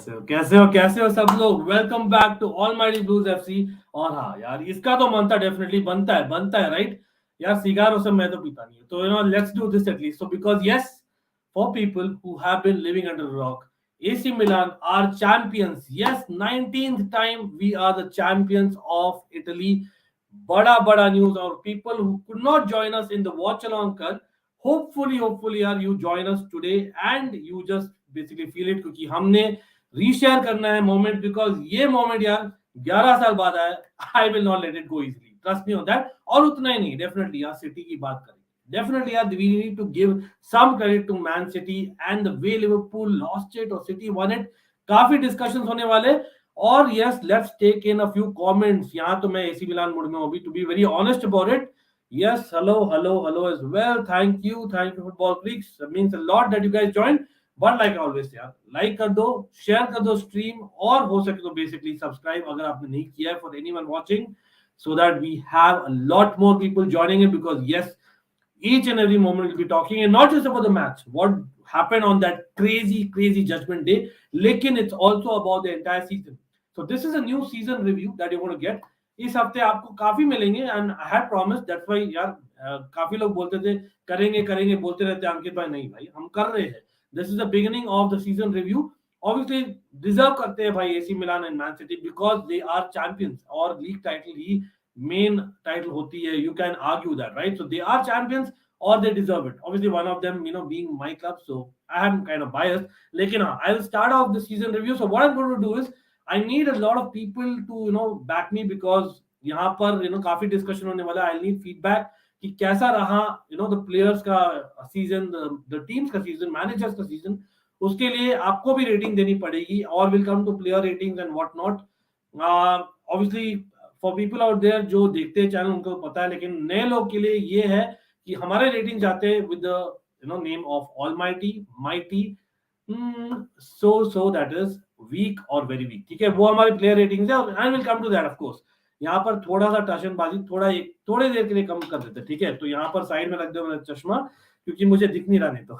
कैसे हो सब लोग। Welcome back to Almighty blues FC. और हाँ यार, इसका तो मनता डेफिनेटली बनता है राइट यार। सिगार सब मैं तो पीता नहीं, तो let's do this at least. So because yes, for people who have been living under rock, AC Milan are champions. Yes, 19th time we are the champions of Italy. बड़ा news, और people who could not join us in the watch along call, hopefully यार you join us today and you just basically feel it, क्योंकि हमने reshare करना है moment, because ये moment यार 11 साल बाद आया। I will not let it go easily, trust me on that. और उतना ही नहीं, डेफिनेटली यार सिटी की बात करें, डेफिनेटली यार we need to give some credit to Man City and the way Liverpool lost it और सिटी वन इट। काफी डिस्कशंस होने वाले। और yes, let's take in a few comments. यहाँ तो मैं एसी मिलान मूड में हूँ अभी, to be very honest about it. Yes, hello as well. Thank you, football freaks. It means a lot that you guys joined. But like always यार, like कर दो, share कर दो stream, और हो सके तो basically subscribe अगर आपने नहीं किया है, for anyone watching, so that we have a lot more people joining in, because yes, each and every moment we'll be talking, and not just about the match, what happened on that crazy judgment day, lekin it's also about the entire season. So this is a new season review that you're going to get. इस हफ्ते आपको काफी मिलेंगे, and I had promise, that's why यार। काफी लोग बोलते थे करेंगे बोलते रहते अंकित भाई, नहीं भाई हम कर रहे हैं। This is the beginning of the season review. Obviously deserve करते हैं भाई AC Milan and Man City, because they are champions, और लीग टाइटल ही मेन टाइटल होती है। You can argue that right. So they are champions or they deserve it. Obviously, one of them, being my club, so I am kind of biased. Lekin I'll start off the season review. So what I'm going to do is, I need a lot of people to back me, because यहाँ पर काफी discussion होने वाला है। I need feedback कि कैसा रहा the players का सीजन, द टीम्स का सीजन, मैनेजर्स का सीजन। उसके लिए आपको भी रेटिंग देनी पड़ेगी, और will come to player ratings and what not. Obviously for people out there जो देखते हैं चैनल, उनको पता है, लेकिन नए लोग के लिए ये है कि हमारे रेटिंग जाते हैं with the name of Almighty, mighty, so that is weak और वेरी वीक। ठीक है, वो हमारे प्लेयर रेटिंग्स है, और I will come to that of course. यहाँ पर थोड़ा सा टशनबाजी थोड़ी देर के लिए कम कर देते, ठीक है। तो यहाँ पर साइड में रख दो मेरा चश्मा, क्योंकि मुझे दिख नहीं रहा नहीं तो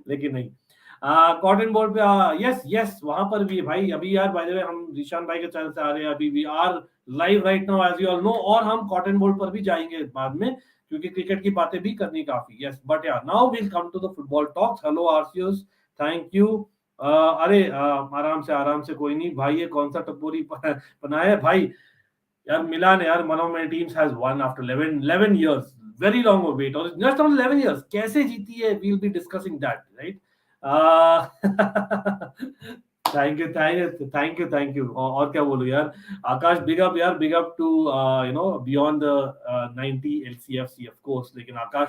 लेकिन नहीं। कॉटन बोर्ड पे यस वहां पर भी भाई। अभी यार बाय द वे हम ईशान भाई के चैनल से आ रहे हैं, अभी we are live right now as you all know, और हम कॉटन बोर्ड पर भी जाएंगे बाद में, क्योंकि क्रिकेट की बातें भी करनी काफी। यस, बट यार now will come to the football talks. Hello आरसीओस, थैंक यू। अरे आराम से कोई नहीं भाई। ये कौन सा टपोरी बनाया है भाई? यार मिलान यार, one of my teams has won after 11 years, very long wait, और जस्ट ऑन 11 years कैसे जीती है, we will be discussing that right. Thank you. और क्या बोलूं यार। आकाश, बिग अप यार, big up to beyond the 90 LCFC of course. लेकिन Akash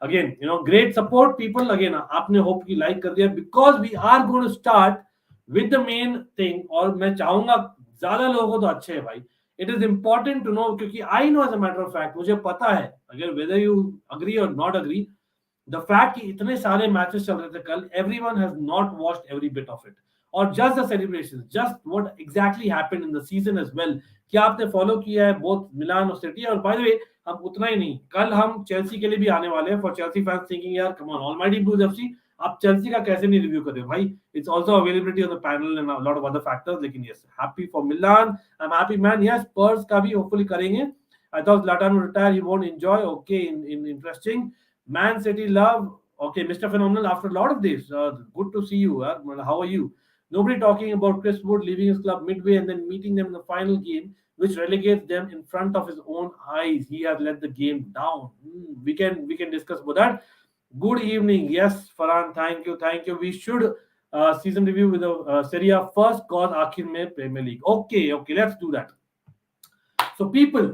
again great support people. Again आपने होप की लाइक कर दिया, because we are going to start with the main thing. और मैं चाहूंगा ज्यादा लोगों को तो अच्छे है भाई। It is important to know, क्योंकि I know as a matter of fact, मुझे पता है, अगर वेदर यू अग्री और नॉट अग्री, द फैक्ट कि इतने सारे मैचेस चल रहे थे कल, everyone has not watched every bit of it, और just the celebrations, just what exactly happened in the season as well. क्या आपने फॉलो किया है बोथ मिलान और सिटी? और बाय द वे, हम उतना ही नहीं, कल हम चेल्सी के लिए भी आने वाले हैं। फॉर चेल्सी फैंस थिंकिंग यार come on almighty blues FC, आप चेल्सी का कैसे नहीं रिव्यू कर रहे हो भाई? It's also availability on the panel and a lot of other factors. लेकिन yes, happy for Milan, I am happy man. Yes, Spurs का भी होपफुली करेंगे। I thought Zlatan will retire, he won't enjoy. Okay, in interesting. Man City love. Okay, Mr. Phenomenal, after a lot of days, good to see you. How are you? Nobody talking about Chris Wood leaving his club midway and then meeting them in the final game, which relegates them in front of his own eyes. He has let the game down. We can discuss about that. Good evening. Yes, Farhan, thank you. We should season review with the Serie A first, cause आखिर में Premier League. Okay, let's do that. So people,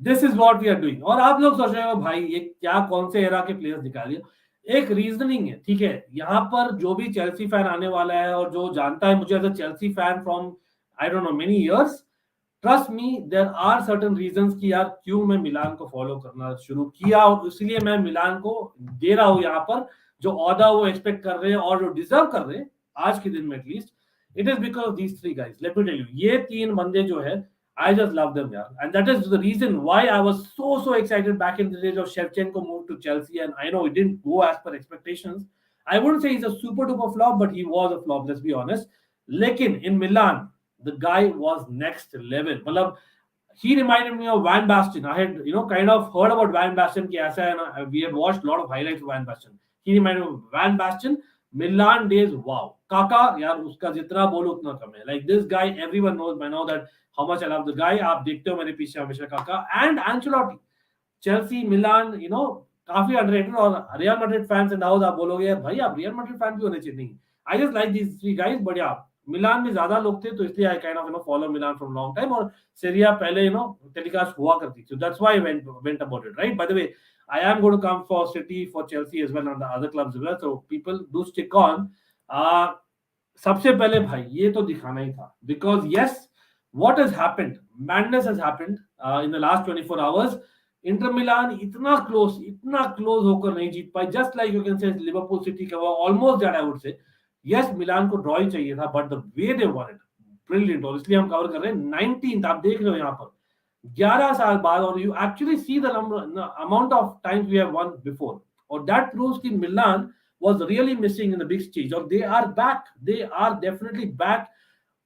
this is what we are doing. और आप लोग सोच रहे हो भाई ये क्या, कौन से एरा के प्लेयर्स निकालिए? एक रीजनिंग है, ठीक है। यहाँ पर जो भी चेल्सी फैन आने वाला है, और जो जानता है मुझे as a Chelsea fan from I don't know many years, trust me, there are certain reasons कि यार क्यों मैं मिलान को फॉलो करना शुरू किया, और इसलिए मैं मिलान को दे रहा हूँ यहाँ पर जो ओहदा वो एक्सपेक्ट कर रहे हैं और जो डिजर्व कर रहे हैं आज के दिन में at least. It is because these three guys. Let me tell you, ये तीन बंदे जो है, I just love them, yeah. And that is the reason why I was so excited back in the days of Shevchenko moved to Chelsea. And I know it didn't go as per expectations. I wouldn't say he's a super duper flop, but he was a flop, let's be honest. लेकिन in Milan the guy was next level. मतलब he reminded me of Van Basten. I had kind of heard about Van Basten कि ऐसा है ना, we had watched a lot of highlights of Van Basten. He reminded me of Van Basten. Milan days, wow. Kaka यार उसका जितना बोलो उतना कम है. Like this guy, everyone knows by now that how much I love the guy. आप देखते हो मेरे पीछे हमेशा काका and Ancelotti. चेल्सी मिलान काफी अंडररेटेड. और real Madrid fans and house आप बोलोगे यार भाई आप रियल मैड्रिड फैन भी होने चाहिए. नहीं, I just like these three guys. But या मिलान में ज्यादा लोग थे तो इसलिए I kind of follow Milan from long time. और सेरिया पहले टेलीकास्ट हुआ करती थी. That's why I went about it, right? By the way, I am going to come for City, for Chelsea as well, and the other clubs as well. So people do stick on. सबसे पहले भाई ये तो दिखाना ही था, because yes, what has happened? Madness has happened in the last 24 hours. Inter Milan इतना close होकर नहीं जीत पाई. Just like you can say Liverpool City का almost that I would say. Yes, Milan को ड्रॉ ही चाहिए था, but the way they won it brilliant. और इसलिए हम कवर कर रहे हैं 19th. आप देख रहे हो यहाँ पर 11 साल बाद, और you actually see the amount of times we have won before. और दैट प्रूव्स कि Milan was really missing in the big stage. Or they are back. They are definitely back.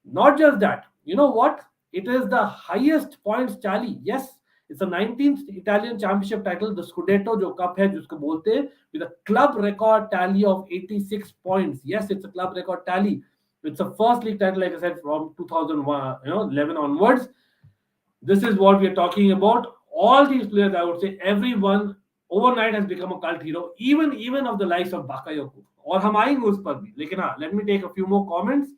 Not just that. You know what? It is the highest points tally. Yes, it's the 19th Italian championship title, the Scudetto जो cup है जिसको बोलते हैं, with a club record tally of 86 points. Yes, it's a club record tally. It's the first league title, like I said, from 2001, 11 onwards. This is what we are talking about. All these players, I would say, everyone overnight has become a cult hero, even of the likes of Bakayoko. और हम आएंगे उस पर भी, लेकिन हाँ, let me take a few more comments.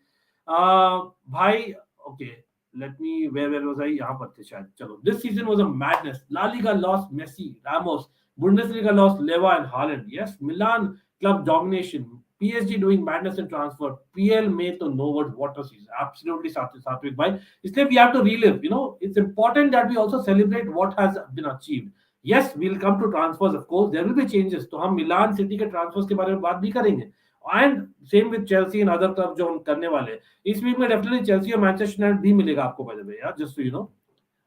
भाई, okay, let me, where was I? यहाँ पर थे शायद. चलो, this season was a madness. La Liga lost Messi, Ramos. Bundesliga lost Leva and Haaland. Yes, Milan club domination. PSG doing madness in transfer. PL में तो no words, what a season. Absolutely सात्विक भाई. इसलिए we have to relive. It's important that we also celebrate what has been achieved. Yes, we'll come to transfers, of course. There will be changes. तो हम मिलान city के transverse के बारे में बात भी करेंगे. And same with Chelsea and other club जो हम करने वाले हैं. इस वीक में डेफिनेटली चेल्सी और मैनचेस्टर यूनाइटेड भी मिलेगा आपको, बाय द वे, यार, just so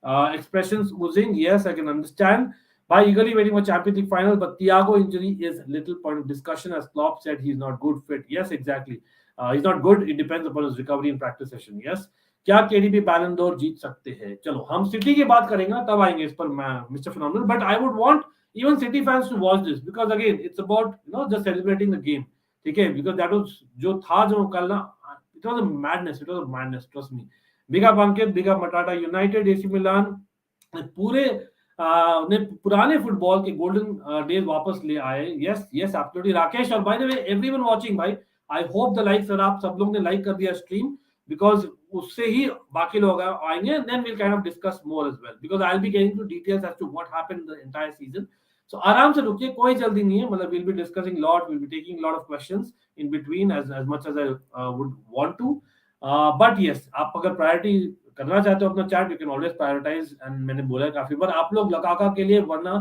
expressions oozing. Yes, I can understand. By eagerly waiting for Champions League final, but Thiago injury is little point of discussion, as Klopp said he's not good fit. Yes, exactly. He's not good. It depends upon his recovery in practice session. Yes. क्या KDB बैलन door जीत सकते हैं? चलो, हम city की बात करेंगे ना, तब आएंगे इस पर, mister phenomenal. But I would want even City fans to watch this, because again it's about just celebrating the game. ठीक है, because that was जो था जो कल ना, it was a madness, trust me. Big up Ankit, big up Matata United, AC Milan पूरे ने पुराने फुटबॉल के गोल्डन डेज वापस ले आए. Yes absolutely Rakesh. और by the way, everyone watching भाई, आई होप द लाइक्स, और आप सब लोग ने लाइक कर दिया स्ट्रीम, बिकॉज उससे ही बाकी लोग आएंगे. Then will kind of discuss more as well, because I will be getting to details as to what happened the entire season. So आराम से रुकिए, कोई जल्दी नहीं है. मतलब will be discussing lot, will be taking lot of questions in between as much as I would want to. But yes, आप अगर प्रायोरिटी करना चाहते हो अपना chat, you can always prioritize. And मैंने बोला है काफी बार, आप लोग लकाका के लिए वरना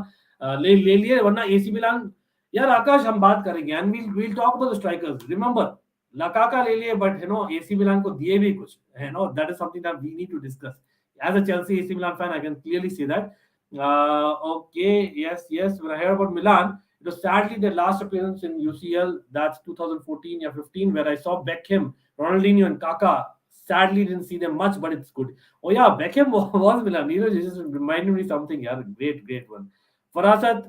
ले लिए, वरना एसी मिलान. यार आकाश, हम बात करेंगे and we'll talk about the strikers. Remember, लकाका ले लिए, बट एसी मिलान को दिए भी कुछ, that is something that we need to discuss. As a Chelsea AC Milan fan, I can clearly say that. Okay, yes. When I heard about Milan, it was sadly their last appearance in UCL. That's 2014 or 15, where I saw Beckham, Ronaldinho, and Kaká. Sadly, didn't see them much, but it's good. Oh yeah, Beckham was Milan. Just reminded me something. Yeah, great one. Farasat,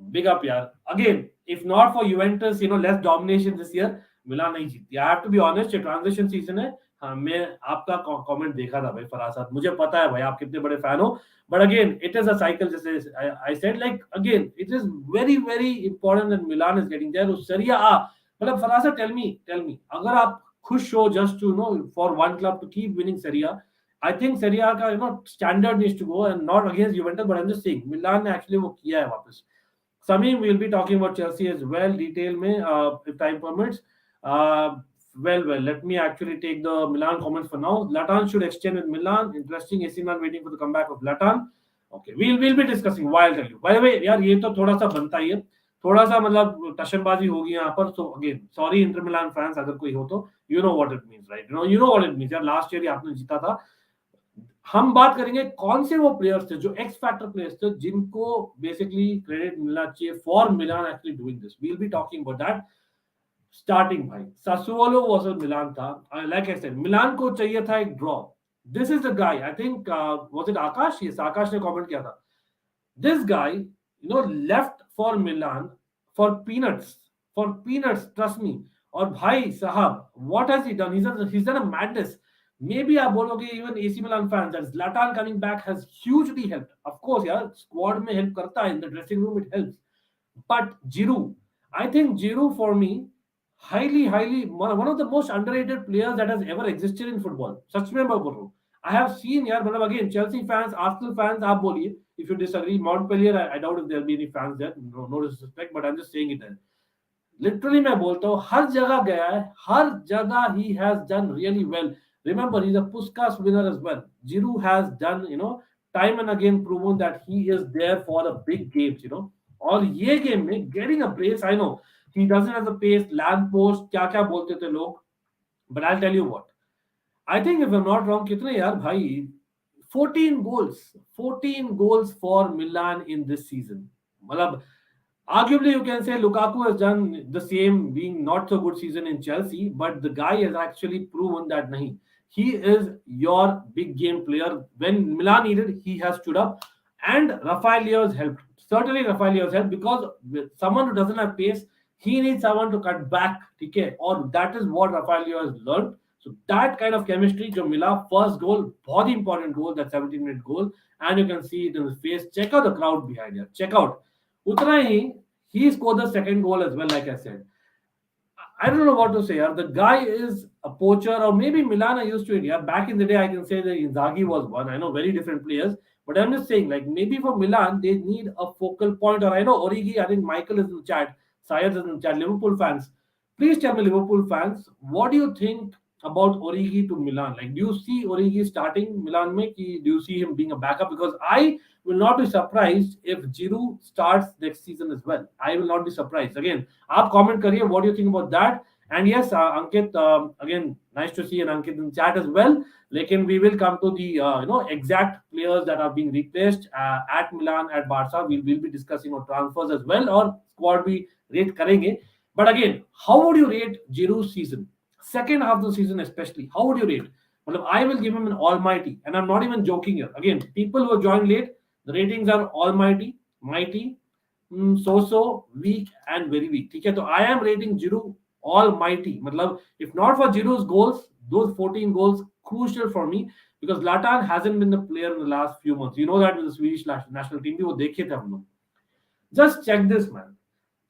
big up, yeah. Again, if not for Juventus, less domination this year, मिला नहीं जीती. I have to be honest, ये transition season है. हाँ, मैं आपका comment देखा था भाई फरासात, मुझे पता है भाई आप कितने बड़े फैन हो. But again it is a cycle, जैसे I said, like again it is very important that Milan is getting there. Serie A, मतलब फरासात, टेल मी, अगर आप खुश हो just to for one club to keep winning Serie, I think Serie का standard needs to go, and not against Juventus, but I am just saying Milan ने actually वो किया है वापस. Samim, we'll be talking about Chelsea as well, detail में, if time permits. Well, let me actually take the Milan comments for now. Latan should extend with Milan. Interesting. AC Milan waiting for the comeback of Latan. Okay, we'll be discussing. Why, I'll tell you. By the way, यार ये तो थोड़ा सा बनता ही है, थोड़ा सा मतलब टशनबाजी होगी यहाँ पर. So again, sorry Inter Milan fans, अगर कोई हो तो, you know what it means, right? You know what it means. यार लास्ट ईयर आपने जीता था. हम बात करेंगे कौन से वो प्लेयर्स थे जो एक्स फैक्टर प्लेयर्स थे, जिनको बेसिकली क्रेडिट मिलना चाहिए for Milan actually doing this. We will be talking about that. Starting भाई Sassuolo वर्सेस मिलान था. Like I said, मिलान को चाहिए था एक draw. This is the guy. I think was it Akash? Yes, Akash ने comment किया था. This guy, left for Milan for peanuts. For peanuts, trust me. और भाई साहब, what has he done? He's done a madness. Maybe आप बोलोगे even AC Milan fans that Zlatan coming back has hugely helped. Of course, यार squad में help करता है, in the dressing room it helps. But Giroud, I think Giroud for me, highly one of the most underrated players that has ever existed in football. सच में मैं बोल रहा हूँ. I have seen यार मतलब again Chelsea fans, Arsenal fans आप बोलिए if you disagree. Montpellier, I doubt if there'll be any fans there. No disrespect, but I'm just saying it there. Literally मैं बोलता हूँ हर जगह गया है, हर जगह he has done really well. Remember, he's a Puskas winner as well. Giroud has done, time and again proven that he is there for the big games. और ये game में getting a brace, I know he doesn't have the pace, lamp post, क्या क्या बोलते थे लोग, but I'll tell you what. I think if I'm not wrong, कितने यार भाई 14 goals, 14 goals for Milan in this season. मतलब arguably you can say Lukaku has done the same, being not so good season in Chelsea, but the guy has actually proven that nahi. He is your big game player. When Milan needed, he has stood up, and Rafael Leo has helped. Certainly, Rafael Leo has helped because with someone who doesn't have pace, he needs someone to cut back. Okay, or that is what Rafael Leo has learned. So that kind of chemistry, जो मिला first goal, बहुत ही important goal, that 17-minute goal, and you can see it in his face. Check out the crowd behind here. Check out. उतना ही he scored the second goal as well, like I said. I don't know what to say. The guy is a poacher, or maybe Milan are used to it. Yeah, back in the day, I can say that Inzaghi was one. I know very different players, but I'm just saying, like maybe for Milan, they need a focal point. Or I know Origi, I think Michael is in the chat, Sayed is in the chat. Liverpool fans, please tell me, Liverpool fans, what do you think about Origi to Milan? Like, do you see Origi starting Milan? Do you see him being a backup? Because I will not be surprised if Giroud starts next season as well. I will not be surprised. Again, आप comment करिए, what do you think about that? And yes, Ankit, again, nice to see an Ankit in chat as well. Lekin we will come to the exact players that are being replaced at Milan, at Barca. We'll be discussing on transfers as well, or squad भी rate करेंगे. But again, how would you rate Giroud's season? Second half of the season especially, how would you rate? Well, I will give him an almighty, and I'm not even joking here. Again, people who have joined late, the ratings are almighty, mighty, so weak, and very weak. Okay, so I am rating Giroud almighty. मतलब, if not for Giroud's goals, those 14 goals crucial for me, because Zlatan hasn't been the player in the last few months. You know that with the Swedish national team, वो देखे थे हम लोग. Just check this, man.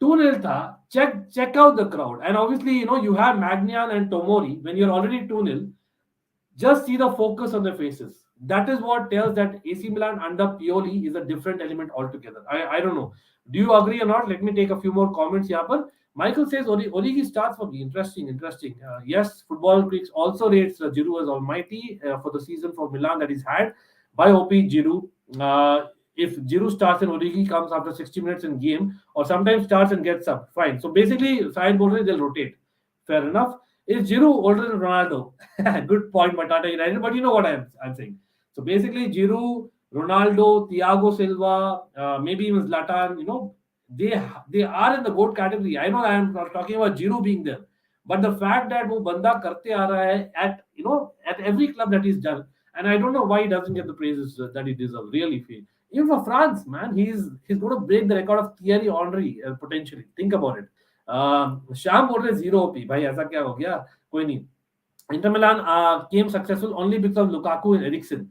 2-0 tha. Check out the crowd. And obviously, you have Magnan and Tomori. When you're already 2-0, just see the focus on their faces. That is what tells that AC Milan under Pioli is a different element altogether. I don't know. Do you agree or not? Let me take a few more comments here. Michael says Origi starts for me. Interesting. Yes, Football Creeks also rates Giroud as almighty for the season for Milan that he's had by OP Giroud. If Giroud starts and Origi comes after 60 minutes in game, or sometimes starts and gets up, fine. So basically, side bowlers, they'll rotate. Fair enough. Is Giroud older than Ronaldo? Good point, Matata United. But you know what I'm saying. So basically, Giroud, Ronaldo, Thiago Silva, maybe even Zlatan, they are in the GOAT category. I know I am not talking about Giroud being there. But the fact that वो बंदा करते आ रहा है at every club that he's done, and I don't know why he doesn't get the praises that he deserves. Really feel. Even for France, man, he's going to break the record of Thierry Henry potentially. Think about it. शाम बोल रहे zero OP भाई ऐसा क्या हो गया कोई नहीं. Inter Milan came successful only because of Lukaku and Eriksen.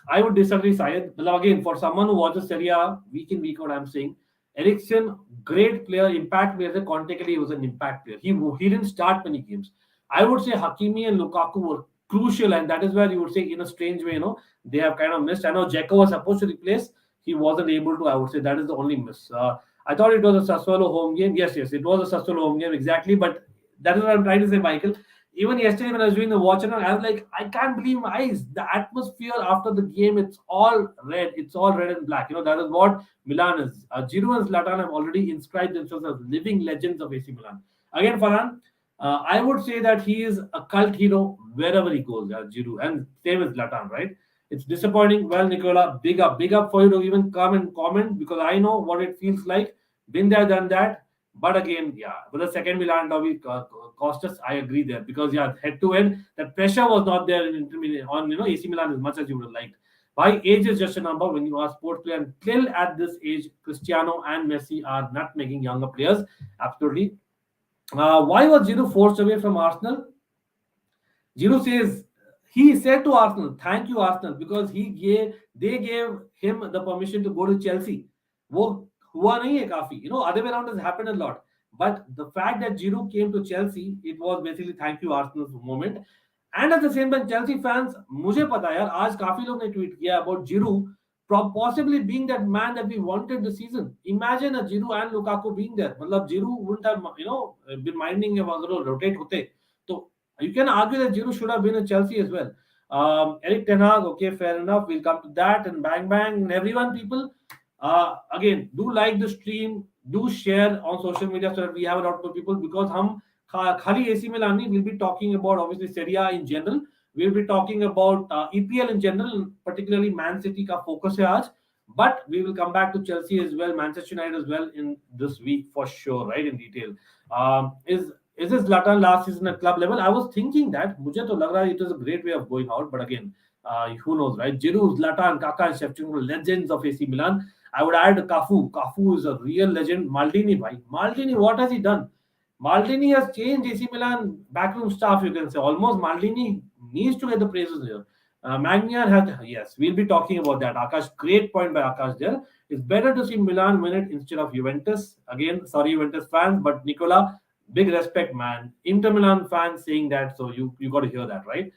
I would disagree, Syed. Again, for someone who watches Serie A week in, week out, I'm saying Eriksen, great player, impact player. Conte he was an impact player. He didn't start many games. I would say Hakimi and Lukaku were crucial, and that is where you would say, in a strange way, they have kind of missed. I know Dzeko was supposed to replace. He wasn't able to. I would say that is the only miss. I thought it was a Sassuolo home game. Yes, it was a Sassuolo home game, exactly. But that is what I'm trying to say, Michael. Even yesterday when I was doing the watch, I was like, I can't believe my eyes. The atmosphere after the game, it's all red. It's all red and black. That is what Milan is. Giroud and Zlatan have already inscribed themselves as living legends of AC Milan. Again, Farhan, I would say that he is a cult hero wherever he goes, Giroud. And same as Zlatan, right? It's disappointing. Well, Nicola, big up for you to even come and comment, because I know what it feels like. Been there, done that. But again, yeah, but the second Milan derby cost us. I agree there because yeah, head to head, the pressure was not there in Inter Milan, on AC Milan as much as you would have liked. Why age is just a number when you are a sport player, and till at this age, Cristiano and Messi are not making younger players. Absolutely. Why was Giroud forced away from Arsenal? Giroud says he said to Arsenal, "Thank you, Arsenal," because they gave him the permission to go to Chelsea. वो हुआ नहीं है काफी. Other way around has happened a lot. But the fact that Giroud came to Chelsea, it was basically thank you Arsenal moment. And at the same time, Chelsea fans, मुझे पता है यार, आज काफी लोग ने ट्वीट किया about Giroud possibly being that man that we wanted this season. Imagine a Giroud and Lukaku being there. मतलब Giroud wouldn't have been minding if अगर वो rotate होते. तो you can argue that Giroud should have been in Chelsea as well. Eric Ten Hag, okay, fair enough. We'll come to that and bang bang. And everyone, people, again, do like the stream, do share on social media so that we have a lot more people because हम खाली AC Milan नहीं, we'll be talking about obviously Serie A in general. We'll be talking about EPL in general, particularly Man City का focus है आज. But we will come back to Chelsea as well, Manchester United as well in this week for sure, right? In detail. Is this Zlatan last season at club level? I was thinking that. मुझे तो लग रहा है it was a great way of going out, but again, who knows, right? Giroud, Zlatan, Kaká, and Shevchenko, legends of AC Milan. I would add Cafu. Cafu is a real legend. Maldini, bhai. Maldini, what has he done? Maldini has changed AC Milan backroom staff, you can say. Almost Maldini needs to get the praises here. Magnier had, yes, we'll be talking about that. Akash, great point by Akash there. It's better to see Milan win it instead of Juventus. Again, sorry, Juventus fans, but Nicola, big respect, man. Inter Milan fans saying that, so you got to hear that, right?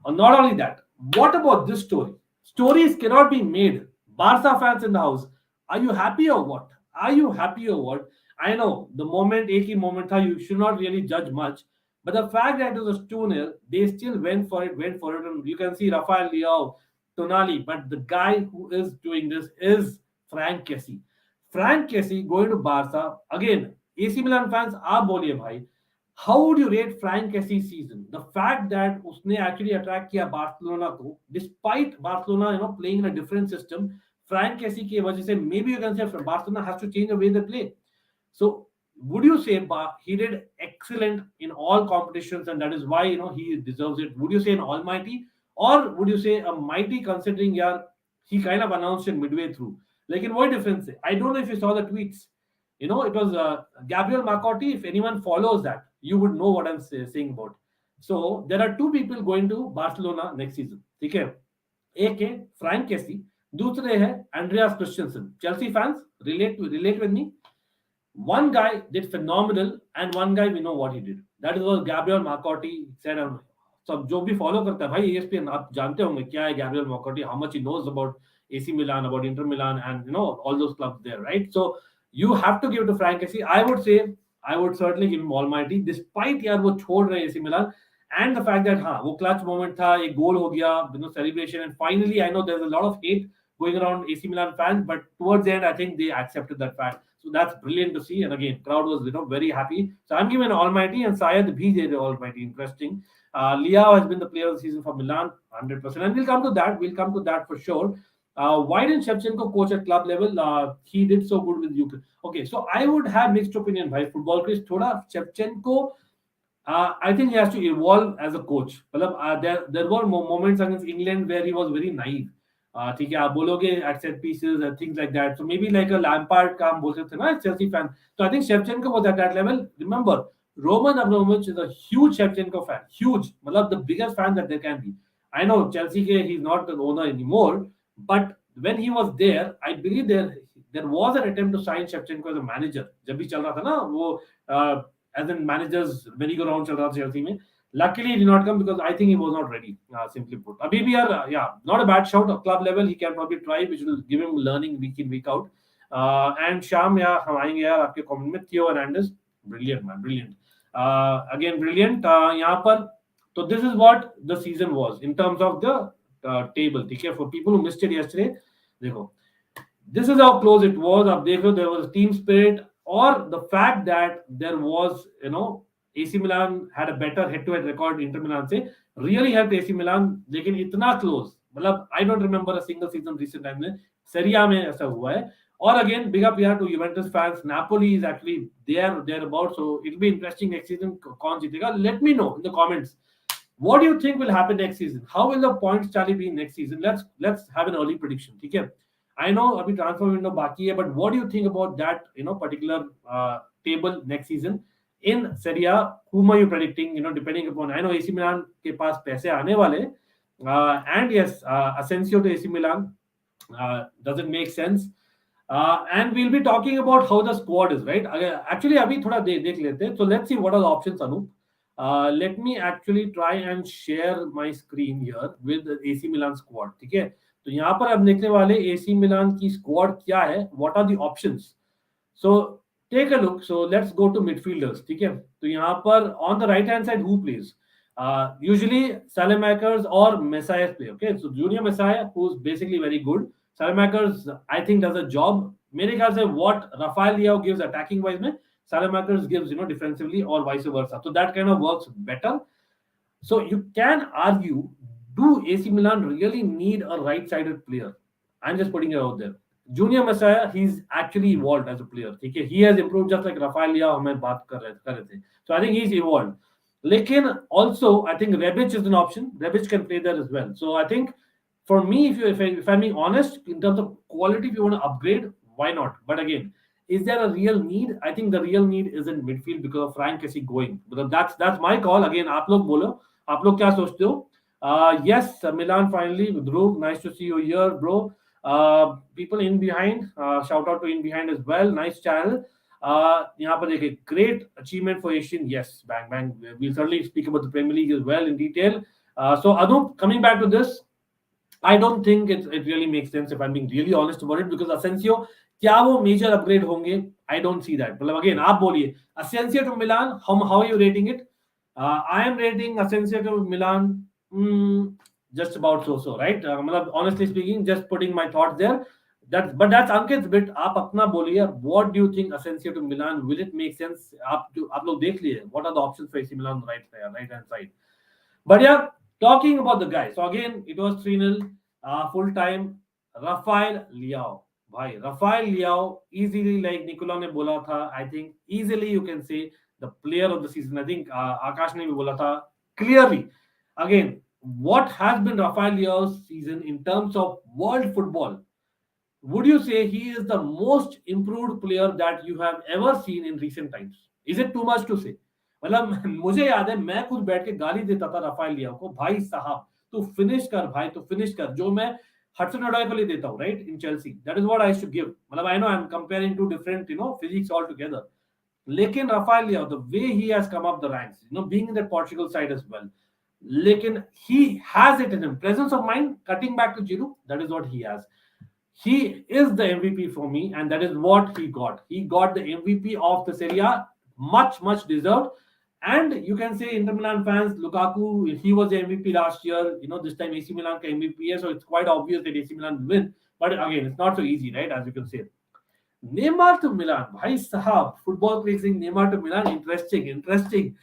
Not only that, what about this story? Stories cannot be made. Barca fans in the house, are you happy or what? Are you happy or what? I know the moment, एक moment tha, you should not really judge much. But the fact that it was 2-0, they still went for it. And you can see Rafael Leao, Tonali. But the guy who is doing this is Frank Kessie. Frank Kessie going to Barca. Again, AC Milan fans, आप बोलिए भाई, how would you rate Frank Kessie's season? The fact that उसने actually attract किया Barcelona को, despite Barcelona playing in a different system, Frank Kessie की वजह से maybe you can say Barcelona has to change the way they play. So would you say he did excellent in all competitions and that is why he deserves it? Would you say an almighty or would you say a mighty considering he kind of announced it midway through? Like in what difference? I don't know if you saw the tweets. It was Gabriel Marcotti. If anyone follows that, you would know what I'm saying about. So there are two people going to Barcelona next season. Okay, एक है Frank Kessie, दूसरे है Andreas Christensen. Chelsea fans, relate with me. One guy did phenomenal, and one guy we know what he did. That is what Gabriel Marcotti said. सब जो भी follow करता है भाई ESPN, आप जानते होंगे क्या है Gabriel Marcotti, how much he knows about AC Milan, about Inter Milan, and all those clubs there, right? So you have to give it to Frank Kessie. I would say I would certainly give him almighty, despite यार वो छोड़ रहे AC Milan, and the fact that हाँ वो clutch moment था, एक goal हो गया, celebration, and finally I know there's a lot of hate going around AC Milan fans, but towards the end I think they accepted that fact. So that's brilliant to see, and again crowd was very happy. So I'm giving almighty, and Syed bhi did almighty. Interesting. Leao has been the player of the season for Milan, 100%, and we'll come to that. We'll come to that for sure. Why didn't Shevchenko coach at club level? He did so good with Ukraine. Okay, so I would have mixed opinion. By football Chris, thoda Shevchenko. I think he has to evolve as a coach. There were moments against England where he was very naive. ठीक है, आप बोलोगे at set pieces and things like that. So maybe like a Lampard का हम बोल सकते हैं ना, Chelsea fan. So I think Shevchenko was at that level. Remember, Roman Abramovich is a huge Shevchenko fan. Huge. मतलब the biggest fan that there can be. I know Chelsea he's not the owner anymore, but when he was there, I believe there was an attempt to sign Shevchenko as a manager. जब भी चल रहा था ना वो as in managers merry-go-round चल रहा था Chelsea में. Luckily, he did not come because I think he was not ready, simply put. Abhi bhi yeah, not a bad shout. At club level, he can probably try, which will give him learning week in, week out. And Sham, yeah, हम आएंगे यार आपके comment में. Theo Hernandez, brilliant man, brilliant. Again, brilliant. यहाँ पर, so this is what the season was in terms of the table. Okay, for people who missed it yesterday, देखो, this is how close it was. अब देखो, there was team spirit, or the fact that there was, AC Milan had a better head-to-head record Inter Milan से, really helped AC Milan, लेकिन इतना close, मतलब I don't remember a single season recent time में Serie A में ऐसा हुआ है. Or again, big up here to Juventus fans. Napoli is actually thereabout. So it'll be interesting next season. Kaun jeetega? Let me know in the comments. What do you think will happen next season? How will the points tally be next season? Let's have an early prediction. Okay. I know abhi transfer window baki hai, but what do you think about that? Particular table next season in Serie A? Whom are you predicting? Depending upon, I know AC Milan ke paas paise aane wale, and yes, Asensio to AC Milan doesn't make sense. And we'll be talking about how the squad is, right? Actually, अभी थोड़ा देख लेते हैं. So let's see what are the options, Anup. Let me actually try and share my screen here with the AC Milan squad. ठीक है? तो यहाँ पर अब देखने वाले AC Milan की squad क्या है? What are the options? So take a look. So let's go to midfielders. ठीक है? तो यहाँ पर on the right hand side who plays? Usually Salamakers or Messiah play. Okay, so Junior Messiah, who's basically very good. Salamakers, I think, does a job. मेरे ख्याल से what Rafael Leao gives attacking wise में, Salamakers gives defensively or vice versa. So that kind of works better. So you can argue, do AC Milan really need a right-sided player? I'm just putting it out there. Junior Messiah, he's actually evolved as a player. Okay, he has improved just like Rafael Leao हमें बात कर रहे थे. So I think he's evolved. Lekin also, I think Rebic is an option. Rebic can play there as well. So I think for me, if I'm being honest, in terms of quality, if you want to upgrade, why not? But again, is there a real need? I think the real need is in midfield because of Frank Kessie going. Because that's my call. Again, आप लोग बोलो, आप लोग क्या सोचते हो? Yes, Milan finally. Dhruv, nice to see you here, bro. People in behind, shout out to in behind as well. Nice channel. यहाँ पर देखिए, great achievement for Asian. Yes, bang bang. We'll certainly speak about the Premier League as well in detail. So Anup, coming back to this, I don't think it really makes sense if I'm being really honest about it because Asensio, क्या वो major upgrade होंगे? I don't see that. मतलब again, आप बोलिए, Asensio to Milan, how are you rating it? I am rating Asensio to Milan just about so, right? मतलब honestly speaking, just putting my thoughts there. That's Ankit's bit. आप अपना बोलिए. What do you think Asensio to Milan? Will it make sense? आप लोग देख लिए. What are the options for AC Milan right hand side? But yeah, talking about the guy. So again, it was 3-0 full time. Rafael Leao. Bhai, Rafael Leao easily, like Nicola ne bola tha, I think easily you can say the player of the season. I think Akash ne bhi bola tha clearly. Again, what has been Rafael Leao's season in terms of world football? Would you say he is the most improved player that you have ever seen in recent times? Is it too much to say? मतलब मुझे याद है मैं खुद बैठ के गाली देता था राफेल लियाओ को, भाई साहब तू फिनिश कर भाई, तू फिनिश कर, जो मैं हडसन ओडोय को लिए देता हूँ, right, in Chelsea. That is what I should give. मतलब I know I am comparing to different physics all together. लेकिन Rafael Leao, the way he has come up the ranks, being in that Portugal side as well, लेकिन he has it in him. Presence of mind, cutting back to Giroud, that is what he has. He is the MVP for me, and that is what he got. He got the MVP of the Serie A, much deserved. And you can say Inter Milan fans, Lukaku, he was the MVP last year. This time AC Milan ka MVP hai, so it's quite obvious that AC Milan will win. But again, it's not so easy, right? As you can say. Neymar to Milan, भाई साहब, football praising Neymar to Milan, interesting.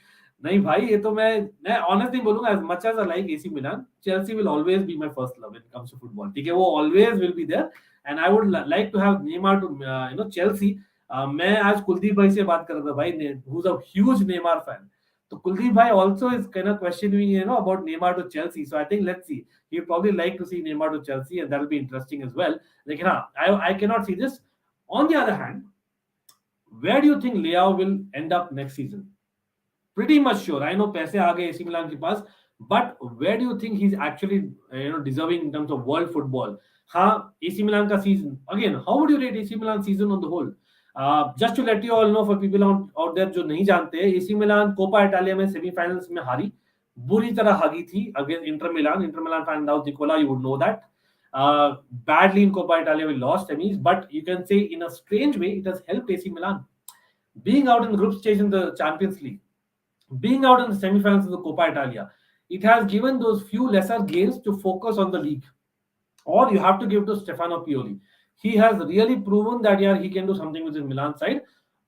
नहीं भाई, ये तो मैं honestly बोलूंगा, as much as I like AC Milan, Chelsea will always be my first love when it comes to football. ठीक है, वो always will be there, and I would like to have Neymar to Chelsea. मैं आज कुलदीप भाई से बात कर रहा था भाई, who's a huge Neymar fan. तो कुलदीप भाई also is kind of questioning about Neymar to Chelsea. So I think let's see. He'd probably like to see Neymar to Chelsea, and that'll be interesting as well. Like, I cannot see this. On the other hand, where do you think Leao will end up next season? Pretty much sure. I know पैसे आ गए AC Milan के पास, but where do you think he's actually deserving in terms of world football? हाँ, AC Milan का season. Again, how would you rate AC Milan season on the whole? Just to let you all know, for people out there जो नहीं जानते हैं, AC Milan Coppa Italia में semifinals में हारी, बुरी तरह हारी थी against Inter Milan fan now, Nicola, you would know that. Badly in Coppa Italia we lost semis, but you can say in a strange way it has helped AC Milan. Being out in the group stage in the Champions League, being out in the semi-finals of the Coppa Italia, it has given those few lesser games to focus on the league. Or you have to give to Stefano Pioli. He has really proven that he can do something with his Milan side.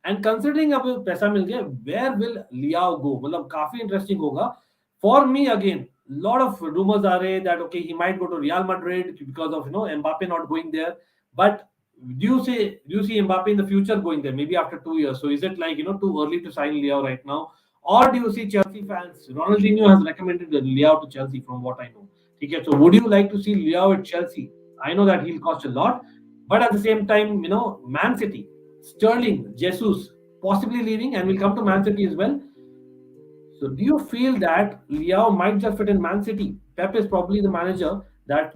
And considering अब पैसा मिल गया, where will Leao go? मतलब काफी interesting होगा. For me, again, lot of rumors are that okay, he might go to Real Madrid because of Mbappe not going there. But do you see Mbappe in the future going there? Maybe after 2 years. So is it like too early to sign Leao right now, or do you see Chelsea fans? Ronaldinho has recommended Leao to Chelsea, from what I know. Okay, so would you like to see Leao at Chelsea? I know that he'll cost a lot, but at the same time, Man City, Sterling, Jesus possibly leaving, and we'll come to Man City as well. So do you feel that Leao might just fit in Man City? Pep is probably the manager that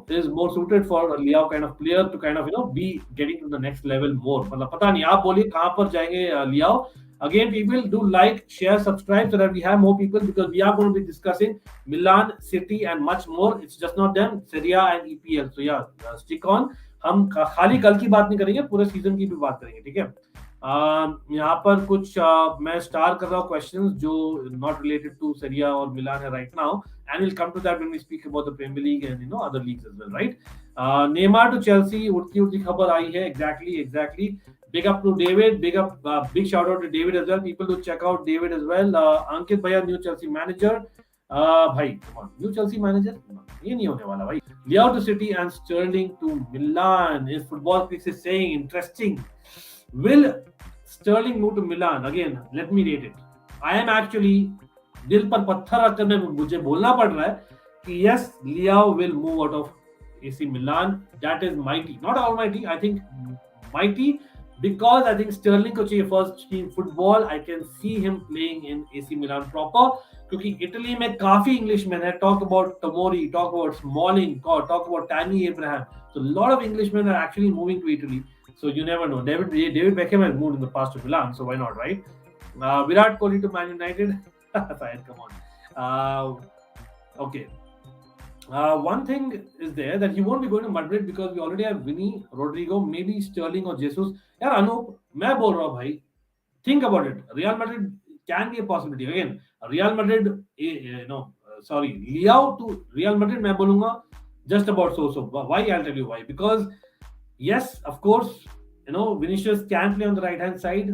is more suited for a Leao kind of player to kind of be getting to the next level more. मतलब पता नहीं आप बोलिए कहाँ पर जाएंगे Leao. Again, people do like, share, subscribe so that we have more people, because we are going to be discussing Milan, City, and much more. It's just not them, Serie A and EPL. So yeah, stick on. हम खाली कल की बात नहीं करेंगे, पूरे season की भी बात करेंगे, ठीक है? यहाँ पर कुछ मैं स्टार कर रहा हूँ क्वेश्चंस जो नॉट रिलेटेड टू सेरिया और मिलान है right now, and will come to that when we speak about the Premier League and other leagues as well, right? Neymar to Chelsea, उड़ती उड़ती खबर आई है. Exactly. Big up to David. Big shout out to David as well. People do check out David as well. Ankit bhaiya, new Chelsea manager. भाई, come on, new Chelsea manager? ये नहीं होने वाला भाई. Leao to City and Sterling to Milan. Is Football Fix is saying interesting. Will Sterling move to Milan? Again, let me rate it. I am actually दिल पर पत्थर रखकर मैं मुझे बोलना पड़ रहा है कि yes, Leao will move out of AC Milan. That is mighty, not almighty. I think mighty. Because I think Sterling को चाहिए first team football. I can see him playing in AC Milan proper. क्योंकि Italy में काफी Englishmen है. Talk about Tomori, talk about Smalling, talk about Tammy Abraham. So a lot of Englishmen are actually moving to Italy. So you never know. David Beckham has moved in the past to Milan, so why not, right? Virat Kohli to Man United. Come on. Okay. One thing is there that he won't be going to Madrid because we already have Vinny, Rodrigo, maybe Sterling or Jesus. यार अनूप, मैं बोल रहा हूँ भाई, think about it. Real Madrid can be a possibility. Again, Real Madrid, Leao to Real Madrid, मैं बोलूँगा just about so. Why? I'll tell you why. Because yes, of course, Vinicius can play on the right hand side.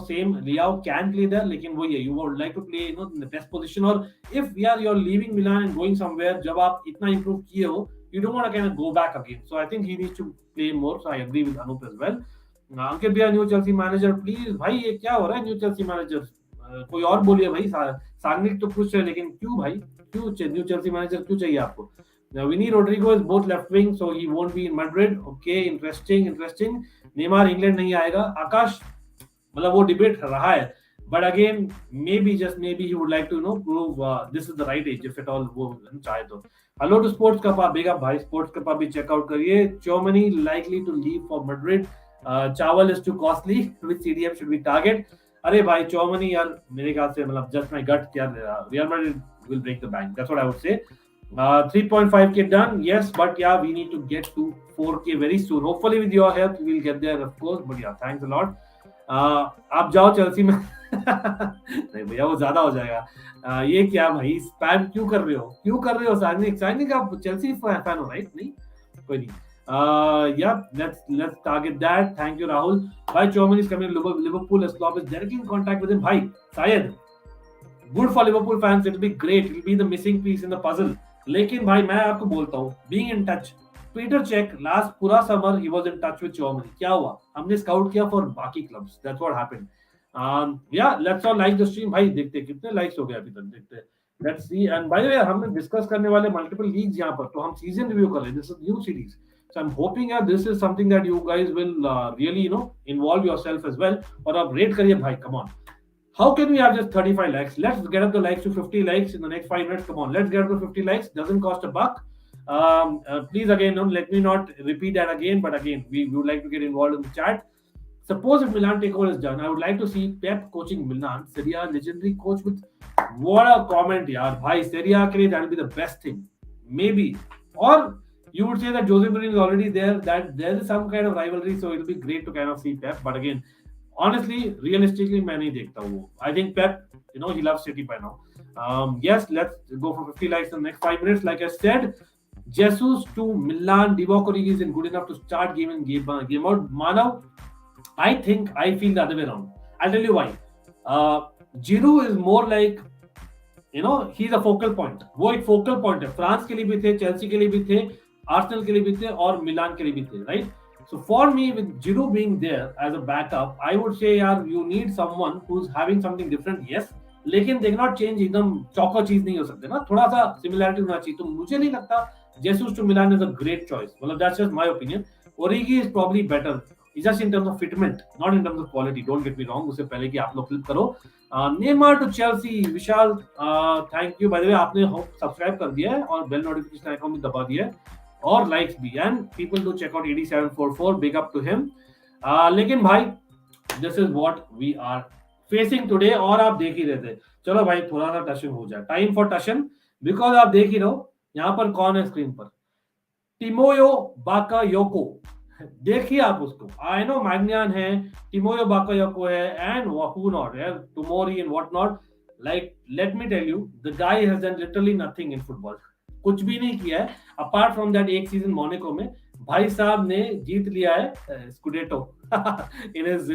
Same Leao can play there. लेकिन वो ये, you would like to play in the best position. Or if you're leaving Milan and going somewhere, जब आप इतना improve किए हो, you don't want to kind of go back again. So I think he needs to play more. So I agree with Anup as well. अंकित भैया, new Chelsea manager please. भाई ये क्या हो रहा है न्यू चेल्सी मैनेजर? कोई और बोलिए भाई. सांगनिक तो खुश है, लेकिन क्यों भाई, क्यों न्यू चेल्सी मैनेजर क्यों चाहिए आपको? Vinny Rodrigo is both left wing, so he won't be in Madrid. Okay, interesting. Neymar England नहीं आएगा. आकाश, मतलब वो डिबेट रहा है, but again, just maybe he would like to prove this is the right age, if at all वो चाहे तो. Hello to Sports Kappa, big up भाई. Sports Kappa भी check out करिए. Chomani likely to leave for Madrid. Chawal is too costly. Which CDM should we target? अरे भाई Chomani यार, मेरे ख्याल से मतलब just my gut यार, Real Madrid will break the bank. That's what I would say. 3.5k done, yes, but yeah, we need to get to 4k very soon. Hopefully with your help we'll get there, of course. But yeah, thanks a lot. आप जाओ Chelsea में. नहीं भैया, वो ज्यादा हो जाएगा. ये क्या भाई, स्पैम क्यों कर रहे हो? साइनिक आप चेल्सी फैन हो राइट? नहीं, कोई नहीं. Yeah, let's target that. Thank you, Rahul. Bhai, Chomani is coming. Liverpool as Klopp is directly in contact with him. Bhai, Syed, good for Liverpool fans. It'll be great. It'll be the missing piece in the puzzle. लेकिन भाई मैं आपको बोलता हूँ, being in touch. Peter Cech last पूरा summer he was in touch with Chomani. क्या हुआ? हमने scout किया for बाकी clubs. That's what happened. Yeah, let's all like the stream. भाई देखते कितने likes हो गए अभी तक, देखते. Let's see. And by the way, हमने discuss करने वाले multiple leagues यहाँ पर, तो हम season review कर रहे हैं. This is new series. So I'm hoping that this is something that you guys will really involve yourself as well. और आप rate करिए भाई, come on. How can we have just 35 likes? Let's get up the likes to 50 likes in the next 5 minutes. Come on, let's get up to 50 likes. Doesn't cost a buck. Please again, let me not repeat that again. But again, we would like to get involved in the chat. Suppose if Milan takeover is done, I would like to see Pep coaching Milan. Serie A legendary coach with what a comment, yaar. Bhai, Serie A ke liye that will be the best thing. Maybe. Or you would say that Jose Mourinho is already there, that there is some kind of rivalry, so it will be great to kind of see Pep. But again, honestly, realistically, मैं नहीं देखता वो. I think Pep, he loves City by now. Yes, let's go for 50 likes in the next 5 minutes. Like I said, Jesus to Milan, Divock Origi isn't good enough to start game out. Manav, I feel the other way around. I'll tell you why. Giroud is more like, he's a focal point. वो एक focal point है. France के लिए भी थे, Chelsea के लिए भी थे, आर्सेनल के लिए भी थे और मिलान के लिए भी थे, right? So for me, with Giroud being there as a backup, I would say, यार, you need someone who's having something different. Yes, लेकिन they cannot change एकदम चौका चीज नहीं हो सकते ना, थोड़ा सा सिमिलैरिटी होना चाहिए. तो मुझे नहीं लगता Jesus to Milan is a great choice. मतलब that's just my opinion. Origi is probably better. It's just in terms of fitment, not in terms of quality. Don't get me wrong. उससे पहले कि आप लोग फ्लिप करो. Neymar to Chelsea. Vishal, thank you. By the way, आपने subscribe कर दिया है और बेल नोटिफिकेशन आइकॉन भी दबा दिया है और लाइक्स भी. And people do check out 8744. Big up to him. लेकिन भाई, this is what we are facing today. और आप देख ही रहे थे. चलो भाई, थोड़ा सा टशन हो जाए. टाइम फॉर टशन, बिकॉज आप देख ही रहो यहाँ पर कौन है स्क्रीन पर. टिमोयो बाकायोको. देखिए आप उसको. आई नो मैग्नियान है, टिमोयो बाकायोको है, and who not, Tomori and what not. Like, let me tell you, the guy has done literally nothing in football. कुछ भी नहीं किया है अपार्ट फ्रॉम दैट एक सीजन मोनाको में. भाई साहब ने जीत लिया है scudetto in his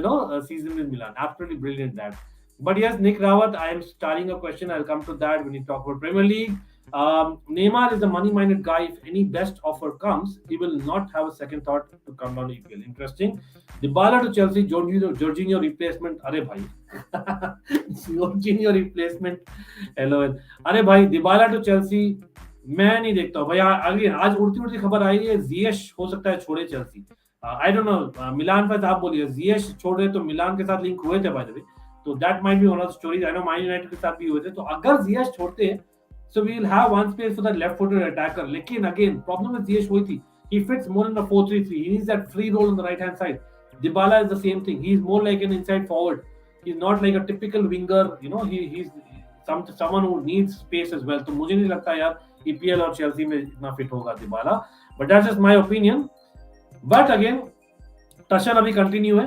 season with Milan. Absolutely brilliant that. But yes, Nick Rawat, I am starting a question. I'll come to that when you talk about Premier League. Neymar is a money-minded guy. If any best offer comes, he will not have a second thought to come down to EPL. Interesting. Dybala to Chelsea, Jorginho replacement. अरे भाई, Jorginho replacement. Hello. अरे भाई, Dybala to Chelsea. मैं नहीं देखता हूँ भाई. Again आज उड़ती उड़ती खबर आई है, जियेश हो सकता है छोड़े Chelsea. I don't no, Milan fans आप बोलिए, जियेश छोड़ रहे तो मिलान के साथ लिंक हुए थे बाय द वे. तो that might be one of the stories. I know Man United के साथ भी हुए थे. तो अगर जियेश छोड़ते हैं, so we will have one space for the left footed attacker. लेकिन अगेन प्रॉब्लम विद जियेश वही थी, he fits more in the 4-3-3. He needs that free role on the right hand side. Dybala is the same thing. He is more like an inside forward. He's not like a typical winger. He's someone who needs space as well. तो मुझे नहीं लगता यार EPL और Chelsea में इतना fit होगा Dybala. But that's just my opinion. But again, टशन अभी कंटिन्यू है.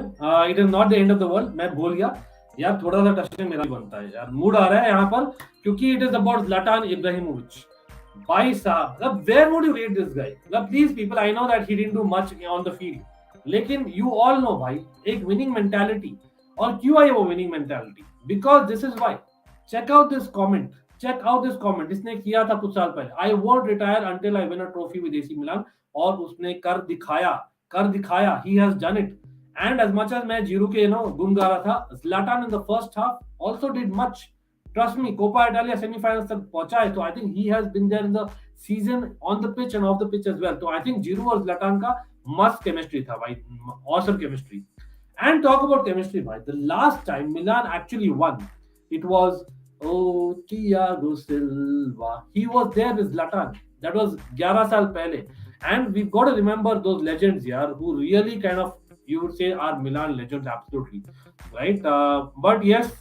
It is not the end of the world. मैं भूल गया यार, थोड़ा सा टशन मेरा भी बनता है यार. मूड आ रहा है यहाँ पर, क्योंकि it is about Zlatan Ibrahimovic. भाई साहब, where would you rate this guy? Please people, I know that he didn't do much on the field, लेकिन यू ऑल नो भाई, एक विनिंग मेंटालिटी. और क्यों आई वो winning mentality? Because this is why. Check out this comment. इसने किया था कुछ साल पहले, I won't retire until I win a trophy with AC Milan. और उसने कर दिखाया. He has done it. And as much as मैं जीरो के गुण गा रहा था, Zlatan in the first half also did much. Trust me, Coppa Italia semifinals तक पहुंचा है. तो I think he has been there in the season on the pitch and of the pitch as well. तो I think zero और ज़्लाटान का मस्त chemistry था भाई. Awesome chemistry. And talk about chemistry, bhai. The last time Milan actually won, it was Thiago Silva. He was there with Zlatan. That was 11 साल पहले. And we've got to remember those legends, yaar, who really kind of, you would say, are Milan legends, absolutely, right? But yes,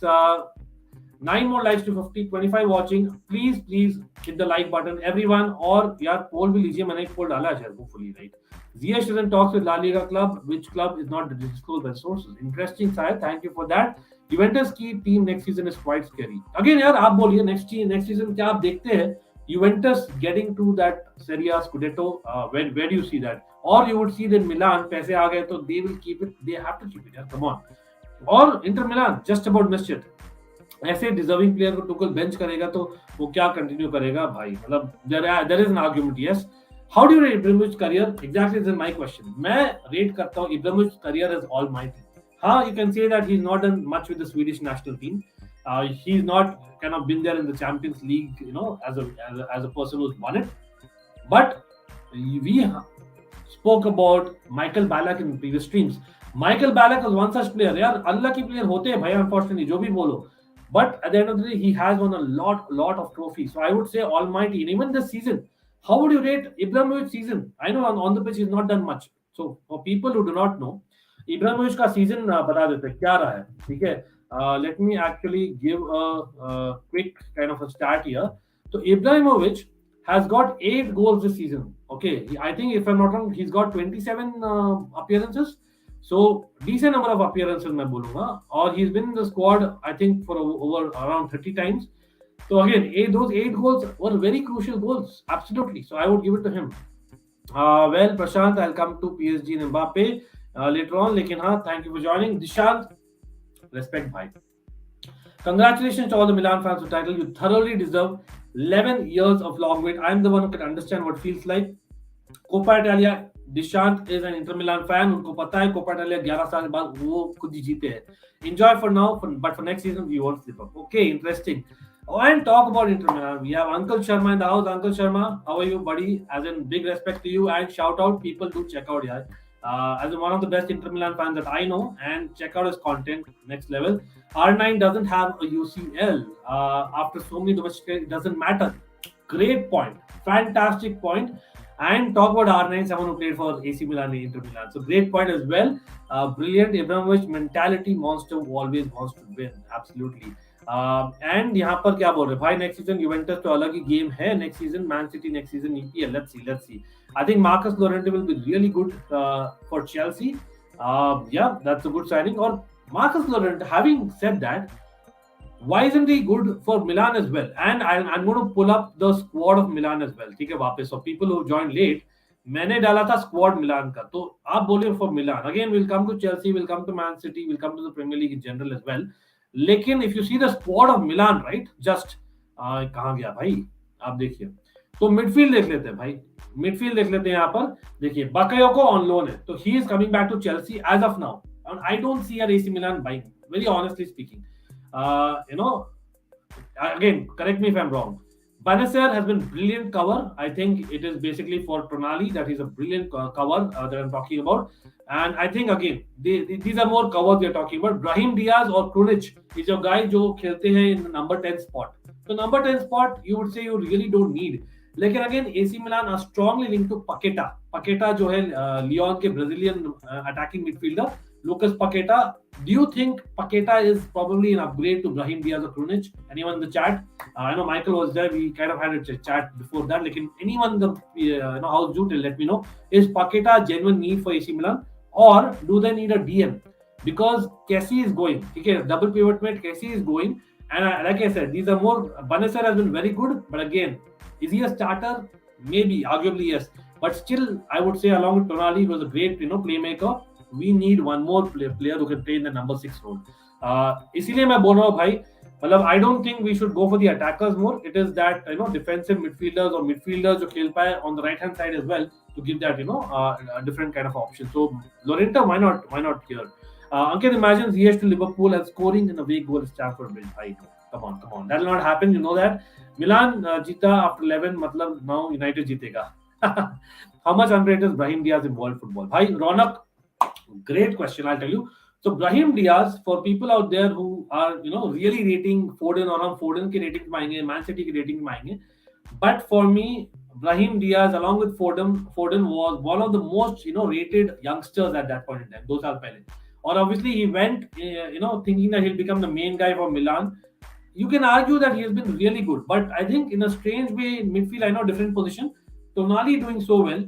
9 more likes to 50, 25 watching. Please hit the like button, everyone. और यार poll भी लीजिए, मैंने एक poll डाला है शायद, hopefully, right? Ziyech is in talks with La Liga club. Which club is not disclosed by sources? Interesting, Syed. Thank you for that. Juventus की team next season is quite scary. Again, यार आप बोलिए, next season क्या आप देखते हैं? Juventus getting to that Serie A Scudetto. Where do you see that? Or you would see that Milan पैसे आ गए तो they will keep it. They have to keep it. यार, come on. और Inter Milan just about missed it. ऐसे deserving player को Tuchel bench करेगा तो वो क्या कंटिन्यू करेगा भाई? मतलब there is an argument, yes. How do you rate Ibrahimovic's career? Exactly, this is my question. मैं रेट करता हूँ Ibrahimovic's career as almighty. हाँ, you can say that he's not done much with the Swedish national team. He's not kind of been there in the Champions League, as a person who's won it. But we spoke about Michael Ballack in previous streams. Michael Ballack was one such player. यार, अल्लाह की player होते हैं भाई, unfortunately, जो भी बोलो. But at the end of the day, he has won a lot of trophies. So I would say almighty. And even this season, how would you rate Ibrahimovic's season? I know on the pitch he's not done much. So for people who do not know, Ibrahimovic का season बता देते हैं क्या रहा है, ठीक है? Let me actually give a quick kind of a start here. So Ibrahimovic has got 8 goals this season. Okay, I think if I'm not wrong, he's got 27 appearances. So decent number of appearances मैं बोलूँगा. और he's been in the squad I think for over around 30 times. So again, those 8 goals were very crucial goals, absolutely. So I would give it to him. Well, Prashant, I'll come to PSG and Mbappe later on. लेकिन हाँ, thank you for joining. Dishant, respect bhai. Congratulations to all the Milan fans for the title. You thoroughly deserve 11 years of long wait. I'm the one who can understand what it feels like. Coppa Italia Dishant is an Inter Milan fan. उनको पता है Coppa Italia 11 साल बाद वो खुद ही जीते हैं. Enjoy for now, but for next season we won't slip up. Okay, interesting. Oh, and talk about Inter Milan. We have Uncle Sharma in the house. Uncle Sharma, how are you, buddy? As in, big respect to you and shout out. People do check out, yeah. As in one of the best Inter Milan fans that I know, and check out his content next level. R9 doesn't have a UCL after so many domestic. It doesn't matter. Great point. Fantastic point. And talk about R9, someone who played for AC Milan and Inter Milan. So great point as well. Brilliant Ibrahimovic mentality monster who always wants to win. Absolutely. And यहाँ पर क्या बोल रहे भाई next season Juventus तो अलग ही game है next season Man City next season EPL let's see I think Marcos Llorente will be really good for Chelsea या दैट्स अ गुड साइनिंग और Marcos Llorente having said that why isn't he good for Milan as well and I'm going to pull up the squad of Milan as well ठीक है वापस so people who joined late मैंने डाला था squad मिलान का तो आप बोलिए for Milan again will come to Chelsea will come to Man City will come to the Premier League in general as well लेकिन if you see the squad of Milan right just कहां गया भाई आप देखिए तो midfield देख लेते हैं भाई मिडफील्ड देख लेते हैं यहाँ पर देखिए बाकायोको ऑन लोन है तो he is coming back to Chelsea as of now and I don't see our AC Milan buying very honestly speaking you know again correct me if I'm wrong Benacer has been brilliant cover. I think it is basically for Pranali that is a brilliant cover that I'm talking about. And I think again, these are more covers we are talking about. Brahim Diaz or Krunic is a guy जो खेलते हैं in the number 10 spot. So number 10 spot, you would say you really don't need. लेकिन again, AC Milan are strongly linked to Paqueta. Paqueta जो है Leone के Brazilian attacking midfielder. Lucas Paqueta. Do you think Paqueta is probably an upgrade to Brahim Diaz or Krunic? Anyone in the chat? I know Michael was there. We kind of had a chat before that. Like anyone in the house do let me know. Is Paqueta a genuine need for AC Milan, or do they need a DM? Because Kessie is going. Okay, double pivot mate Kessie is going, and like I said, these are more. Benacer has been very good, but again, is he a starter? Maybe, arguably yes, but still, I would say along with Tonali, he was a great playmaker. We need one more player who can play in the number 6 role. इसीलिए मैं बोल रहा हूँ भाई मतलब I don't think we should go for the attackers more. It is that defensive midfielders or midfielders जो खेल पाए on the right hand side as well to give that a different kind of option. So Lorenta, why not here? Ankit imagines he is to Liverpool and scoring in a big goal Stamford Bridge. Bhai, come on. That will not happen. You know that. Milan जीता after 11 मतलब now United जीतेगा. How much underrated is Brahim Diaz in world football? भाई रौनक great question I'll tell you so Brahim Diaz for people out there who are really rating Foden और हम Foden के ratings में आएंगे Man City के ratings में आएंगे but for me Brahim Diaz along with Foden was one of the most rated youngsters at that point in time 2 साल पहले और obviously he went thinking that he'll become the main guy for Milan you can argue that he has been really good but I think in a strange way in midfield I know different position Tonali doing so well,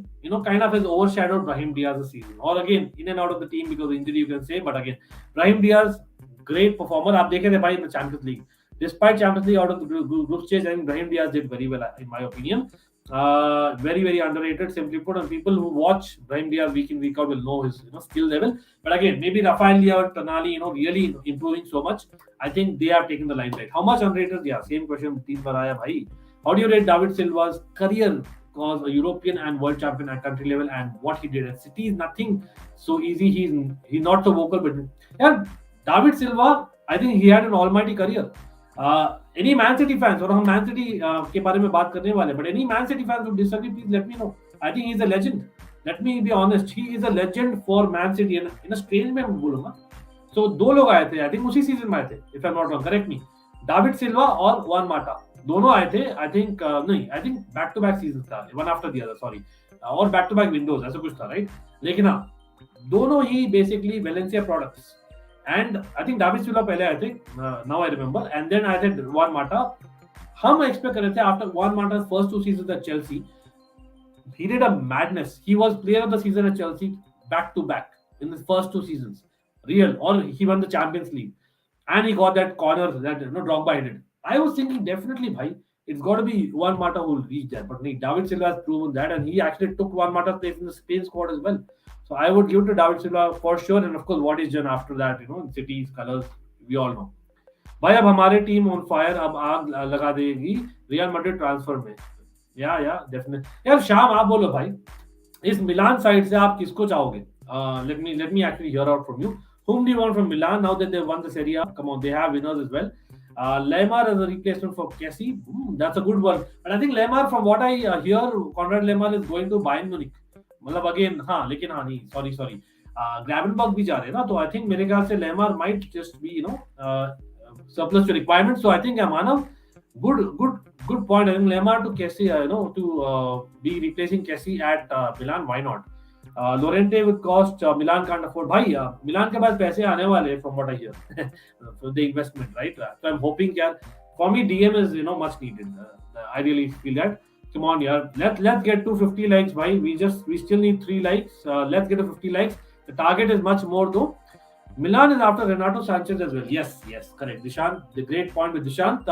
kind of has overshadowed Brahim Diaz this season. Or again, in and out of the team because of injury, you can say. But again, Brahim Diaz, great performer. आप देखे थे भाई in the Champions League. Despite Champions League out of the group stage, I think Brahim Diaz did very well, in my opinion. Very, very underrated, simply put. And people who watch Brahim Diaz week in, week out will know his skill level. But again, maybe Rafael Leao or Tonali, really improving so much. I think they have taken the limelight. How much underrated? Yeah, same question. How do you rate David Silva's career? Was a European and world champion at country level and what he did at City is nothing so easy. He's not so vocal, but yeah, David Silva, I think he had an almighty career. Any Man City fans और हम Man City के बारे में बात करने वाले but any Man City fans who disagree please let me know. I think he's a legend. Let me be honest, he is a legend for Man City in a strange way मैं बोलूँगा. So दो लोग आए थे I think उसी season में आए थे if I'm not wrong correct me. David Silva और Juan Mata दोनों आए थे I think back to back season था one after the other sorry और बैक टू बैक विंडोज ऐसा कुछ था राइट लेकिन हाँ दोनों ही basically Valencia products and I think David Silva पहले आए थे now I remember and then I थे जुआन माटा हम एक्सपेक्ट कर रहे थे after Juan Mata first 2 seasons at Chelsea he did a madness he was player of the season at Chelsea back to back in the first 2 seasons real or he won the Champions League and he got that corner that Drogba did I was thinking definitely, bhai, it's got to be Juan Mata who will reach there. But David Silva has proven that, and he actually took Juan Mata's place in the Spain squad as well. So I would give it to David Silva for sure. And of course, what is done after that, in City's colors, we all know. भाई अब हमारे team on fire अब आग लगा देगी real Madrid transfer में या definitely यार शाम आप बोलो भाई इस मिलान साइड से आप किसको चाहोगे? Let me actually hear out from you. Whom do you want from Milan now that they won the Serie A? Come on, they have winners as well. Lemar as a replacement for Kessie. That's a good one. But I think Lemar, from what I hear, Conrad Lemar is going to Bayern Munich. मतलब again हाँ, लेकिन हाँ नहीं, sorry ग्रैवेनबर्ग भी जा रहे हैं ना, तो आई थिंक मेरे ख्याल से Lemar might just be surplus to requirements. So I think Manav, good point. I think Lemar to Kessie, to be replacing Kessie at Milan. Why not? Lorente would cost. Milan can't afford. भाई Milan के पास पैसे आने वाले from what I hear for the investment, right? So I'm hoping that for me DM is much needed. I really feel that. Come on, yeah. Let's get to 50 likes. Bhai. We still need 3 likes. Let's get to 50 likes. The target is much more though. Milan is after Renato Sanchez as well. Yes, correct. Dishant, the great point with Dishant.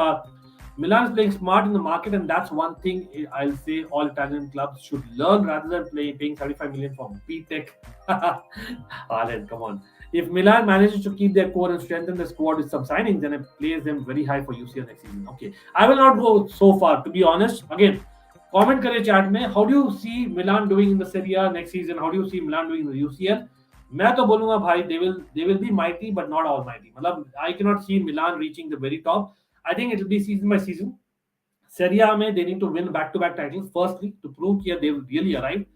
Milan is playing smart in the market, and that's one thing I'll say all Italian clubs should learn rather than paying 35 million for B-Tech. Haaland, come on. If Milan manages to keep their core and strengthen the squad with some signings, then it plays them very high for UCL next season. Okay, I will not go so far, to be honest. Again, comment करें chat में. How do you see Milan doing in the Serie A next season? How do you see Milan doing in the UCL? मैं तो बोलूंगा भाई they will be mighty but not almighty. मतलब I cannot see Milan reaching the very top. I think it will be season by season. Serie A में they need to win back-to-back titles firstly to prove that they really arrived.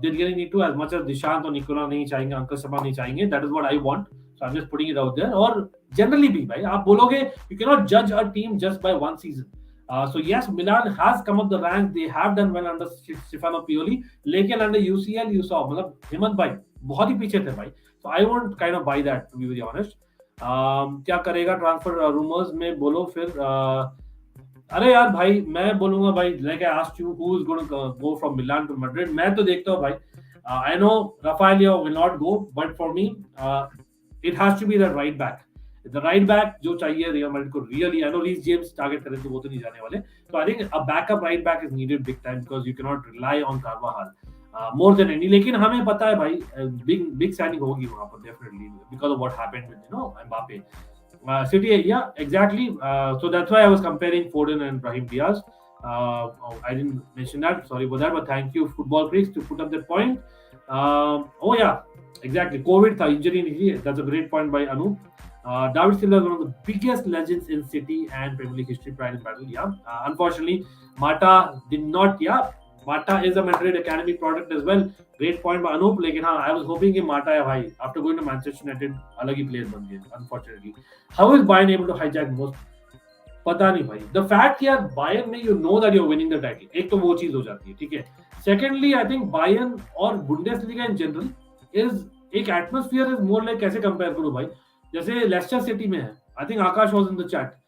They really need to, as much as Dishant और Nicola नहीं चाहेंगे, uncle Sharma नहीं चाहेंगे. That is what I want. So I'm just putting it out there. और generally भी भाई आप बोलोगे you cannot judge a team just by one season. So yes, Milan has come up the ranks. They have done well under Stefano Pioli. लेकिन under UCL you saw मतलब हिम्मत भाई बहुत ही पीछे थे भाई. So I won't kind of buy that, to be very honest. क्या करेगा ट्रांसफर रूमर्स में बोलो फिर. अरे यार भाई मैं बोलूंगा भाई, like I asked you who is going to go from Milan to Madrid. मैं तो देखता हूँ भाई. I know Rafael will not go, but for me it has to be the right back. The right back जो चाहिए real Madrid को really. I know Reece James target करे तो वो तो नहीं जाने वाले. So I think a backup right back is needed big time because you cannot rely on Carvajal more than any. लेकिन हमें पता है भाई big signing होगी वहाँ पर definitely because of what happened with Mbappe. City, yeah, exactly. So that's why I was comparing Foden and Brahim Diaz. I didn't mention that. Sorry for that, but thank you, Football Freaks, to put up that point. Oh yeah, exactly. COVID tha, injury nahi thi. That's a great point by Anu. David Silva is one of the biggest legends in City and Premier League history, pride and battle. Yeah, unfortunately, Mata did not. Yeah, Mata is a Madrid academy product as well. Great point by Anup. लेकिन हाँ, I was hoping कि Mata है भाई. After going to Manchester United, अलग ही player बन गए. Unfortunately, how is Bayern able to hijack most? पता नहीं भाई. The fact कि यार Bayern में you know that you're winning the title. एक तो वो चीज हो जाती है, ठीक है. Secondly, I think Bayern और Bundesliga in general is एक atmosphere is more like कैसे compare करूँ भाई. जैसे Leicester City में है. I think Akash was in the chat.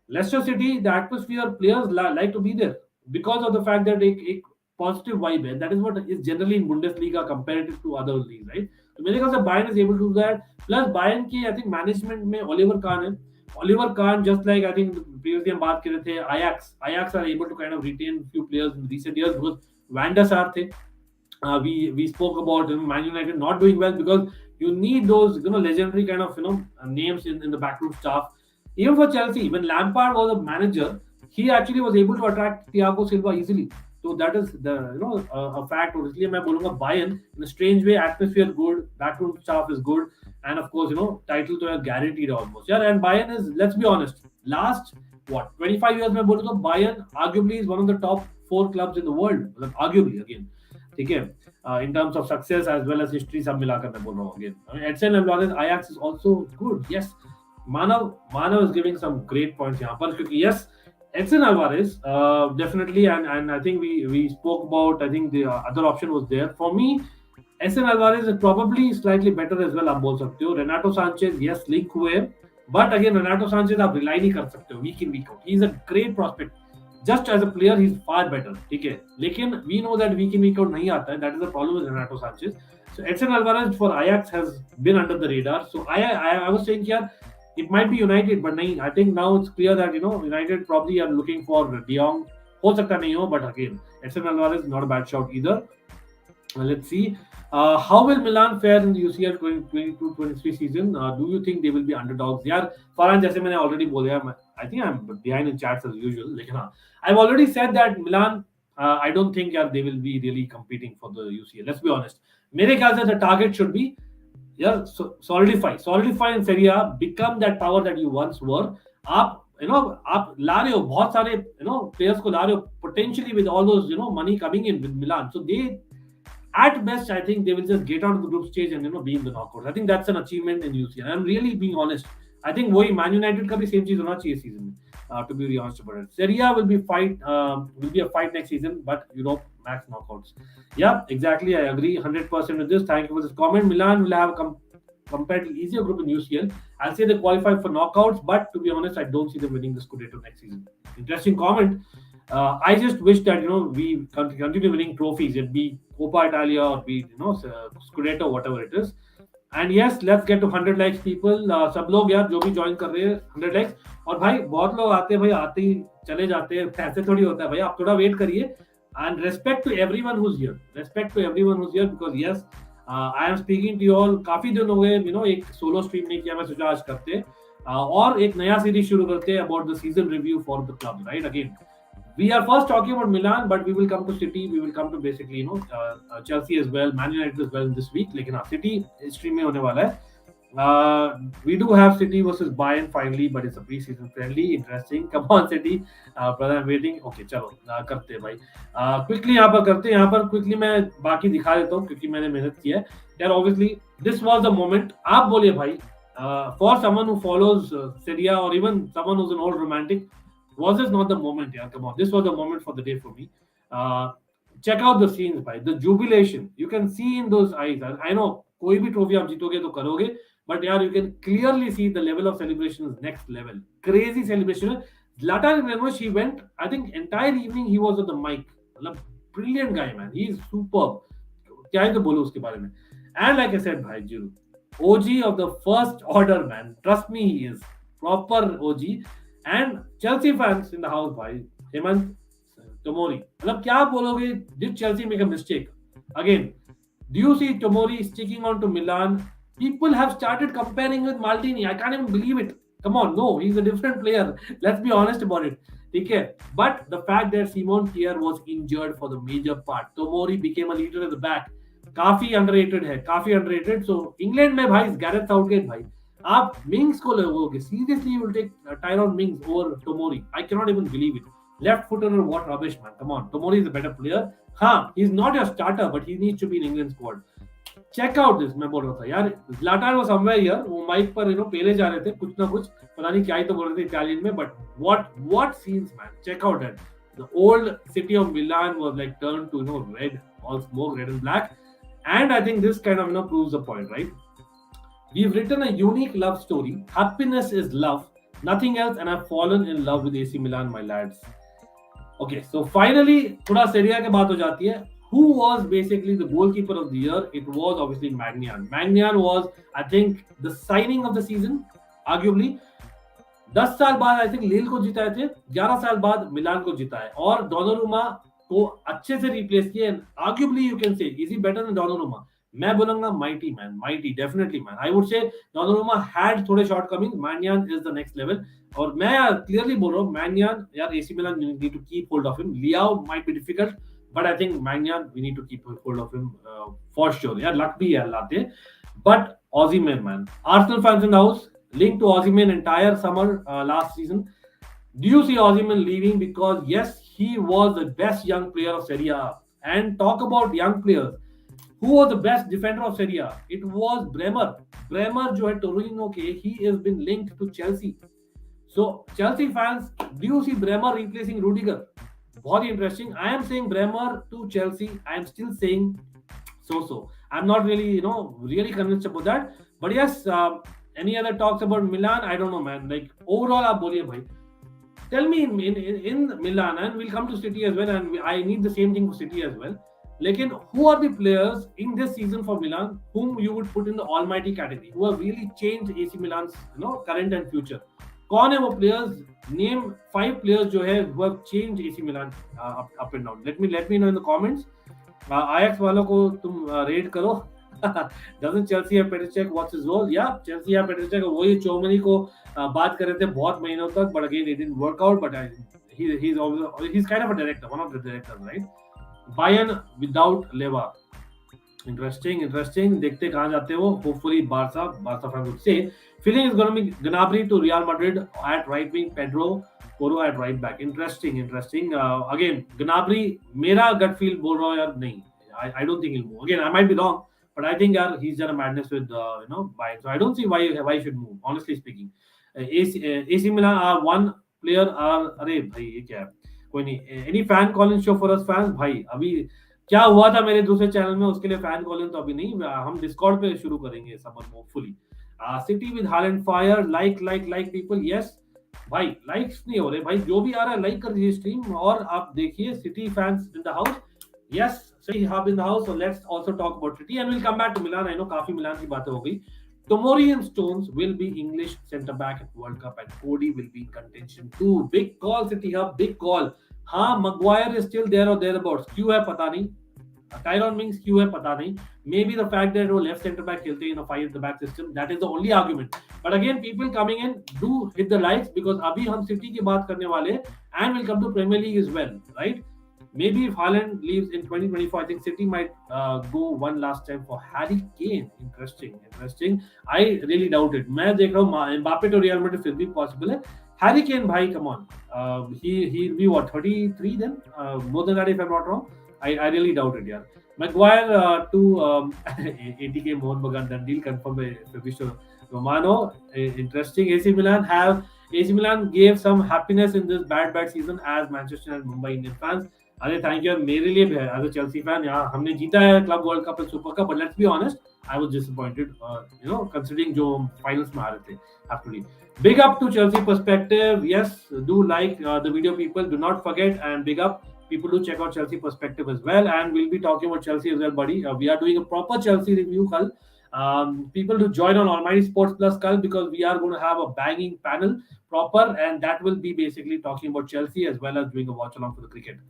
Leicester City, the atmosphere, players like to be there because of the fact that एक positive vibe है. That is what is generally in Bundesliga comparative to other leagues, right? तो मेरे ख्याल से Bayern is able to do that. Plus Bayern की I think management में Oliver Kahn है. Oliver Kahn, just like I think previously हम बात कर रहे थे Ajax are able to kind of retain few players in recent years because Van der Sar थे. We spoke about Man United not doing well because you need those legendary kind of names in the backroom staff. Even for Chelsea, when Lampard was a manager, he actually was able to attract Thiago Silva easily. So that is the a fact. इसलिए मैं बोलूँगा Bayern in a strange way, atmosphere good, backroom staff is good, and of course title तो है guaranteed almost. Yeah, and Bayern is, let's be honest, last 25 years में बोलूँ तो Bayern arguably is one of the top 4 clubs in the world. मतलब arguably again, ठीक है. In terms of success as well as history सब मिलाकर मैं बोल रहा हूँ again. Edson Alvarez Ajax is also good. Yes, Manav is giving some great points यहाँ पर क्योंकि yes. Edson Alvarez, definitely, and I think we spoke about. I think the other option was there for me. Edson Alvarez is probably slightly better as well. आप बोल सकते हो. Renato Sanchez, yes, link हुए, but again Renato Sanchez आप rely नहीं कर सकते हो week in week out. He's a great prospect. Just as a player, he's far better. ठीक है. लेकिन we know that week in week out नहीं आता है. That is the problem with Renato Sanchez. So Edson Alvarez for Ajax has been under the radar. So I was saying here. It might be United, but nahin, I think now it's clear that United probably are looking for De Jong. हो सकता नहीं हो, but again, Edson Alvarez is not a bad shout either. Let's see. How will Milan fare in the UCL 22-23 season? Do you think they will be underdogs? यार, Farhan जैसे मैंने already बोला, I think I'm behind in chats as usual. लेकिन हाँ, I've already said that Milan I don't think they will be really competing for the UCL. Let's be honest. मेरे ख्याल से the target should be solidify in Serie A, become that power that you once were. आप ला रहे हो बहुत सारे players को ला रहे हो potentially with all those money coming in with Milan. So they, at best, I think they will just get out of the group stage and be in the knockouts. I think that's an achievement in UCL. I'm really being honest. I think वही Man United का भी same चीज होना चाहिए season में. To be really honest about it, Serie A will be a fight next season, but Europe max knockouts. Yeah, exactly. I agree 100% with this. Thank you for this comment. Milan will have comparatively easier group in UCL. I'll say they qualify for knockouts, but to be honest, I don't see them winning the Scudetto next season. Interesting comment. I just wish that we continue winning trophies. It be Coppa Italia or be Scudetto, whatever it is. And yes, let's get to 100 likes people. सब लोग यार जो भी join कर रहे हैं 100 likes. और भाई बहुत लोग आते हैं भाई, आते ही चले जाते हैं, ऐसे थोड़ी होता है भाई, आप थोड़ा वेट करिए. And respect to everyone who's here. Because yes, I am speaking to you all. काफी दिन हो गए एक सोलो स्ट्रीम नहीं किया, मैं सोचा आज करते हैं और एक नया सीरीज शुरू करते हैं about the season review for the club, right? Again, we are first talking about Milan, but we will come to City. We will come to basically Chelsea as well, Man United as well in this week. लेकिन हाँ, City stream में होने वाला है. We do have City versus Bayern finally, but it's a pre-season friendly. Interesting. Come on, City. Brother, I'm waiting. Okay, चलो करते हैं भाई. Quickly यहाँ पर करते हैं. यहाँ पर quickly मैं बाकी दिखा देता हूँ क्योंकि मैंने मेहनत की है. यार obviously this was the moment. आप बोलिए भाई. For someone who follows Serie A or even someone who's an old romantic, was this not the moment? Yeah, come on. This was the moment for the day for me. Check out the scenes, bhai. The jubilation. You can see in those eyes. I know, कोई भी trophy आप जीतोगे तो करोगे, but yeah, you can clearly see the level of celebration is next level. Crazy celebration. Zlatan Ibrahimovic, he went, I think entire evening he was on the mic. Brilliant guy, man. He's superb. क्या ही तो बोलो उसके बारे में. And like I said, bhai, Jiru, OG of the first order, man. Trust me, he is proper OG. And Chelsea fans in the house, bhai. Hemant Tomori. मतलब क्या बोलोगे? Did Chelsea make a mistake? Again, do you see Tomori sticking on to Milan? People have started comparing with Maldini. I can't even believe it. Come on, no, he's a different player. Let's be honest about it. Okay, but the fact that Simon Kier was injured for the major part, Tomori became a leader at the back. काफी underrated है, काफी underrated. So England में भाई Gareth Southgate भाई, आप Mings को लोगे, seriously you will take Tyrone Mings over Tomori. I cannot even believe it. Left footer or what rubbish, man. Come on, Tomori is a better player. हाँ, he's not your starter, but he needs to be in England squad. Check out this. मैं बोल रहा था यार, Zlatan was somewhere here. वो mic पर पेले जा रहे थे कुछ ना कुछ, पता नहीं क्या ही तो बोल रहे थे इटालियन में. But what scenes, man. Check out that. The old city of Milan was like turned to red, all smoke, red and black. And I think this kind of proves the point, right? We've written a unique love story. Happiness is love, nothing else, and I've fallen in love with AC Milan, my lads. Okay, so finally, थोड़ा Serie A के बात हो जाती है. Who was basically the goalkeeper of the year? It was obviously Maignan. Maignan was, I think, the signing of the season, arguably. 10 साल बाद I think लील को जिताए थे, 11 साल बाद मिलान को जिताए और डोनारुमा को अच्छे से रिप्लेस किए. Arguably you can say, is he better than Donnarumma? मैं बोलूंगा mighty man, mighty, definitely man. I would say Donnarumma had थोड़े shortcomings. Maignan is the next level. और मैं clearly बोल रहा हूँ Maignan, यार AC Milan need to keep hold of him. Liao might be difficult, but I think Maignan we need to keep hold of him for sure. यार luck भी है लाते. But Osimhen, man. Arsenal fans in the house, linked to Osimhen entire summer last season. Do you see Osimhen leaving? Because yes, he was the best young player of Serie A. And talk about young players. Who was the best defender of Serie A? It was Bremer. Bremer, जो है Torino के, he has been linked to Chelsea. So Chelsea fans, do you see Bremer replacing Rudiger? Very interesting. I am saying Bremer to Chelsea. I am still saying so. I'm not really, really convinced about that. But yes, any other talks about Milan? I don't know, man. Like overall, आप बोलिए भाई. Tell me in Milan, and we'll come to City as well, and I need the same thing for City as well. Lekin, who are the players in this season for Milan whom you would put in the almighty category, who have really changed AC Milan's current and future? कौन है वो players? Name 5 players जो है who have changed AC Milan up and down. Let me know in the comments. Ajax वालों को तुम rate करो. Doesn't Chelsea have Petr Cech? What's his role? Yeah, Chelsea have Petr Cech. वही चौमनी को बात कर रहे थे बहुत महीनों तक, but again it didn't work out. But he's kind of a director, one of the directors, right? Bayern without Leva. Interesting. देखते कहाँ जाते हो. Hopefully Barca fans would say. Feeling is going to be Gnabry to Real Madrid at right wing, Pedro Porro at right back. Interesting. Again, Gnabry, मेरा gut feel बोल रहा हूँ यार नहीं. I don't think he'll move. Again, I might be wrong, but I think यार he's done a madness with Bayern. So I don't see why he should move. Honestly speaking, AC Milan are one player are अरे भाई ये क्या है? कोई नहीं. Any fan calling show for us fans भाई अभी क्या हुआ था मेरे दूसरे चैनल में उसके लिए फैन कॉलिंग तो अभी नहीं. हम डिस्कॉर्ड पे शुरू करेंगे summer hopefully. City with Holland fire like people. Yes भाई लाइक्स नहीं हो रहे भाई. जो भी आ रहा है लाइक कर दीजिए स्ट्रीम. और आप देखिए City fans in the house. Yes City hub in the house. So let's also talk about City and will come back to Milan. I know काफी मिलान की बातें हो गई. Tomori and Stones will be English centre back at World Cup and Cody will be in contention too. Big call City Hub, big call. हाँ Maguire is still there or thereabouts. क्यों है पता नहीं. Tyrone Mings क्यों है पता नहीं. Maybe the fact that वो left centre back खेलते हैं in a 5 at the back system, that is the only argument. But again, people coming in do hit the likes because अभी हम City की बात करने वाले and will come to Premier League as well, right? Maybe if Haaland leaves in 2024, I think City might go one last time for Harry Kane. Interesting. I really doubt it. मैं देख रहा हूँ Mbappe to Real Madrid फिर भी possible है. Harry Kane भाई, come on. He'll be what 33 then? More than that if I'm not wrong. I really doubt it, yeah. Maguire to 80k Mohan Bagan, that deal confirmed by Fabrizio Romano. Interesting. AC Milan gave some happiness in this bad season as Manchester and Mumbai Indian fans. अरे thank you. मेरे लिए भी है as a Chelsea fan. यहाँ हमने जीता है club world cup and super cup, but let's be honest I was disappointed considering जो फाइनल्स में आ रहे थे. Actually big up to Chelsea perspective. Yes, do like the video people. Do not forget and big up people to check out Chelsea perspective as well. And we'll be talking about Chelsea as well, buddy. We are doing a proper Chelsea review kal. People to join on Almighty Sports Plus kal because we are going to have a banging panel proper and that will be basically talking about Chelsea as well as doing a watch along for the cricket.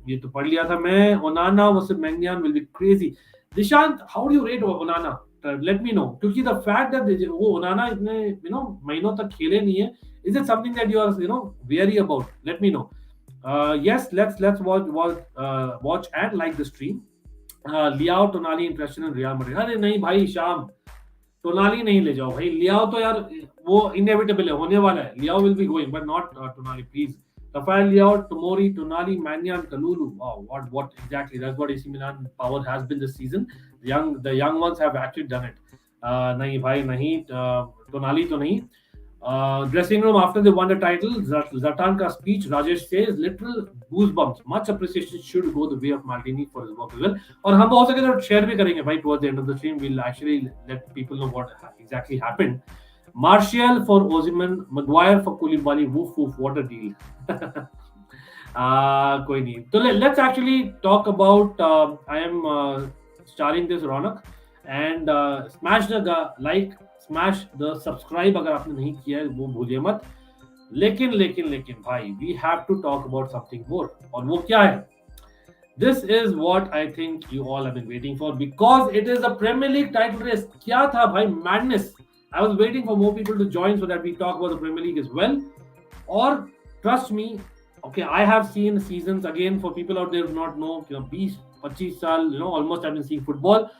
ये तो पढ़ लिया था मैं. Onana versus Maignan will be crazy. Dishant, how do you rate Onana? Let me know. क्योंकि the fact that वो Onana इतने महीनों तक खेले नहीं है, is it something that you are wary about? Let me know. Yes, let's watch and like the stream. Liao Tonali interested in Real Madrid. अरे नहीं भाई शाम, Tonali नहीं ले जाओ भाई. Liao तो यार वो inevitable है, होने वाला है. Liao will be going, but not Tonali, please. Rafael Leao, Tomori, Tonali, Maignan, Kalulu. Wow, what exactly? That's what AC Milan power has been this season. The young ones have actually done it. नहीं भाई नहीं, Tonali तो नहीं. Dressing room after they won the title, Zlatan ka speech, Rajesh says, literal goosebumps. Much appreciation should go the way of Maldini for his work as well. और हम हो सके तो share भी करेंगे भाई towards the end of the stream. We'll actually let people know what exactly happened. Martial for Osimhen, Maguire for Koulibaly. Woof, what a deal. कोई नहीं. So let's actually talk about. I am starring this Ronak and smash the like, smash the subscribe अगर आपने नहीं किया है वो भूलिए मत. लेकिन भाई, we have to talk about something more. और वो क्या है? This is what I think you all have been waiting for because it is a Premier League title race. क्या था भाई? Madness. I was waiting for more people to join so that we talk about the Premier League as well. Or trust me, okay, I have seen seasons again for people out there who do not know, 20-25 saal, almost I've been seeing football.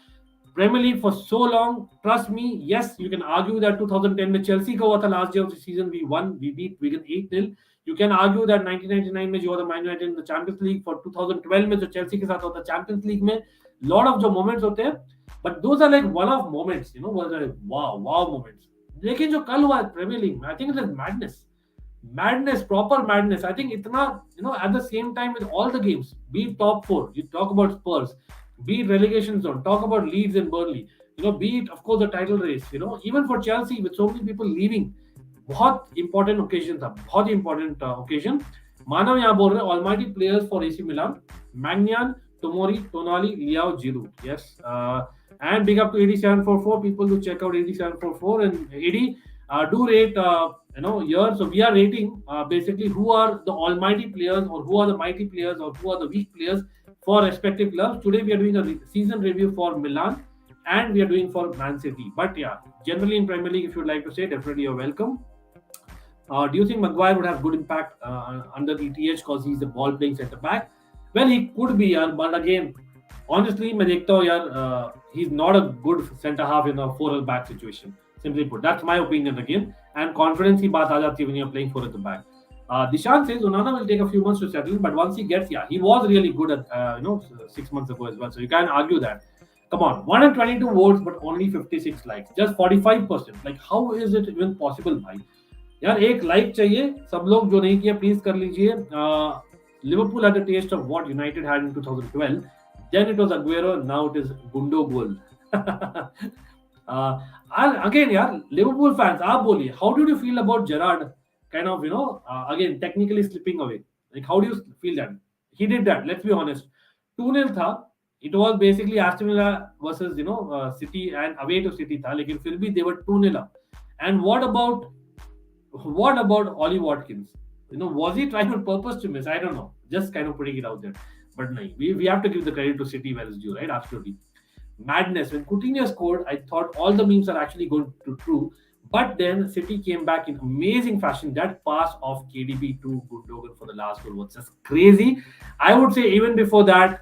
Premier League for so long. Trust me, yes, you can argue that 2010 में Chelsea का हुआ था last year of the season. We won, we beat Wigan 8-0. You can argue that 1999 में जो हुआ था Man United in the Champions League. For 2012 में जो Chelsea के साथ होता Champions League में lot of जो moments होते हैं. But those are like one-off moments, was like wow moments. लेकिन जो कल हुआ Premier League में, I think it is madness, proper madness. I think itna, at the same time with all the games, be it top 4, you talk about Spurs, be it relegation zone, talk about Leeds and Burnley, be it of course the title race, even for Chelsea with so many people leaving, बहुत important occasion था, बहुत important occasion. मानव यहाँ बोल रहे हैं almighty players for AC Milan, Maignan, Tomori, Tonali, Leao, Giroud. Yes. And big up to 8744 people to check out 8744 and 80 do rate here. So we are rating basically who are the almighty players or who are the mighty players or who are the weak players for respective clubs. Today we are doing a season review for Milan and we are doing for Man City. But yeah, generally in Premier League, if you would like to say, definitely you're welcome. Do you think Maguire would have good impact under ETH because he's a ball playing centre back? Well, he could be, यार, but again, honestly, मैं देखता हूँ यार, he's not a good centre half in a 4 back situation. Simply put, that's my opinion again. And confidence की बात आ जाती है when you're playing 4 at the back. Dishan says Onana will take a few months to settle, but once he gets, yeah, he was really good at 6 months ago as well. So you can't argue that. Come on, 122 votes, but only 56 likes, just 45%. Like, how is it even possible, bhai? यार एक like चाहिए, सब लोग जो नहीं किया please कर लीजिए. Liverpool had the test of what United had in 2012. Then it was Aguero, now it is Gundogan. Again, यार, लिवरपूल फैंस, आप बोलिए, how do you feel about Gerrard kind of, again, technically slipping away? Like, how do you feel that he did that? Let's be honest. 2-0 था. It was basically Aston Villa versus City, and away to City था, लेकिन फिर भी they were 2-0 up. And what about Ollie Watkins? Was he trying on purpose to miss? I don't know. Just kind of putting it out there. But no, we have to give the credit to City where it's due, right? Absolutely. Madness. When Coutinho scored, I thought all the memes are actually going to true. But then City came back in amazing fashion. That pass of KDB to Gundogan for the last goal was just crazy. I would say even before that,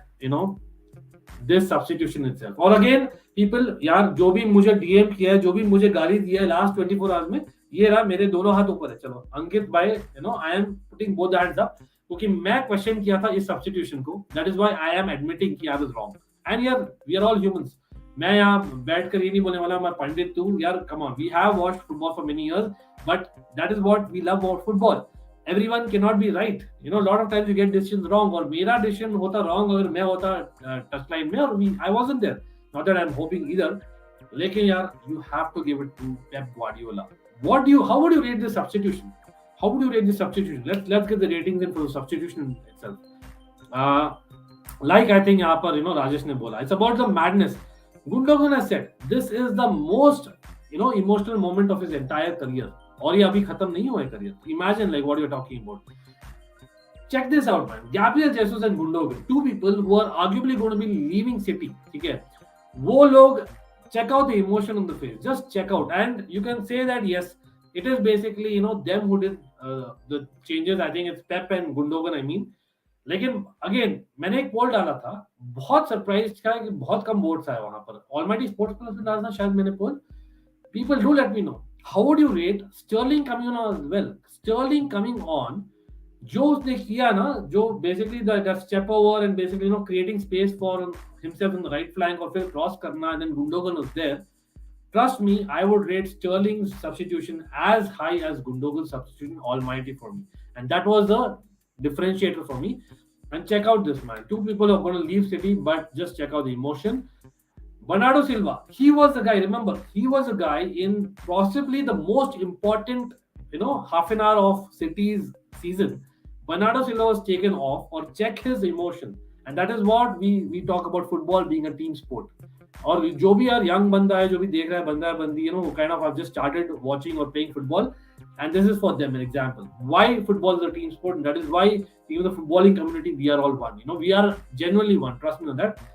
this substitution itself. और again, people, यार, जो भी मुझे DM किया है, जो भी मुझे गाली दिया है लास्ट 24 आवर्स में, ये रहा, मेरे दोनों हाथ ऊपर है. चलो अंकित भाई, I am putting both hands up, क्योंकि मैं क्वेश्चन किया था इस सब्स्टिट्यूशन को. That is why I am admitting कि आई वाज रॉन्ग. एंड यार, वी आर ऑल ह्यूमंस. मैं यहाँ बैठकर ये नहीं बोलने वाला मैं पंडित हूँ यार. Come on, we have watched football for many years, but that is what we love about football. Everyone cannot be right. A lot of times you get decisions wrong, और मेरा decision होता wrong अगर मैं होता touch line में, और I wasn't there. Not that I'm hoping either. लेकिन यार, you have to give it to Pep Guardiola. How would you rate this substitution? How would you rate this substitution? Let's get the ratings in for the substitution itself. Like I think यहाँ पर राजेश ने बोला, it's about the madness. Gundogan has said this is the most emotional moment of his entire career. और ये अभी खत्म नहीं हुआ है career. Imagine like what you're talking about. Check this out, man. Gabriel Jesus and Gundogan, two people who are arguably going to be leaving City. ठीक है, वो लोग, check out the emotion on the face. Just check out, and you can say that yes, it is basically them who did the changes. I think it's Pep and Gundogan. I mean, लेकिन again मैंने एक पोल डाला था, बहुत surprise था कि बहुत कम votes आए वहां पर. ऑलमाइटी स्पोर्ट्स प्लस में डालना शायद मैंने पोल. People do let me know. How would you rate Sterling coming on as well? Sterling coming on, जो उसने किया ना, जो basically the step over and basically creating space for himself in the right flank और फिर cross करना, and then Gundogan was there. Trust me, I would rate Sterling's substitution as high as Gundogan's substitution, almighty for me. And that was the differentiator for me. And check out this, man. Two people are going to leave City, but just check out the emotion. Bernardo Silva, he was the guy, remember, he was a guy in possibly the most important, half an hour of City's season. Bernardo Silva was taken off, or check his emotion. And that is what we talk about football being a team sport. और जो भी यार young बंदा है, जो भी देख रहा है, बंदा है बंदी, kind of have just started watching or playing football, and this is for them an example why football is a team sport, and that is why even the footballing community, we are all one. We are genuinely one, trust me on that.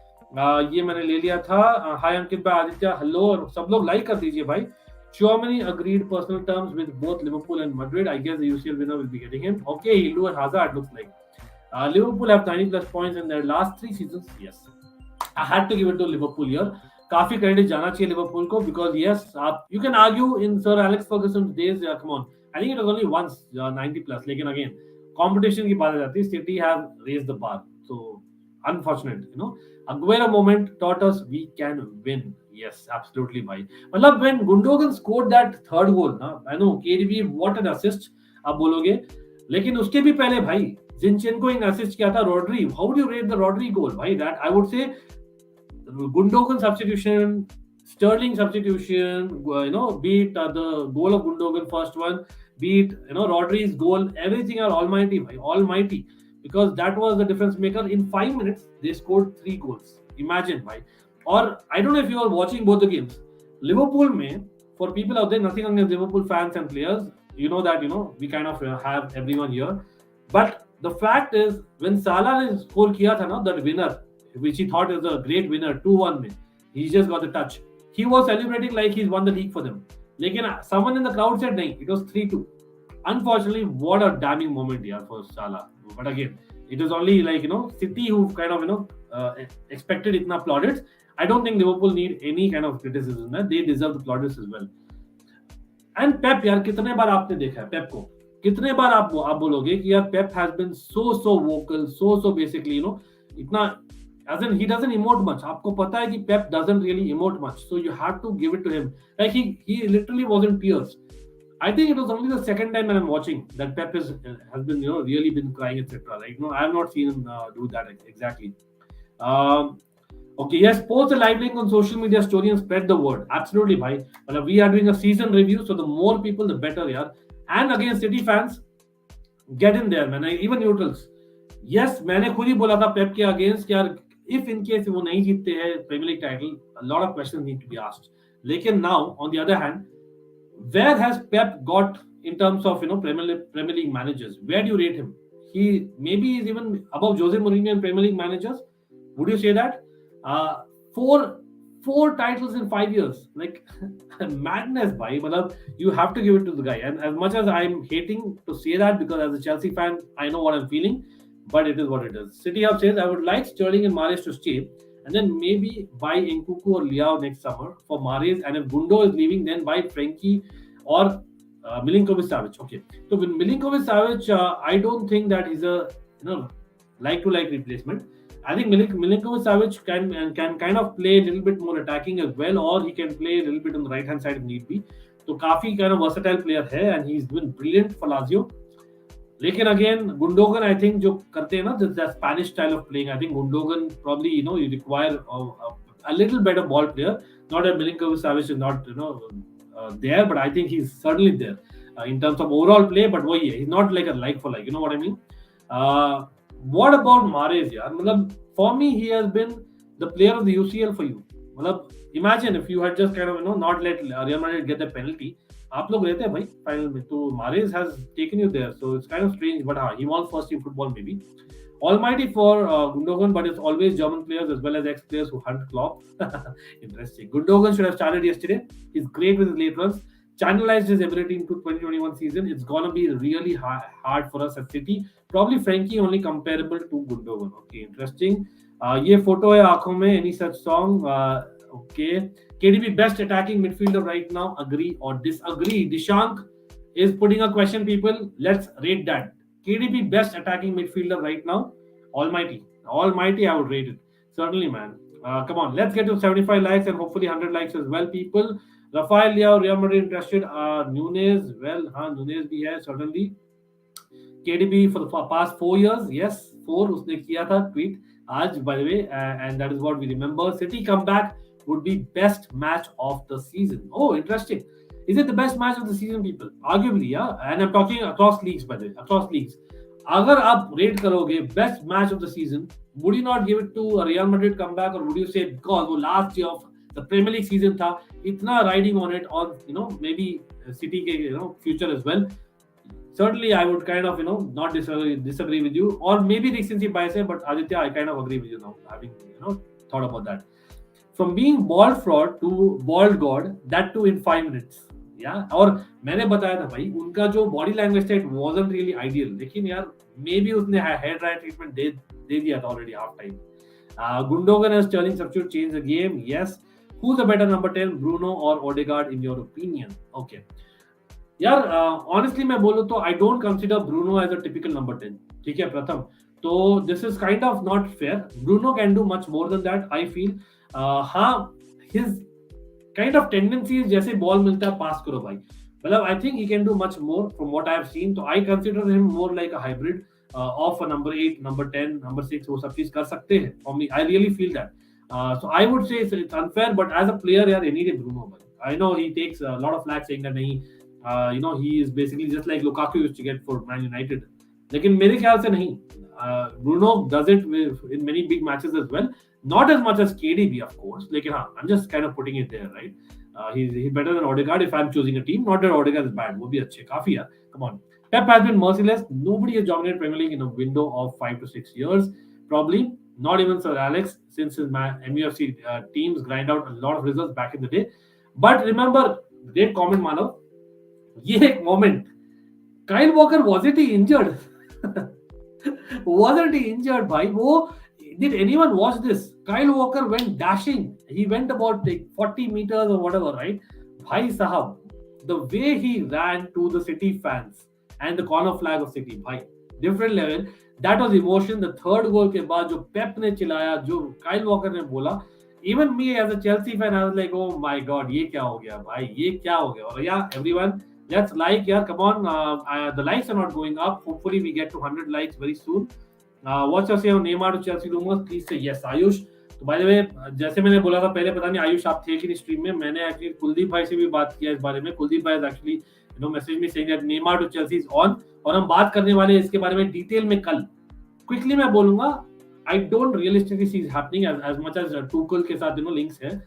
ये मैंने ले लिया था. हाय अंकित भाई, Aditya, hello, और सब लोग like कर दीजिए भाई. Chouameni agreed personal terms with both Liverpool and Madrid. I guess the UCL winner will be getting him. Okay, Hindu and Hazard looks like. Liverpool have 90 plus points in their last 3 seasons. Yes, I had to give it to Liverpool here. काफी credit जाना चाहिए Liverpool को, because yes, you can argue in Sir Alex Ferguson's days, come on, I think it was only once 90 plus, लेकिन again competition की बात आ जाती है. City have raised the bar, so unfortunate. Aguero moment taught us we can win. Yes, absolutely, bhai. मतलब when Gundogan scored that third goal, ना, I know KDB what an assist आप बोलोगे, लेकिन उसके भी पहले भाई जिनचेंको इन असिस्ट किया था Rodri. How would you rate the Rodri goal, भाई? That I would say Gundogan substitution, Sterling substitution, beat the goal of Gundogan first one, beat Rodri's goal, everything are almighty, bhai, almighty. Because that was the difference maker. In 5 minutes, they scored 3 goals. Imagine, bhai. Or I don't know if you are watching both the games. Liverpool mein, for people out there, nothing against Liverpool fans and players. You know that, we kind of have everyone here. But the fact is, when Salah has scored kiya tha na, that winner, which he thought is a great winner, 2-1 mein, he just got the touch. He was celebrating like he's won the league for them. Lekin someone in the crowd said, nahi, it was 3-2. Unfortunately, what a damning moment here for Salah. But again, it was only like City who kind of expected itna plaudits. I don't think Liverpool need any kind of criticism. They deserve the plaudits as well. And Pep यार कितने बार आपने देखा है पेप को कितने बार आप बोलोगे कि यार Pep has been so vocal so basically इतना as in he doesn't emote much आपको पता है कि पेप doesn't really emote much so you have to give it to him like he literally was in tears. I think it was only the second time when I'm watching that Pep has been really been crying etc. Like I have not seen him do that exactly. Um, Okay, yes, post a live link on social media story and spread the word. Absolutely, bhai. Well, we are doing a season review, so the more people, the better, yeah. And again, City fans, get in there, man. Even neutrals. Yes, मैंने खुद ही बोला था पेप के against यार if in case वो नहीं जीतते हैं Premier League title a lot of questions need to be asked. लेकिन now on the other hand, where has Pep got in terms of Premier League managers? Where do you rate him? He maybe is even above Jose Mourinho and Premier League managers. Would you say that? Uh, four titles in 5 years, like madness, bhai. Matlab, you have to give it to the guy. And as much as I'm hating to say that, because as a Chelsea fan, I know what I'm feeling, but it is what it is. City Hub says I would like Sterling and Mahrez to stay, and then maybe buy Nkunku or Liao next summer for Mahrez. And if Gundo is leaving, then buy Frankie or Milinkovic-Savic. Okay, so with Milinkovic-Savic, I don't think that he's a like to like replacement. I think Milinkovic-Savic can kind of play a little bit more attacking as well, or he can play a little bit on the right hand side if need be. So काफी kind of versatile player है, and he's been brilliant for Lazio. लेकिन again, Gundogan, I think जो करते हैं ना, the Spanish style of playing, I think Gundogan probably you require a little better ball player. Not that Milinkovic-Savic is not there, but I think he's certainly there in terms of overall play. But he's not like a like for like. You know what I mean? What about Mahrez, yaar? Matlab, for me, he has been the player of the UCL for you. Matlab, imagine if you had just kind of not let Real Madrid get the penalty. आप लोग रहते हैं भाई final में तो Mahrez has taken you there, so it's kind of strange, but he wants first team football maybe. Almighty for Gundogan, but it's always German players as well as ex-players who hunt Klopp. Interesting. Gundogan should have started yesterday. He's great with his late runs. Channelized his ability into 2021 season. It's gonna be really hard for us at City. Probably Frankie only comparable to Gundogan. Okay, interesting. ये photo है आंखों में. Any such song? Okay. KDB best attacking midfielder right now. Agree or disagree? Dishank is putting a question. People, let's rate that. KDB best attacking midfielder right now. Almighty, I would rate it. Certainly, man. Come on, let's get to 75 likes and hopefully 100 likes as well, people. Rafael Liao, Real Madrid interested. Nunez, well, Nunez bhi hai, certainly. KDB for the past 4 years, yes, 4 उसने किया था tweet आज, by the way, and that is what we remember. City comeback would be best match of the season. Oh, interesting. Is it the best match of the season, people? Arguably, yeah. And I'm talking across leagues, by the way, across leagues. अगर आप rate करोगे best match of the season, would you not give it to a Real Madrid comeback, or would you say because वो last year of the Premier League season था, इतना riding on it, or maybe City के future as well? Certainly, I would kind of not disagree with you, or maybe recency bias, but Aditya, I kind of agree with you now, having thought about that. From being ball fraud to bald god, that too in 5 minutes. Yeah, और मैंने बताया था भाई उनका जो body language था, it wasn't really ideal. लेकिन यार maybe उसने hair dry treatment दे दिया था already half time. Gundogan and Sterling substitute change the game. Yes. Who's a better number 10, Bruno or Odegaard in your opinion? Okay. यार honestly मैं बोलूँ तो I don't consider Bruno as a typical number 10. ठीक है प्रथम. तो this is kind of not fair. Bruno can do much more than that, I feel. हाँ, his kind of tendency is जैसे बॉल मिलता है पास करो भाई. मतलब I think he can do much more from what I have seen. So I consider him more like a hybrid of a number 8, number 10, number 6. वो सब चीज कर सकते हैं. For me, I really feel that. So I would say it's unfair, but as a player, यार any day Bruno भाई. I know he takes a lot of flack saying that नहीं, he is basically just like Lukaku used to get for Man United. लेकिन मेरे ख्याल से नहीं. Bruno does it in many big matches as well. Not as much as KDB, of course. Like, I'm just kind of putting it there, right? He's better than Odegaard if I'm choosing a team. Not that Odegaard is bad. वो भी अच्छे, काफी यार. Come on. Pep has been merciless. Nobody has dominated Premier League in a window of 5 to 6 years. Probably not even Sir Alex, since his MUFC teams grind out a lot of results back in the day. But remember, great comment, Manav. ये एक moment Kyle Walker, wasn't he injured? Wasn't he injured, bhai? वो did anyone watch this? Kyle Walker went dashing. He went about like 40 meters or whatever, right? Bhai sahab, the way he ran to the City fans and the corner flag of City, bhai, different level. That was emotion. The third goal के बाद जो पेप ने चिल्लाया, जो Kyle walker ने बोला, even me as a Chelsea fan, I was like, oh my god, ये क्या हो गया भाई, ये क्या हो गया? और yeah, everyone, let's like, yeah, come on. The likes are not going up. Hopefully, we get to 100 likes very soon. What's your say on Neymar to Chelsea rumors? Please say yes. Ayush, तो bye the वे, जैसे मैंने बोला था पहले, पता नहीं आयुष आप थे कि नहीं स्ट्रीम में, मैंने एक्चुअली कुलदीप भाई से भी बात किया इस बारे में. कुलदीप भाई एक्चुअली मैसेज में saying that Neymar to Chelsea is on, और हम बात करने वाले हैं इसके बारे में डिटेल में कल. क्विकली मैं बोलूंगा, I don't realistically see is happening as much as Tuchel के साथ लिंक्स है.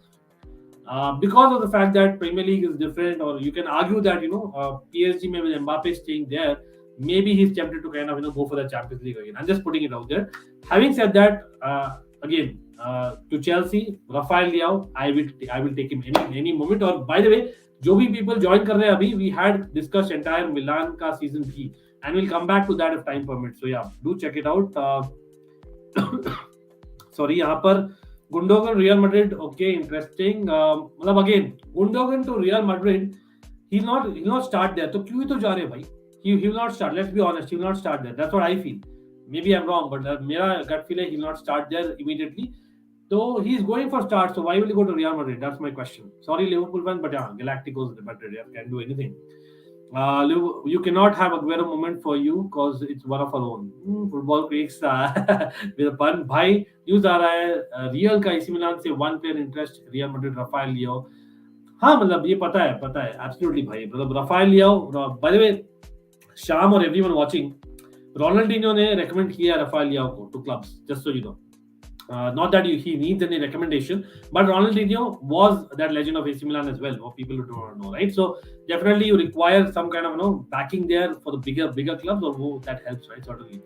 Because of the fact that Premier League is different, or you can argue that PSG maybe with Mbappe staying there, maybe he's tempted to kind of go for the Champions League again. I'm just putting it out there. Having said that, again to Chelsea, Rafael Leao, I will take him any moment. Or by the way, जो भी people join कर रहे हैं अभी, we had discussed entire Milan का season भी, and we'll come back to that if time permits. So yeah, do check it out. Sorry, यहाँ पर Gundogan, Real Madrid, okay, interesting. मतलब again, Gundogan to Real Madrid, he'll not start there. तो क्यों ही तो जा रहे भाई? He will not start. Let's be honest, he will not start there. That's what I feel. Maybe I'm wrong, but मेरा gut feel है he will not start there immediately. So he's going for start. So why will he go to Real Madrid? That's my question. Sorry, Liverpool fans, but yeah, Galacticos Madrid can do anything. You cannot have Aguero moment for you because it's one of our own. Football freaks with a pun. भाई news आ रहा है Real का AC Milan से one player interest, Real Madrid Rafael Leao. हाँ मतलब ये पता है एब्सोल्युटली भाई. मतलब Rafael Leao, by the way Shaam और एवरीवन वाचिंग, रोनाल्डिनो ने रेकमेंड किया राफेल लियाओ को two clubs, just so you know. Not that he needs any recommendation, but Ronaldinho was that legend of AC Milan as well, for people who don't know, right? So definitely you require some kind of backing there for the bigger clubs, or that helps, right? Certainly.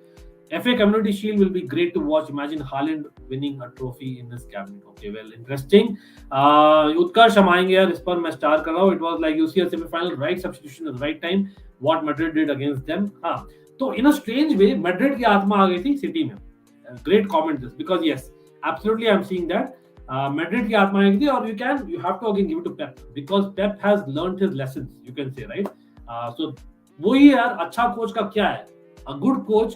FA Community Shield will be great to watch. Imagine Haaland winning a trophy in this cabinet. Okay, well, interesting. Utkarsh हम आएंगे यार, इस पर मैं star कर रहा हूँ. It was like UCL semi-final, right substitution at the right time. What Madrid did against them. हाँ, तो in a strange way, Madrid की आत्मा आ गई थी सिटी में. Great comment this, because yes, absolutely I'm seeing that. Madrid की आत्मा आ गई थी, और you have to again give it to Pep, because Pep has learned his lessons, you can say, right? So वही यार, अच्छा कोच का क्या है? A good coach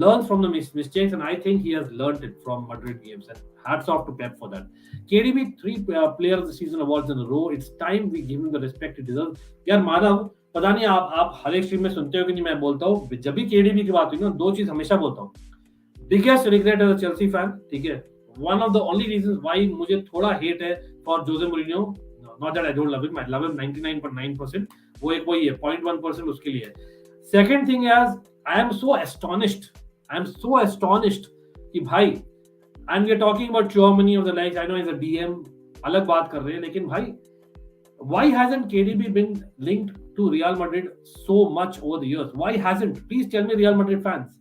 learns from the mistakes, and I think he has learned it from Madrid games, and hats off to Pep for that. KDB 3 player of the season awards in a row. It's time we give him the respect he deserves. यार मानव, पता नहीं आप हर एक stream में सुनते हो कि नहीं, मैं बोलता हूँ जब भी KDB की बात हुई ना, दो चीज हमेशा बोलता हूँ. Biggest regret as a Chelsea fan, ठीक है. One of the only reasons why मुझे थोड़ा hate है for Jose Mourinho, not that I don't love him, I love him 99.9%. वो एक वही है, 0.1% उसके लिए है. Second thing is, I am so astonished कि भाई, and we are talking about Germany of the likes, I know he's a DM, अलग बात कर रहे हैं, लेकिन भाई, why hasn't KDB been linked to Real Madrid so much over the years? Why hasn't? Please tell me, Real Madrid fans.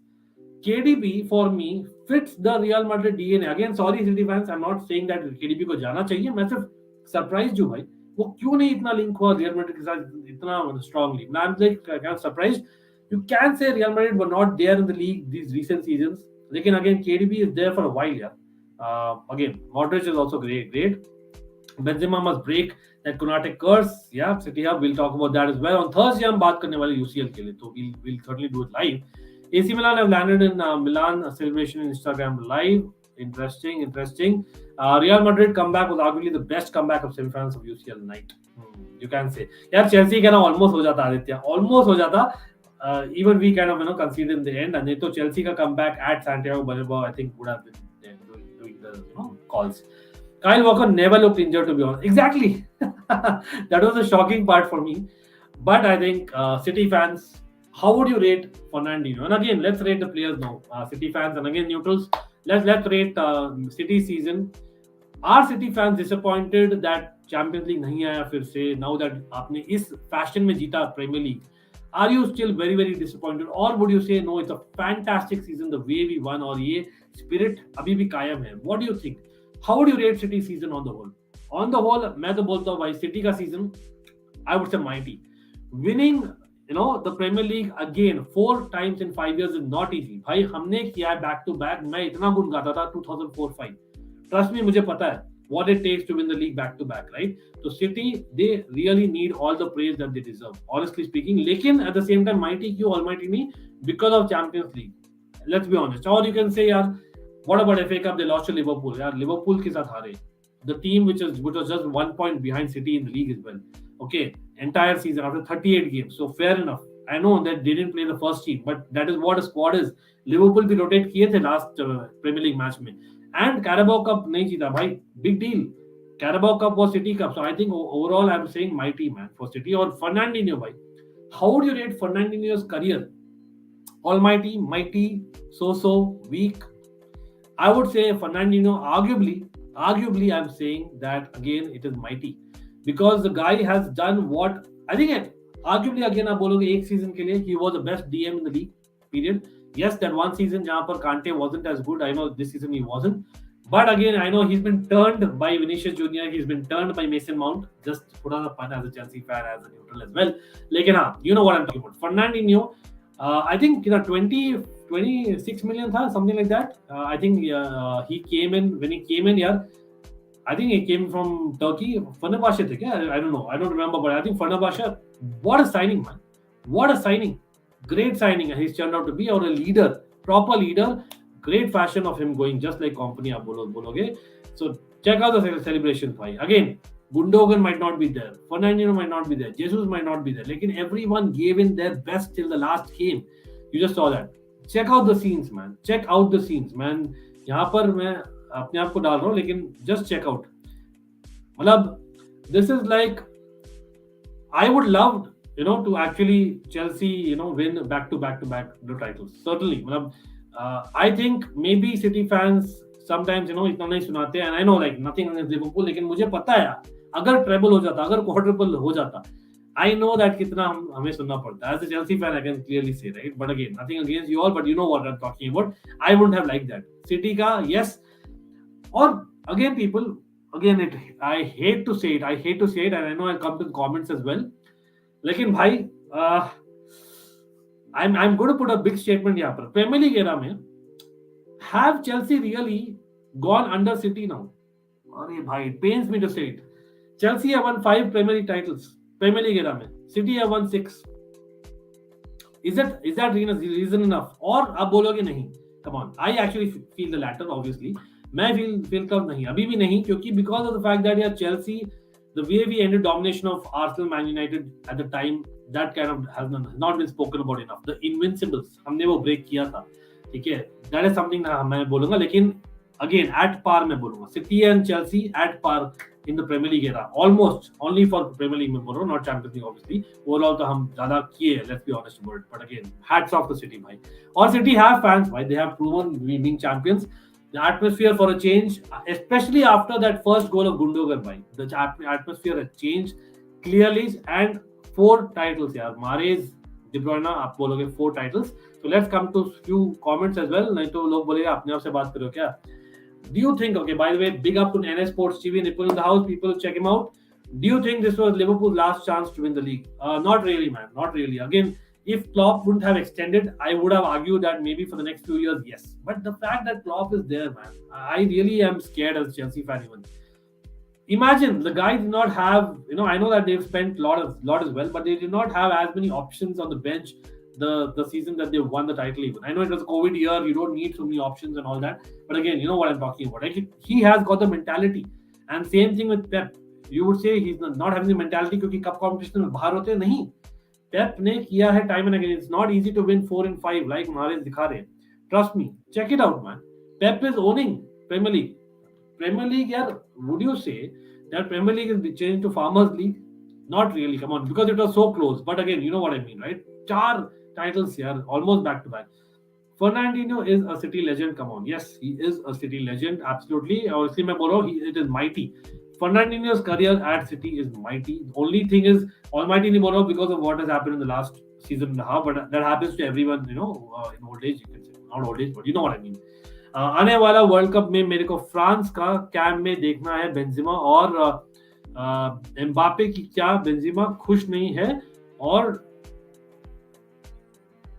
KDB for me fits the Real Madrid DNA. Again, sorry City fans, I'm not saying that KDB को जाना चाहिए. मैं सिर्फ surprise हूँ भाई, वो क्यों नहीं इतना लिंक हुआ Real Madrid के साथ इतना strongly. I'm like kind of surprised. You can say Real Madrid were not there in the league these recent seasons. Lekin again, KDB is there for a while. Yeah. Again, Modric is also great. Benzema must break that Konate curse. Yeah, City Hub. We'll talk about that as well. On Thursday, हम बात करने वाले UCL के लिए, तो we'll certainly do it live. AC Milan have landed in Milan, a celebration in Instagram live. Interesting. Real Madrid comeback was arguably the best comeback of semi-finals of UCL night. You can say. यार Chelsea का ना almost हो जाता Aditya, almost हो जाता. Even we kind of conceded in the end, and तो Chelsea का comeback at Santiago Bernabeu, I think would have been doing the calls. Kyle Walker never looked injured, to be honest. Exactly. That was a shocking part for me. But I think City fans, how would you rate Fernandinho? And again, let's rate the players now. City fans, and again neutrals. Let's rate City season. Are City fans disappointed that Champions League नहीं आया फिर से? Now that आपने इस fashion में जीता Premier League, are you still very very disappointed, or would you say no, it's a fantastic season the way we won, और ये spirit अभी भी कायम है? What do you think? How would you rate City season on the whole? On the whole, मैं तो बोलता हूँ भाई, City का season I would say mighty. Winning the Premier League again 4 times in 5 years is not easy. भाई हमने किया है back to back. मैं इतना गुन गाता था 2004-5. Trust me, मुझे पता है what it takes to win the league back to back, right? So City, they really need all the praise that they deserve, honestly speaking. लेकिन at the same time, mighty क्यों almighty नहीं? Because of Champions League. Let's be honest. Or you can say, यार, what about FA Cup? They lost to Liverpool. यार, Liverpool के साथ हारे. The team which was just 1 point behind City in the league as well. Okay, entire season after 38 games. So fair enough. I know that they didn't play the first team, but that is what a squad is. Liverpool भी rotate किए थे last Premier League match में. And Carabao Cup नहीं जीता भाई. Big deal. Carabao Cup was City Cup. So I think overall I'm saying mighty man for City. Or Fernandinho भाई. How would you rate Fernandinho's career? Almighty, mighty, so weak. I would say Fernandinho arguably I'm saying that again it is mighty because the guy has done what I think arguably again आप बोलोगे एक season के लिए he was the best DM in the league period. Yes, that one season जहाँ पर Kante wasn't as good. I know this season he wasn't, but again I know he's been turned by Vinicius Junior, he's been turned by Mason Mount. Just put on the pun as a Chelsea fan, as a neutral as well. लेकिन हाँ, you know what I'm talking about. Fernandinho, I think 26 million tha, something like that. I think he came in when he came in. Yeah, I think he came from Turkey. Fenerbahce the kya? I don't know. I don't remember, but I think Fenerbahce. What a signing, man! What a signing! Great signing, and he's turned out to be a leader, proper leader. Great fashion of him going just like company. Aap bologe. So check out the celebration, bhai. Again, Gundogan might not be there. Fernandinho might not be there. Jesus might not be there. Lekin everyone gave in their best till the last game. You just saw that. Check out the scenes, man. Check out the scenes, man. यहाँ पर मैं अपने आप को डाल रहा हूँ, लेकिन just check out. मतलब this is like I would love to actually Chelsea win back to back the titles. Certainly. मतलब I think maybe City fans sometimes इतना नहीं सुनाते, and I know like nothing against Liverpool, लेकिन मुझे पता है अगर treble हो जाता, अगर quadruple हो जाता, I know that कितना हमें सुनना पड़ता है. As a Chelsea fan, I can clearly say, right? But again, nothing against you all, but you know what I'm talking about. I wouldn't have liked that. City का yes, or again people, again I hate to say it, and I know I'll come to the comments as well. लेकिन भाई I'm going to put a big statement यहाँ पर. Premier League era में have Chelsea really gone under City now? अरे भाई, it pains me to say it. Chelsea have won 5 Premier League titles. Premier League era में. City have won 6. Is that reason enough? Or आप बोलोगे नहीं? Come on. I actually feel the latter, obviously. मैं feel कब नहीं, अभी भी नहीं, क्योंकि because of the fact that Chelsea, the way we ended domination of Arsenal, Man United at the time, that kind of has not been spoken about enough. The Invincibles, हमने वो break किया था, ठीक है? That is something ना मैं बोलूँगा, लेकिन again at par मैं बोलूँगा. City and Chelsea at par in the Premier League era, almost only for Premier League में बोल रहा हूँ, not Champions League obviously. Overall तो हम ज़्यादा किए, let's be honest about it. But again, hats off to City भाई. और City have fans भाई, they have proven being champions. The atmosphere for a change, especially after that first goal of Gundogan भाई, the atmosphere has changed clearly. And 4 titles यार, Mahrez, De Bruyne, आप बोलोगे 4 titles. So let's come to few comments as well. नहीं तो लोग बोलेगा अपने आप से बात करो क्या? Do you think, okay, by the way, big up to NS Sports TV, Nipul in the house, people check him out. Do you think this was Liverpool's last chance to win the league? Not really, man, not really. Again, if Klopp wouldn't have extended, I would have argued that maybe for the next few years, yes. But the fact that Klopp is there, man, I really am scared as a Chelsea fan even. Imagine the guy did not have, I know that they've spent a lot as well, but they did not have as many options on the bench the season that they won the title even. I know it was a COVID year, you don't need so many options and all that, but again, you know what I'm talking about. Like, he has got the mentality, and same thing with Pep. You would say he's not having the mentality क्योंकि cup competition में बाहर होते नहीं. Pep ने किया है time and again. It's not easy to win 4 and 5 like Mahrez दिखा रहे. Trust me, check it out, man. Pep is owning Premier League. Premier League, यार, would you say that Premier League is changed to Farmers League? Not really, come on, because it was so close. But again, you know what I mean, right? 4 titles here, almost back to back. Fernandinho is a City legend. Come on, yes, he is a City legend, absolutely. Obviously, मैं बोल रहा हूँ, it is mighty. Fernandinho's career at City is mighty. The only thing is, almighty नहीं बोल रहा हूँ because of what has happened in the last season and a half. But that happens to everyone, in old age, you can say, not old age, but you know what I mean. आने वाला world cup में मेरे को France का camp में देखना है Benzema और एम्बापे की. क्या बेंजेमा खुश नहीं है और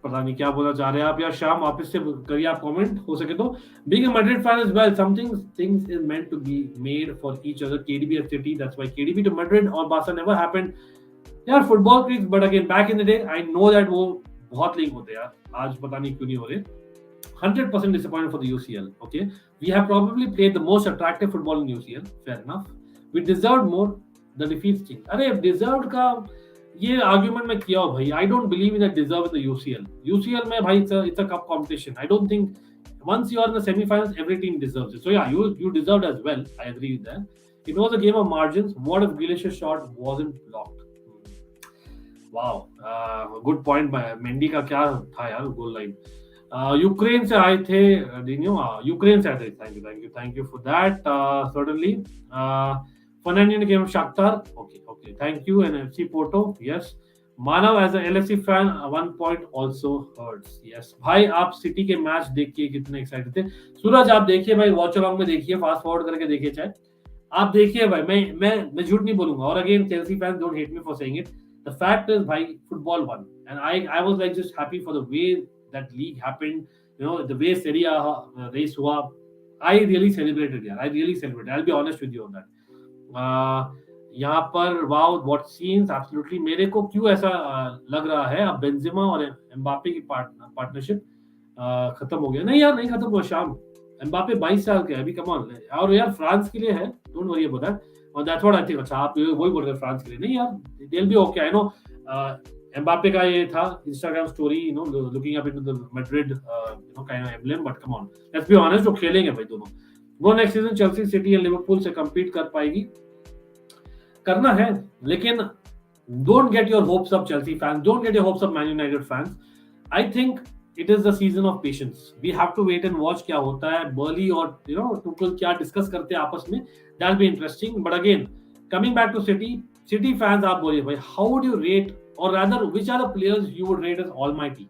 पता नहीं क्या बोलना चाह रहे हैं आप यार। शाम वापस से करिए आप कमेंट हो सके तो। Being a Madrid fan as well, things is meant to be made for each other. KDB at City, that's why KDB to Madrid or Barca never happened. यार football cric, but again back in the day I know that वो बहुत league होते यार, आज पता नहीं क्यों नहीं हो रहे। 100% disappointed for the UCL. Okay, we have probably played the most attractive football in UCL. Fair enough. We deserved more. The defeats thing. अरे deserved का ये argument मैं किया हूँ भाई. I don't believe in a deserve in the UCL. UCL में भाई it's a cup competition. I don't think once you are in the semi-finals, every team deserves it. So yeah, you deserved as well. I agree with that. It was a game of margins. What if Grealish's shot wasn't blocked? Wow, good point by Mendy का क्या था यार goal line. Ukraine से आए थे Ukraine से आए थे। Thank you for that certainly. Fernandinho came from Shakhtar. Okay, thank you. And FC Porto, yes. Manav as a LFC fan, 1 point also hurts. Yes, भाई आप सिटी के मैच देख के कितने एक्साइटेड थे? सूरज आप देखिए भाई, वॉच अलॉन्ग में देखिए, फास्ट फॉरवर्ड करके देखिए, चाहे आप देखिए भाई। मैं झूठ नहीं बोलूंगा। और again Chelsea fans don't hate me for saying it, the fact is भाई football won and I was like just happy for the way that league happened, you know, the way Serie A race हुआ। I really celebrated यार, I really celebrated, I'll be honest with you on that. यहाँ पर wow what scenes, absolutely. मेरे को क्यों ऐसा लग रहा है अब बेंजेमा और एम्बापे की पार्टनरशिप खत्म हो गया? नहीं यार, नहीं खत्म हुआ। शाम एम्बापे 22 साल के है अभी, कम ऑन। और यार फ्रांस के लिए है, डोंट वरी अबाउट दैट। और दैट्स व्हाट आई थिंक। अच्छा आप वही बोल रहे हैं फ्रांस के लिए? नहीं यार, they will be okay. I know Mbappe का ये था Instagram story, you know, looking up into the Madrid you know kind of emblem, but come on, let's be honest, वो खेलेंगे भाई दोनों। वो next season Chelsea, city and Liverpool से compete कर पाएगी, करना है। लेकिन don't get your hopes up Chelsea fans, don't get your hopes up Man United fans. I think it is the season of patience. We have to wait and watch क्या होता है, Burley और you know Tuchel क्या discuss करते हैं आपस में, that'll be interesting. But again, coming back to City fans, आप बोलिए भाई, how would you rate, or rather which are the players you would rate as almighty?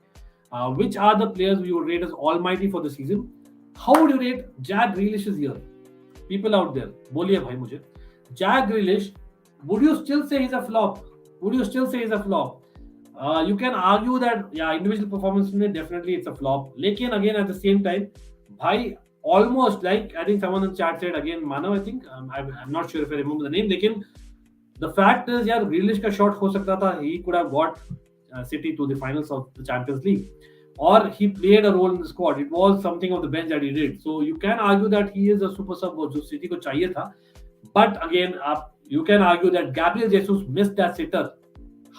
Which are the players you would rate as almighty for the season? How would you rate Jack Grealish's year? People out there, बोलिए भाई मुझे, Jack Grealish, would you still say he's a flop? Would you still say he's a flop? You can argue that yeah, individual performance में definitely it's a flop. लेकिन again at the same time, भाई almost like I think someone in the chat said again, Manav, I think I'm not sure if I remember the name. लेकिन the fact is यार Grealish का shot हो सकता था, he could have got City to the finals of the Champions League. Or he played a role in the squad. It was something of the bench that he did. So you can argue that he is a super sub जो City को चाहिए था. But again, you can argue that Gabriel Jesus missed that sitter.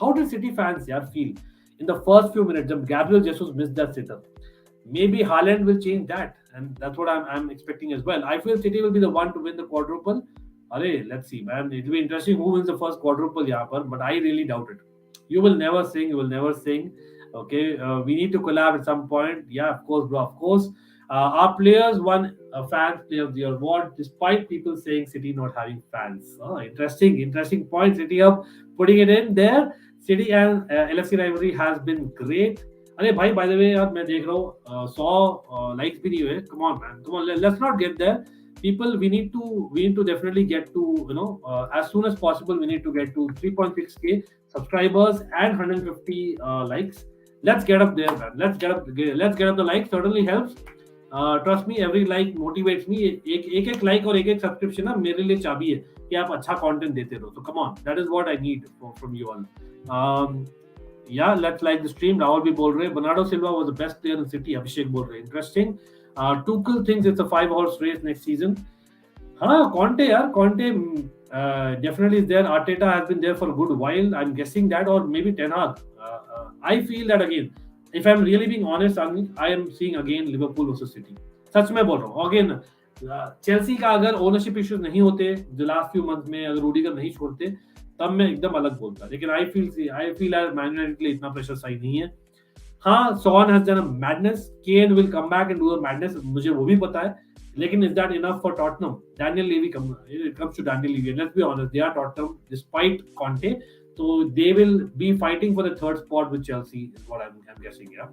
How did City fans यार feel in the first few minutes जब Gabriel Jesus missed that sitter? Maybe Haaland will change that, and that's what I'm expecting as well. I feel City will be the one to win the quadruple. अरे let's see man, it will be interesting who wins the first quadruple यहाँ पर, but I really doubt it. You will never sing. Okay, we need to collab at some point. Yeah, of course, bro. Of course, our players won a fan player of the year award despite people saying City not having fans. Oh, interesting point. City up putting it in there. City and LFC rivalry has been great. अरे भाई, by the way यार मैं देख रहा हूँ 100 likes भी नहीं हुए. Come on man, come on. Let's not get there. People, we need to definitely get to, you know, as soon as possible. We need to get to 3.6k subscribers and 150 likes. Let's get up there, man. Let's get up the like. Certainly helps. Trust me, every like motivates me. एक like और एक subscription ना मेरे लिए चाबी है कि आप अच्छा content देते रहो. So come on, that is what I need from you all. Yeah, let's like the stream. Rahul भी बोल रहे हैं Bernardo Silva was the best player in City. अभिषेक बोल रहे हैं interesting. Tuchel thinks it's a 5-horse race next season. हाँ, Conte definitely is there. Arteta has been there for a good while. I'm guessing that, or maybe Ten Hag. I feel that again, if I'm really being honest, I am seeing again Liverpool versus City. सच में बोल रहा हूँ. Again, Chelsea का अगर ownership issues नहीं होते the last few months में, अगर रूडिगर नहीं छोड़ते, तब मैं एकदम अलग बोलता. लेकिन I feel that Man United के लिए इतना pressure सही नहीं है. हाँ, Son has done a madness. Kane will come back and do a madness. मुझे वो भी पता है. लेकिन is that enough for Tottenham? Daniel Levy it comes to Daniel Levy, and let's be honest, they are Tottenham despite Conte. So they will be fighting for the third spot with Chelsea, is what I'm guessing. Yeah.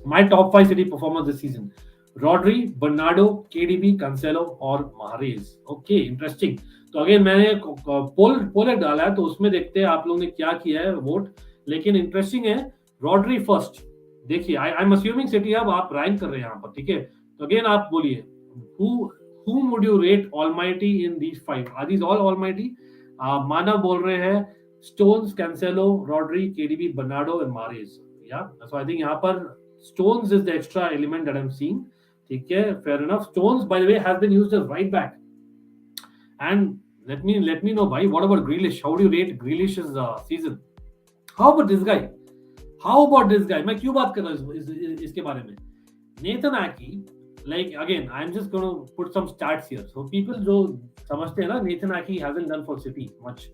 My top 5 City performers this season: Rodri, Bernardo, KDB, Cancelo और Mahrez. Okay, interesting. तो again मैंने पोल डाला है, तो उसमें देखते हैं आप लोगों ने क्या किया है वोट. लेकिन इंटरेस्टिंग है, Rodri first, देखिए आई एम अस्यूमिंग सिटी अब आप रैंक कर रहे हैं यहाँ पर, ठीक है? तो अगेन आप बोलिए whom would you rate almighty in these five? Are these all almighty? मानव बोल रहे हैं Stones, Cancelo, Rodri, KDB, Bernardo and Mahrez. Yeah, so I think यहाँ पर Stones is the extra element that I'm seeing. ठीक है, fair enough. Stones, by the way, has been used as right back. And let me know, bhai, what about Grealish? How do you rate Grealish's season? How about this guy? मैं क्यों बात कर रहा हूँ इसके बारे में? Nathan Aki, like again, I'm just going to put some stats here. So people जो समझते हैं ना, Nathan Aki hasn't done for City much.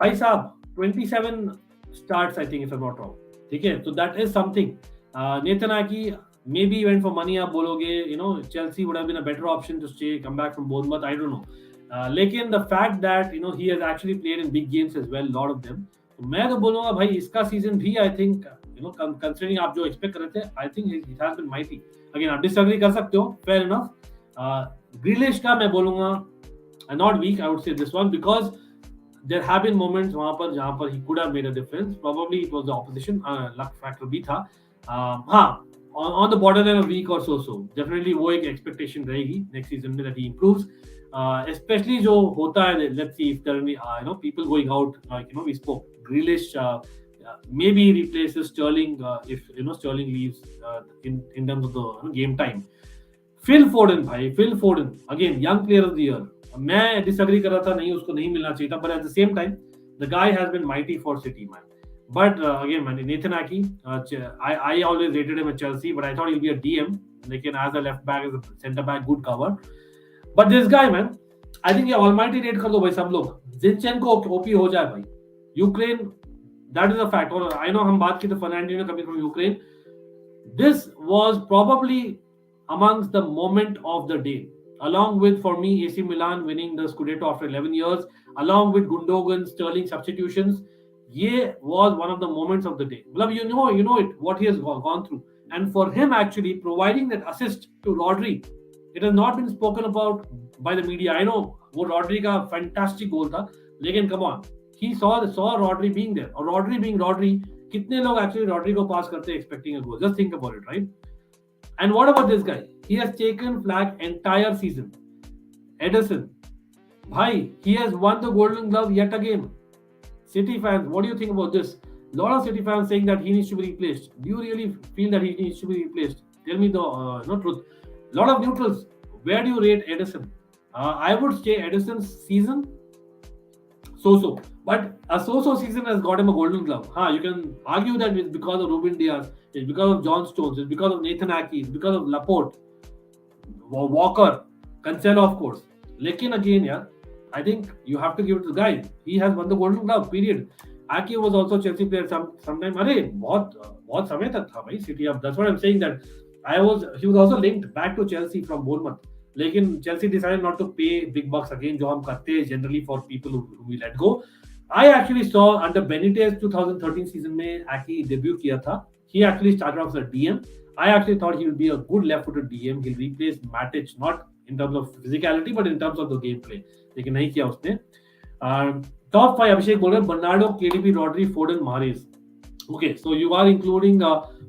भाई साहब 27 starts, I think, if I'm not wrong. ठीक है, so that is something. Nathan Aki maybe went for money. आप बोलोगे, you know, Chelsea would have been a better option to stay, come back from Bournemouth. I don't know. लेकिन the fact that, you know, he has actually played in big games as well, lot of them. तो मैं तो बोलूंगा भाई इसका season भी I think, you know, considering आप जो expect कर रहे थे, I think it has been mighty. Again, आप disagree कर सकते हो, fair enough. Grealish का मैं बोलूंगा not weak, I would say this one, because there have been moments वहाँ पर जहाँ पर he could have made a difference. Probably it was the opposition, luck factor भी था. हाँ, on the borderline of week or so. Definitely वो एक expectation रहेगी next season में that he improves. Especially जो होता है, let's see if there are any, you know, people going out, like, you know, we spoke Grealish, maybe replaces Sterling if, you know, Sterling leaves in terms of the, you know, game time. Phil Foden भाई, Phil Foden again young player of the year. मैं disagree कर रहा था, नहीं उसको नहीं मिलना चाहिए था, but at the same time the guy has been mighty for City, man. But again, man, Nathan Aki, I always rated him at Chelsea, but I thought he'll be a DM. लेकिन as a left back, as a centre back, good cover. But this guy, man, I think ये almighty rate कर दो भाई सब लोग. Zinchenko OP हो जाए भाई. Ukraine, that is a fact. और I know हम बात की तो Fernandinho coming from Ukraine. This was probably amongst the moment of the day. Along with, for me, AC Milan winning the Scudetto after 11 years, along with Gundogan, Sterling substitutions, ये was one of the moments of the day. मतलब you know it, what he has gone through. And for him actually providing that assist to Rodri, it has not been spoken about by the media. I know वो Rodri का fantastic goal था, लेकिन come on, he saw Rodri being there. और Rodri being Rodri, कितने लोग actually Rodri को pass करते expecting a goal? Just think about it, right? And what about this guy? He has taken flag entire season. Ederson, bhai, he has won the Golden Glove yet again. City fans, what do you think about this? A lot of City fans saying that he needs to be replaced. Do you really feel that he needs to be replaced? Tell me the truth. A lot of neutrals. Where do you rate Ederson? I would say Ederson's season so. But a so season has got him a Golden Glove. You can argue that it's because of Ruben Diaz, it's because of John Stones, it's because of Nathan Aki, it's because of Laporte, Walker, Cancelo, of course. Lekin again, yeah, I think you have to give it to the guy. He has won the Golden Glove, period. Aki was also Chelsea player sometime. अरे बहुत समय तक था भाई City अब. That's what I'm saying, that he was also linked back to Chelsea from Bournemouth. लेकिन Chelsea decided not to pay big bucks again, जो हम करते हैं generally for people who we let go. I actually saw under Benitez 2013 season में Aki debut किया था. He actually started off as a DM. I actually thought he would be a good left-footed DM. He'll replace Matic, not in terms of physicality, but in terms of the gameplay. लेकिन नहीं किया उसने. Top 5 Abhishek बोल रहे हैं Bernardo, KDB, Rodri, Foden, Mahrez. Okay, so you are including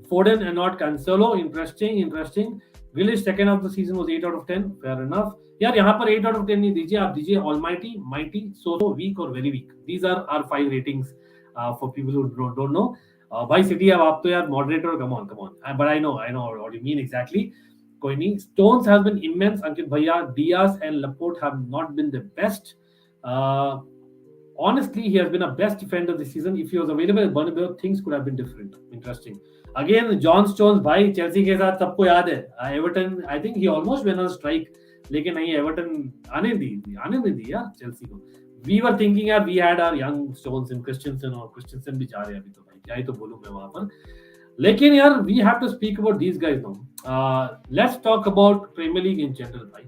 Foden and not Cancelo. Interesting. Grealish second half of the season was 8 out of 10. Fair enough. यार यहाँ पर 8 out of 10 नहीं दीजिए, आप दीजिए almighty, mighty, so weak or very weak. These are our 5 ratings for people who don't know. भाई City अब आप तो यार moderator, come on. But I know what you mean exactly. कोई नहीं. Stones has been immense. Ankit भैया, Diaz and Laporte have not been the best. Honestly, he has been a best defender this season. If he was available at Bernabeu, things could have been different. Interesting. Again, John Stones, भाई Chelsea के साथ सबको याद है. Everton, I think he almost went on strike. लेकिन नहीं, Everton आने नहीं दिया Chelsea को. We were thinking यार, we had our young Stones in Christensen, और Christensen भी जा रहे हैं अभी तो भाई. क्या ही तो बोलूं मैं वहाँ पर. लेकिन यार, we have to speak about these guys now. Let's talk about Premier League in general, भाई.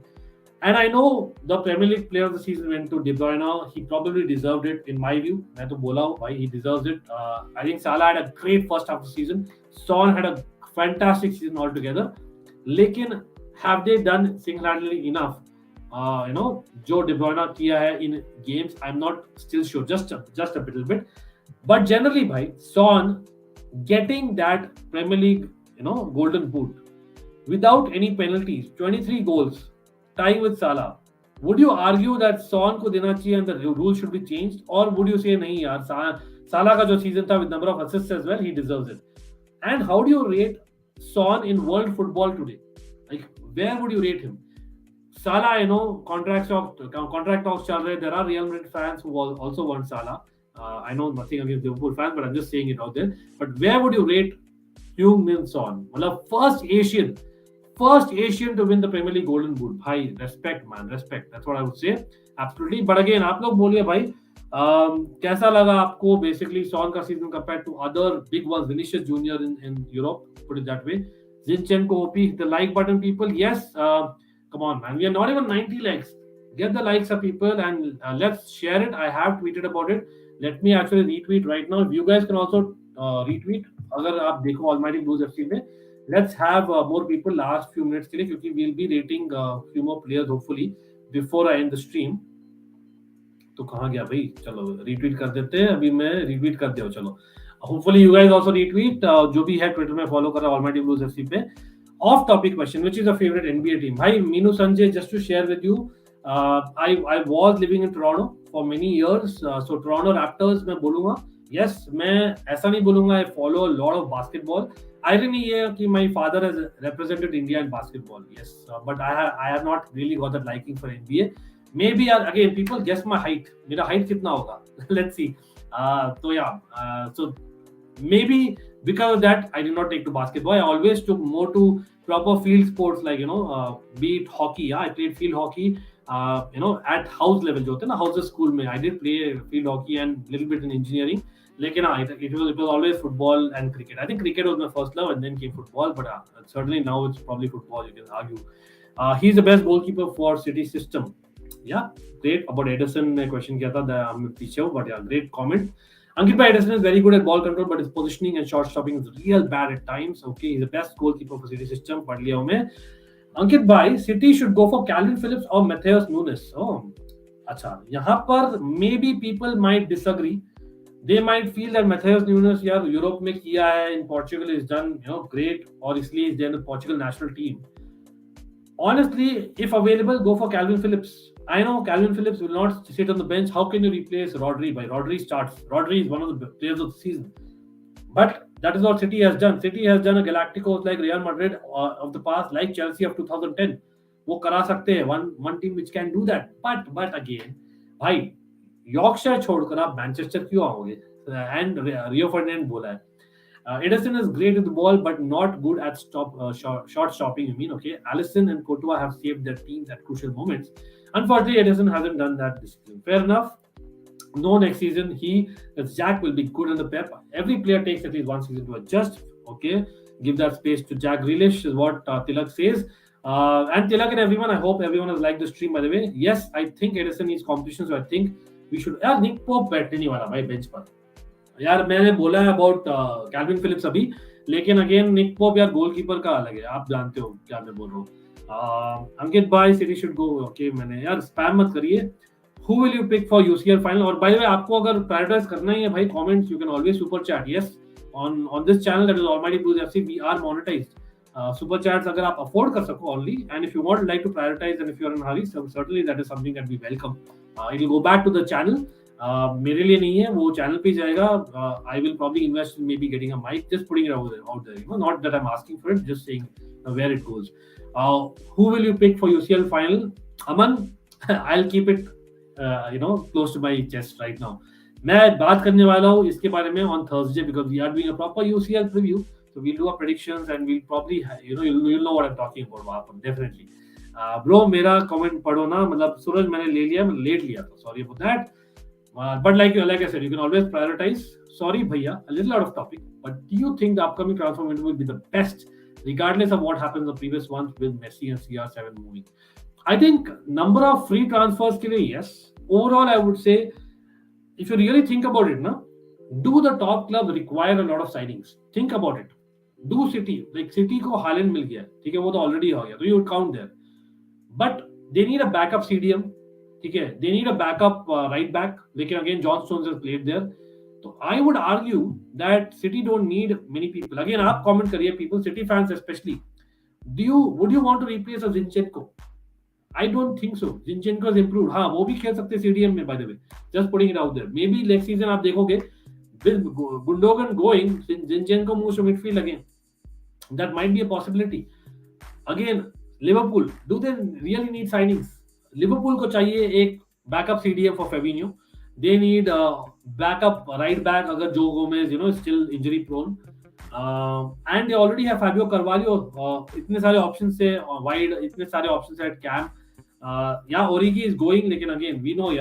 And I know the Premier League player of the season went to De Bruyne. He probably deserved it, in my view. मैं तो बोला हूँ भाई, he deserves it. I think Salah had a great first half of the season. Son had a fantastic season altogether. लेकिन have they done single-handedly enough? जो De Bruyne किया है in games, I'm not still sure. Just a little bit. But generally, भाई, Son getting that Premier League, golden boot without any penalties, 23 goals, tying with Salah. Would you argue that Son को देना चाहिए and the rules should be changed, or would you say नहीं यार, Salah का जो season था with number of assists as well, he deserves it? And how do you rate Son in world football today? Like, where would you rate him? Salah, contract talks chal rahe. There are Real Madrid fans who also want Salah. I know nothing against Liverpool fans, but I'm just saying it out there. But where would you rate Heung-min Son? First Asian to win the Premier League Golden Boot. Bhai, respect, man, respect. That's what I would say. Absolutely. But again, आप लोग बोलिए भाई, कैसा लगा आपको basically Son का season compared to other big ones, Vinicius Junior in Europe, put it that way. Zinchenko, OP, hit the like button, people. Yes, come on, man. We are not even 90 likes. Get the likes of people and let's share it. I have tweeted about it. Let me actually retweet right now. If you guys can also retweet, अगर आप देखो Almighty Blues FC में, let's have more people last few minutes के लिए, क्योंकि we'll be rating few more players hopefully before I end the stream. तो कहाँ गया भाई? चलो retweet कर देते हैं. अभी मैं retweet कर दिया. चलो. Hopefully you guys also retweet. जो भी है Twitter में follow कर रहा है Almighty Blues FC पे. Off topic question, which is your favorite NBA team? Hi, Minu Sanjay, just to share with you, I was living in Toronto for many years. So Toronto Raptors मैं बोलूँगा. Yes, मैं ऐसा नहीं बोलूँगा. I follow a lot of basketball. Irony ये है कि my father has represented India in basketball. Yes, but I have not really got that liking for NBA. Maybe again people guess my height. मेरा height कितना होगा? Let's see. So yeah, so maybe because of that I did not take to basketball. I always took more to proper field sports, like be it hockey. Yeah, I played field hockey. At house level जो होते हैं ना, houses school में, I did play field hockey and little bit in engineering. लेकिन it was always football and cricket. I think cricket was my first love and then came football, but certainly now it's probably football, you can argue. He's the best goalkeeper for City system. Yeah, great. About Edison ने question किया था, I'm पीछे हूँ, but yeah, great comment. Ankit bhai, Edison is very good at ball control, but his positioning and shot stopping is real bad at times. Okay, he's the best goalkeeper for City system. पढ़ लिया हूँ मैं. Ankit bhai, City should go for Calvin Phillips or Matheus Nunes. Oh, अच्छा. यहाँ पर maybe people might disagree. They might feel that Matheus Nunes यार Europe में किया है, in Portugal is done great, और इसलिए is there in the Portugal national team. Honestly, if available, go for Calvin Phillips. I know Calvin Phillips will not sit on the bench. How can you replace Rodri? By Rodri starts. Rodri is one of the players of the season. But that is what City has done. City has done a Galacticos like Real Madrid of the past, like Chelsea of 2010. वो करा सकते हैं. One team which can do that. But again, भाई Yorkshire छोड़कर आप Manchester क्यों आओगे? And Rio Ferdinand बोला है. Edison is great with the ball, but not good at short stopping. You mean, okay? Alisson and Courtois have saved their teams at crucial moments. Unfortunately, Edison hasn't done that this season. Fair enough. No, next season Jack will be good in the Pep. Every player takes at least one season to adjust. Okay, give that space to Jack Grealish is what Tilak says. And Tilak and everyone, I hope everyone has liked the stream. By the way, yes, I think Edison needs competition, so I think we should. यार Nick Pope बैठने नहीं वाला भाई bench पर. यार मैंने बोला है अबाउट कैल्विन फिलिप्स अभी, लेकिन अगेन निक पोप यार गोलकीपर का अलग है, आप जानते हो क्या मैं बोल रहा हूँ. अंकित भाई, सिटी शुड गो. ओके, मैंने यार स्पैम मत करिए. Who will you pick for UCL final? और by the way, आपको अगर प्रायोरिटाइज करना ही है भाई, comments you can always super chat. Yes, on this channel that is Almighty Blues FC, we are monetized. Super chats अगर आप afford कर सको only, and if you want like to prioritize and if you are in a hurry, so certainly that is something that we welcome. It will go back to the channel. मेरे लिए नहीं है, वो channel पे जाएगा. I will probably invest in maybe getting a mic, just putting it out there. Not that I'm asking for it, just saying where it goes. Who will you pick for UCL final? Aman, I'll keep it close to my chest right now. मैं बात करने वाला हूँ इसके बारे में on Thursday, because we are doing a proper UCL preview, so we'll do our predictions and we'll probably you'll know what I'm talking about वहाँ पर definitely. Bro, मेरा comment पढ़ो ना, मतलब सूरज मैंने ले लिया, मैं लेट लिया था, sorry about that. But like I said, you can always prioritize. Sorry bhaiya, a little out of topic, but do you think the upcoming transfer window will be the best regardless of what happens in the previous ones with Messi and CR7 moving? I think number of free transfers ke liye, yes. Overall, I would say, if you really think about it, do the top clubs require a lot of signings? Think about it. Do City, like City ko Haaland mil gaya, theek hai, wo to already ho gaya, so you would count there. But they need a backup CDM. They need a backup right back. Lekin again, John Stones has played there. So I would argue that City don't need many people. Again, आप comment करिए people, City fans especially. Would you want to replace a Zinchenko? I don't think so. Zinchenko has improved. हाँ, वो भी खेल सकते हैं CDM में, by the way. Just putting it out there. Maybe next season आप देखोगे, with Gundogan going, Zinchenko moves to midfield again. That might be a possibility. Again, Liverpool, do they really need signings? Liverpool को चाहिए एक backup CDM for Fabinho. They need a backup right back अगर Joe Gomez, is still injury prone. And they already have Fabio Carvalho. इतने सारे options है wide, इतने सारे options है at camp. Yeah, Origi is going, लेकिन again, we know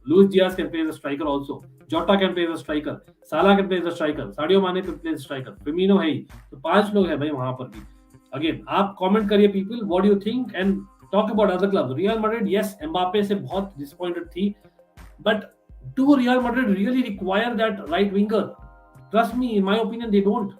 Luis Diaz can play as a striker also. Jota can play as a striker. Salah can play as a striker. Sadio Mane can play as a striker. Firmino है ही. तो 5 लोग हैं भाई वहाँ पर भी. Again, आप comment करिए people, what do you think, and talk about other clubs. Real Madrid, yes, Mbappe से बहुत disappointed थी, but do Real Madrid really require that right winger? Trust me, in my opinion, they don't.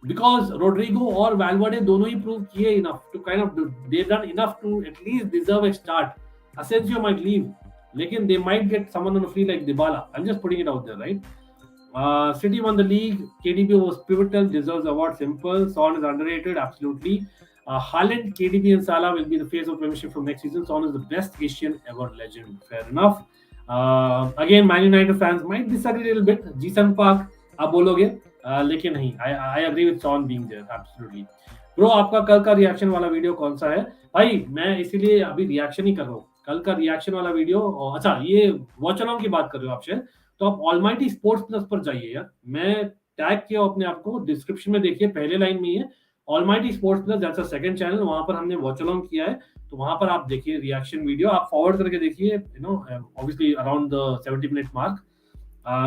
Because Rodrigo or Valverde दोनों ही prove किए enough to kind of they've done enough to at least deserve a start. Asensio might leave, लेकिन they might get someone on a free like Dybala. I'm just putting it out there, right? City won the league. KDB was pivotal, deserves award. Simple. Son is underrated, absolutely. Haaland, KDB, and Salah will be the face of Premiership from next season. Son is the best Asian ever legend. Fair enough. Again, Man United fans might disagree a little bit. Jason Park, आप बोलोगे, लेकिन नहीं. I agree with Son being there, absolutely. Bro, आपका कल का reaction वाला video कौन सा है? भाई, मैं इसीलिए अभी रिएक्शन ही कर रहा हूँ. कल का रिएक्शन वाला वीडियो, अच्छा ये वॉच अलॉन्ग की बात कर रहे हो आप शायद, तो आप ऑलमाइटी स्पोर्ट्स प्लस पर जाइए यार. मैं टैग किया अपने आप को, डिस्क्रिप्शन में देखिए, पहले लाइन में ही है almighty Sports plus, that's a second channel. वहां पर हमने वॉच अलॉन्ग किया है, तो वहां पर आप देखिए रिएक्शन वीडियो, आप फॉरवर्ड करके देखिए, obviously around the 70 minute mark.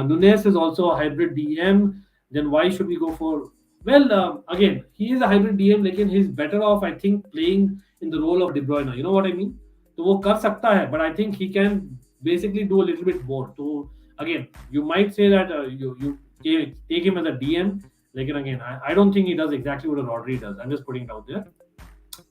Nunes is also a hybrid DM. Then why should we go for? Well, again, he is a hybrid DM, लेकिन he's better off, I think, playing in the role of De Bruyne. You know what I mean? तो वो कर सकता है, but I think he can basically do a little bit more. तो again, you might say that you take him as a DM, लेकिन again, I don't think he does exactly what a Rodri does. I'm just putting it out there.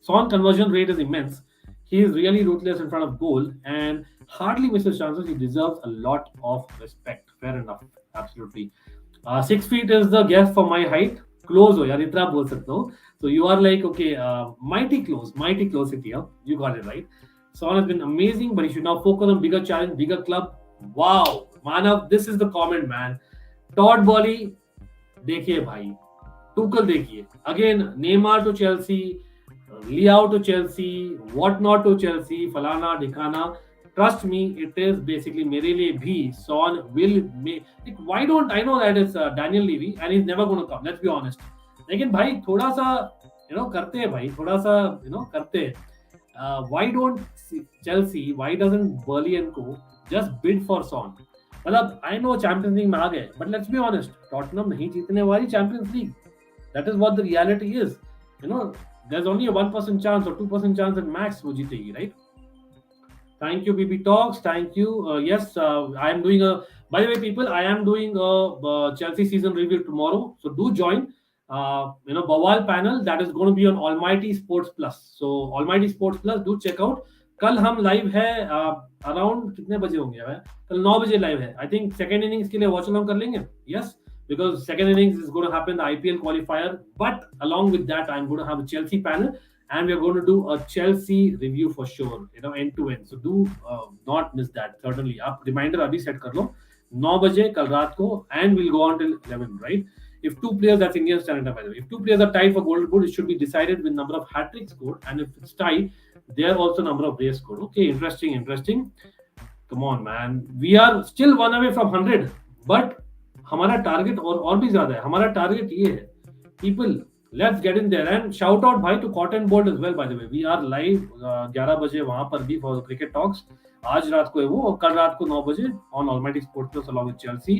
Son conversion rate is immense. He is really ruthless in front of goal and hardly misses chances. He deserves a lot of respect. Fair enough, absolutely. 6 feet is the guess for my height. Close हो यार, इतना बोल सकते हो. So you are like, okay, mighty close City. You got it right. Son has been amazing, but he should now focus on bigger challenge, bigger club. Wow, Manav, this is the comment, man. Todd Boehly, देखिए भाई, Tuchel देखिए. Again, Neymar to Chelsea, Leao to Chelsea, whatnot to Chelsea, फलाना ढिकाना. Trust me, it is basically मेरे लिए भी Son will make. Like, why don't I know that it's Daniel Levy and he's never going to come. Let's be honest. लेकिन भाई थोड़ा सा करते हैं भाई, थोड़ा सा करते हैं. Why don't Chelsea? Why doesn't Burley and Co just bid for Son? मतलब I know Champions League में आ गए, but let's be honest, Tottenham नहीं जीतने वाली Champions League. That is what the reality is. There's only a 1% chance or 2% chance at max वो जीतेगी, right? Thank you, BB Talks. Thank you. Yes, I am doing a. By the way, people, I am doing a Chelsea season review tomorrow. So do join. Bawal panel that is going to be on Almighty Sports Plus. So Almighty Sports Plus, do check out. कल हम live है around कितने बजे होंगे भाई? कल 9 बजे live है. आई थिंक सेकंड इनिंग्स के लिए वॉच अलॉन्ग कर लेंगे. Yes, because second innings is going to happen the IPL qualifier, but along with that I'm going to have a Chelsea panel and we're going to do a Chelsea review for sure, end to end. So do not miss that. Certainly आप reminder अभी set कर लो 9 बजे कल रात को, and we'll go on till 11, right? If two players, that's Indian standard by the way, if two players are tied for golden boot, it should be decided with number of hat-trick scored, and if it's tied, there also number of brace scored. Okay, interesting. Come on, man, we are still one away from 100, but हमारा target और भी ज्यादा है. हमारा target ये है. People, let's get in there and shout out भाई to Cotton Bolt as well. By the way, we are live 11 बजे वहां पर भी for cricket talks. आज रात को है वो, और कल रात को 9 बजे on Almighty Sports Plus along with Chelsea.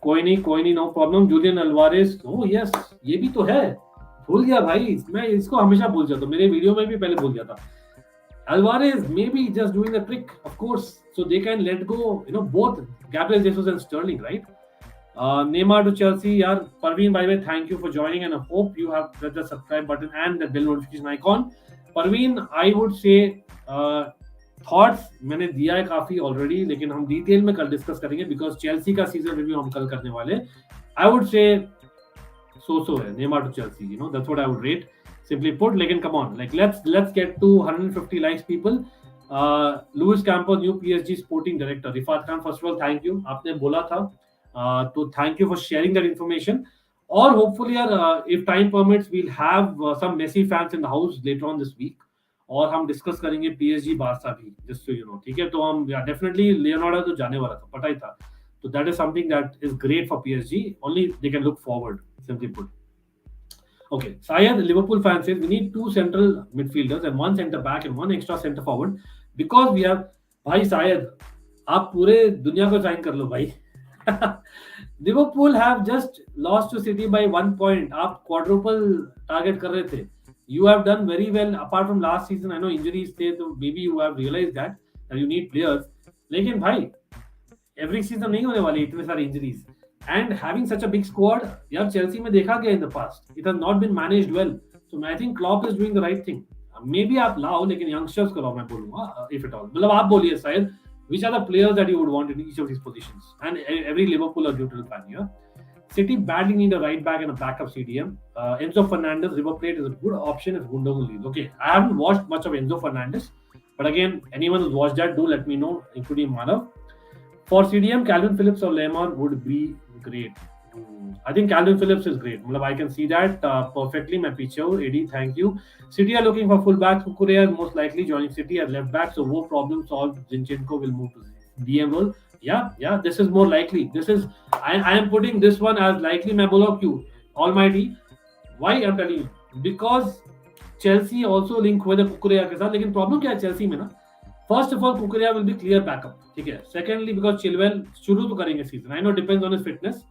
कोई नहीं, no problem. Julian Alvarez, oh yes, ये भी तो है. भूल गया भाई, मैं इसको हमेशा भूल जाता हूँ. मेरे वीडियो में भी पहले भूल गया था. Alvarez maybe just doing a trick, of course, so they can let go, both Gabriel Jesus and Sterling, right? Neymar to Chelsea, yaar. Parveen, by the way, thank you for joining, and I hope you have pressed the subscribe button and the bell notification icon. Parveen, I would say thoughts मैंने दिया है काफी already, लेकिन हम detail में कल discuss करेंगे because Chelsea का सीजन रिव्यू हम कल करने वाले. आई वुड से so है Neymar to Chelsea, you know, that's what I would rate, simply put. Lekin come on, like let's get to 150 likes, people. Luis Campos, new PSG sporting director. Rifat Khan, first of all, thank you. आपने बोला था, तो thank you for sharing that information. और hopefully यार, if time permits, we'll have some Messi fans in the house later on this week. और हम discuss करेंगे PSG Barça भी, just so you know, ठीक है. तो हम डेफिनेटली लियोनार्डो तो जाने वाला था, पता ही था. So that is something that is great for PSG. Only they can look forward, simply put. Okay, Syed, Liverpool fan says we need 2 central midfielders and 1 centre back and 1 extra centre forward because we have. भाई Syed, आप पूरे दुनिया को sign कर लो भाई. Liverpool have just lost to City by 1 point. आप quadruple target कर रहे थे. You have done very well apart from last season. I know injuries थे, तो maybe you have realized that you need players. लेकिन भाई एवरी सीजन नहीं होने वाली इतने सारे injuries and having such a big squad. यार चेल्सी में देखा गया in the past, it has not been managed well. So I think Klopp is doing the right thing. May be आप लाओ, लेकिन यंगस्टर्स को लाओ, मैं बोलूंगा, इफ इट ऑल. मतलब आप बोलिए शायद, which are the players that you would want in each of these positions, and every Liverpool or neutral fan here. City badly need a right back and a backup CDM. Enzo Fernandez, River Plate is a good option if Gundogan leaves. Okay, I haven't watched much of Enzo Fernandez, but again, anyone who's watched that, do let me know, including Manav. For CDM, Calvin Phillips or Lemar would be great. I think Calvin Phillips is great. I can see that perfectly. My picture, Eddie, thank you. City are looking for fullback. Kukurea is most likely joining City as left back, so no problem solved. Zinchenko will move to DM role. Yeah, this is more likely. This is I am putting this one as likely. मैं बोला क्यों? Almighty. Why I'm telling you? Because Chelsea also link हुए थे Kukurea के साथ, लेकिन problem क्या है Chelsea में ना? First of all, Kukurea will be clear backup. ठीक है. Secondly, because Chilwell शुरू तो करेंगे season. I know depends on his fitness.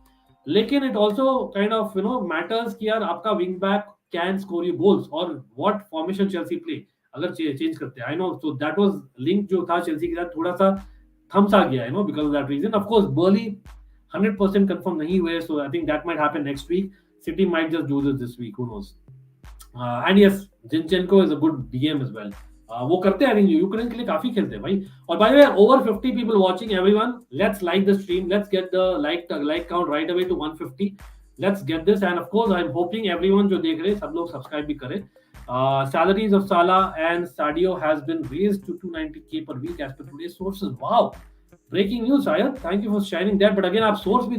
लेकिन it also kind of matters कि यार आपका wing back can score you goals or what formation Chelsea play अगर change करते हैं. I know, so that was link जो था Chelsea के साथ थोड़ा सा thumbs आ गया, because of that reason. Of course, Burley 100% confirm नहीं हुए, so I think that might happen next week. City might just do this week, who knows. And yes, Zinchenko is a good DM as well. वो करते हैं, Ukraine के लिए काफी खेलते हैं भाई. और by the way, over 50 people watching, everyone, let's like the stream, let's get the like count right away to 150. Let's get this, and of course I'm hoping everyone जो देख रहे हैं सब लोग सब्सक्राइब भी करें. Salaries of Salah and Sadio has been raised to 290k per week as per today's sources. Wow, breaking news Syed, thank you for sharing that. But again, आप source भी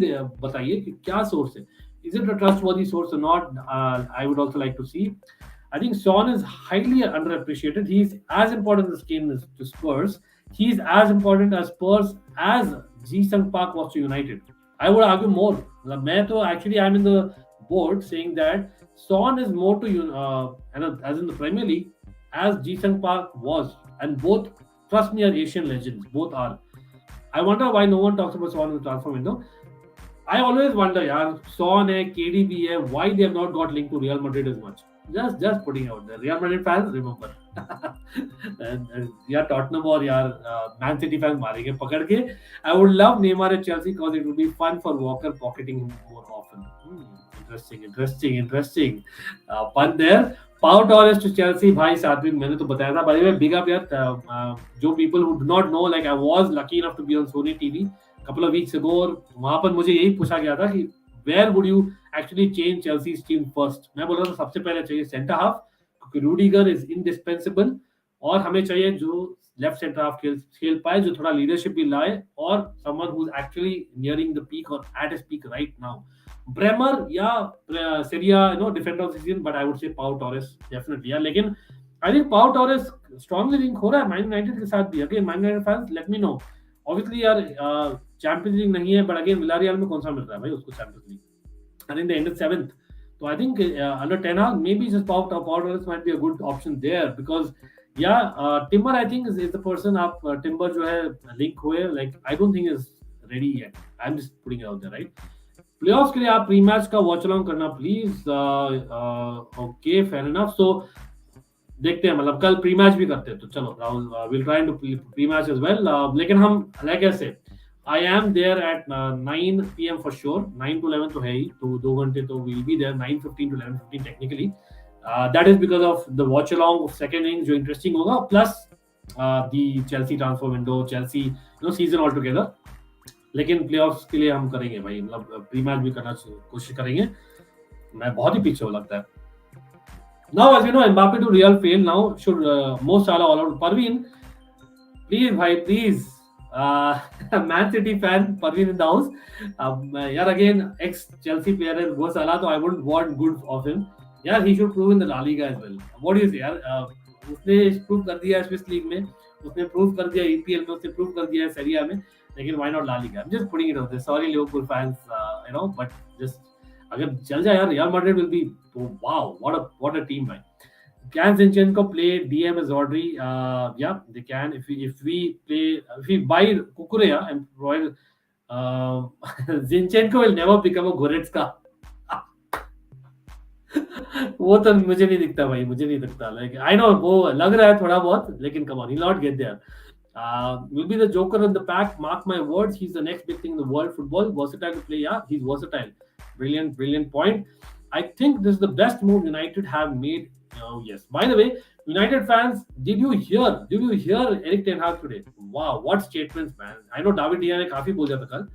बताइए कि क्या source है. Is it a trustworthy source or not? I would also like to see. I think Son is highly underappreciated. He's as important in this game as to Spurs. He's as important as Spurs as Ji-Sung Park was to United. I would argue more. Actually, I'm in the board saying that Son is more to as in the Premier League as Ji-Sung Park was. And both, trust me, are Asian legends. Both are. I wonder why no one talks about Son in the transfer window. I always wonder, yaar, Son hai, KDB hai, why they have not got linked to Real Madrid as much. Just putting out there. Real Madrid fans, remember. यार Tottenham और यार man city fans मारेंगे पकड़ के. I would love Neymar at Chelsea because it would be fun for Walker pocketing him more often. Interesting. Fun there. Pau Torres to Chelsea, भाई साथ में मैंने तो बताया था. By the way, big up यार, जो people who do not know, like I was lucky enough to be on Sony TV a couple of weeks ago, और वहाँ पर मुझे यही पूछा गया था कि where would you actually change Chelsea's team first? मैं बोल रहा था सबसे पहले चाहिए सेंटर हाफ, क्योंकि रूडिगर इज इंडिस्पेंसिबल, और हमें चाहिए जो लेफ्ट सेंटर हाफ खेल पाए, जो थोड़ा लीडरशिप भी लाए, और someone who is actually nearing the peak और at his peak right now. Bremer या Serie A defender of the season, but I would say Pau Torres definitely. लेकिन I think Pau Torres strongly link हो रहा है Man United के साथ भी. Again Man United fans, let me know. Obviously यार Champions League नहीं है, बट अगेन विलारियल में कौन सा मिल रहा है भाई उसको champions league. I think they ended 7th. So I think under Ten Hag, maybe just Pau Torres might be a good option there, because Timber I think is the person आप Timber जो है link हुए, like I don't think is ready yet. I'm just putting it out there, right? Playoffs के लिए आप pre-match का watch along करना please. Okay, fair enough. So देखते हैं, मतलब कल pre-match भी करते हैं, तो चलो Rahul, we'll try to pre-match as well. लेकिन हम like I said, I am there at 9 p.m. for sure. 9 to 11 तो है ही, तो 2 घंटे तो we'll be there. 9:15 to 11:15 technically. That is because of the watch along of second innings जो interesting होगा. Plus the Chelsea transfer window, Chelsea season altogether. लेकिन playoffs के लिए हम करेंगे भाई, मतलब प्री मैच भी करना कोशिश करेंगे. मैं बहुत ही पीछे हूँ लगता है. Now, as you know, Mbappe to Real fail. Now should Mo Salah all out. Parveen, please, bhai, please. Man City fan, Parveen in the house. Yeah, again, ex Chelsea player है Mo Salah, so I wouldn't want good of him. Yeah, he should prove in the La Liga as well. What do you say, यार? उसने prove कर दिया Swiss league में, उसने prove कर दिया EPL में, उसने prove कर दिया Serie A में, लेकिन why not La Liga? I'm just putting it out there. Sorry, Liverpool fans, but just अगर चल जाए यार, Real Madrid will be wow, what a team, man. Can Zinchenko play DM as Rodri? Yeah, they can. If we buy Kukureya and provide Zinchenko will never become a Goretzka. वो तो मुझे नहीं दिखता भाई, मुझे नहीं दिखता. Like I know वो लग रहा है थोड़ा बहुत, लेकिन come on, he'll not get there. Will be the joker in the pack. Mark my words, he's the next big thing in the world football. Versatile to play, yeah, he's versatile. Brilliant point. I think this is the best move United have made. Oh yes. By the way, United fans, did you hear Eric Ten Hag today? Wow, what statements, man. I know David Dia ने काफी बोल दिया था कल.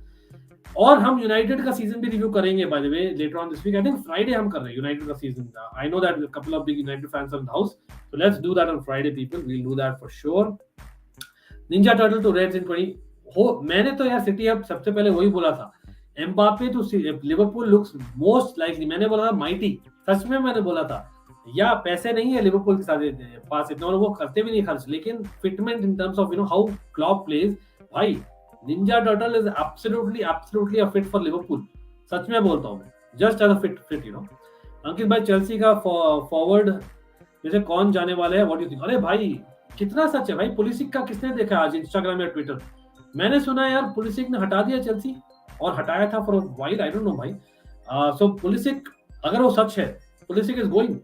और हम United का season भी रिव्यू करेंगे by the way later on this week. I think Friday हम कर रहे हैं यूनाइटेड का season. I know that couple of big United fans are in the house, so let's do that on Friday people. We will do that for sure. Ninja Turtle to Reds in 20 हो. मैंने तो यार city अब सबसे पहले वही बोला था, Mbappe to Liverpool looks most likely. मैंने बोला था माइटी, सच में मैंने बोला था. या पैसे नहीं है लिवरपूल के साथ पास इतना, और वो करते भी नहीं खर्च, लेकिन fitment in terms of how Klopp plays, भाई Ninja Turtle is absolutely a fit for Liverpool. सच में बोलता हूँ, just as a fit. Ankit भाई, चेल्सी का फॉरवर्ड जैसे कौन जाने वाला है, व्हाट यू थिंक? अरे भाई कितना सच है भाई. पुलिसिक का किसने देखा आज इंस्टाग्राम या ट्विटर? मैंने सुना है यार पुलिसिक ने हटा दिया चेल्सी, और हटाया था for a while, I don't know भाई. सो पुलिसिक, अगर वो सच है, Pulisic is going.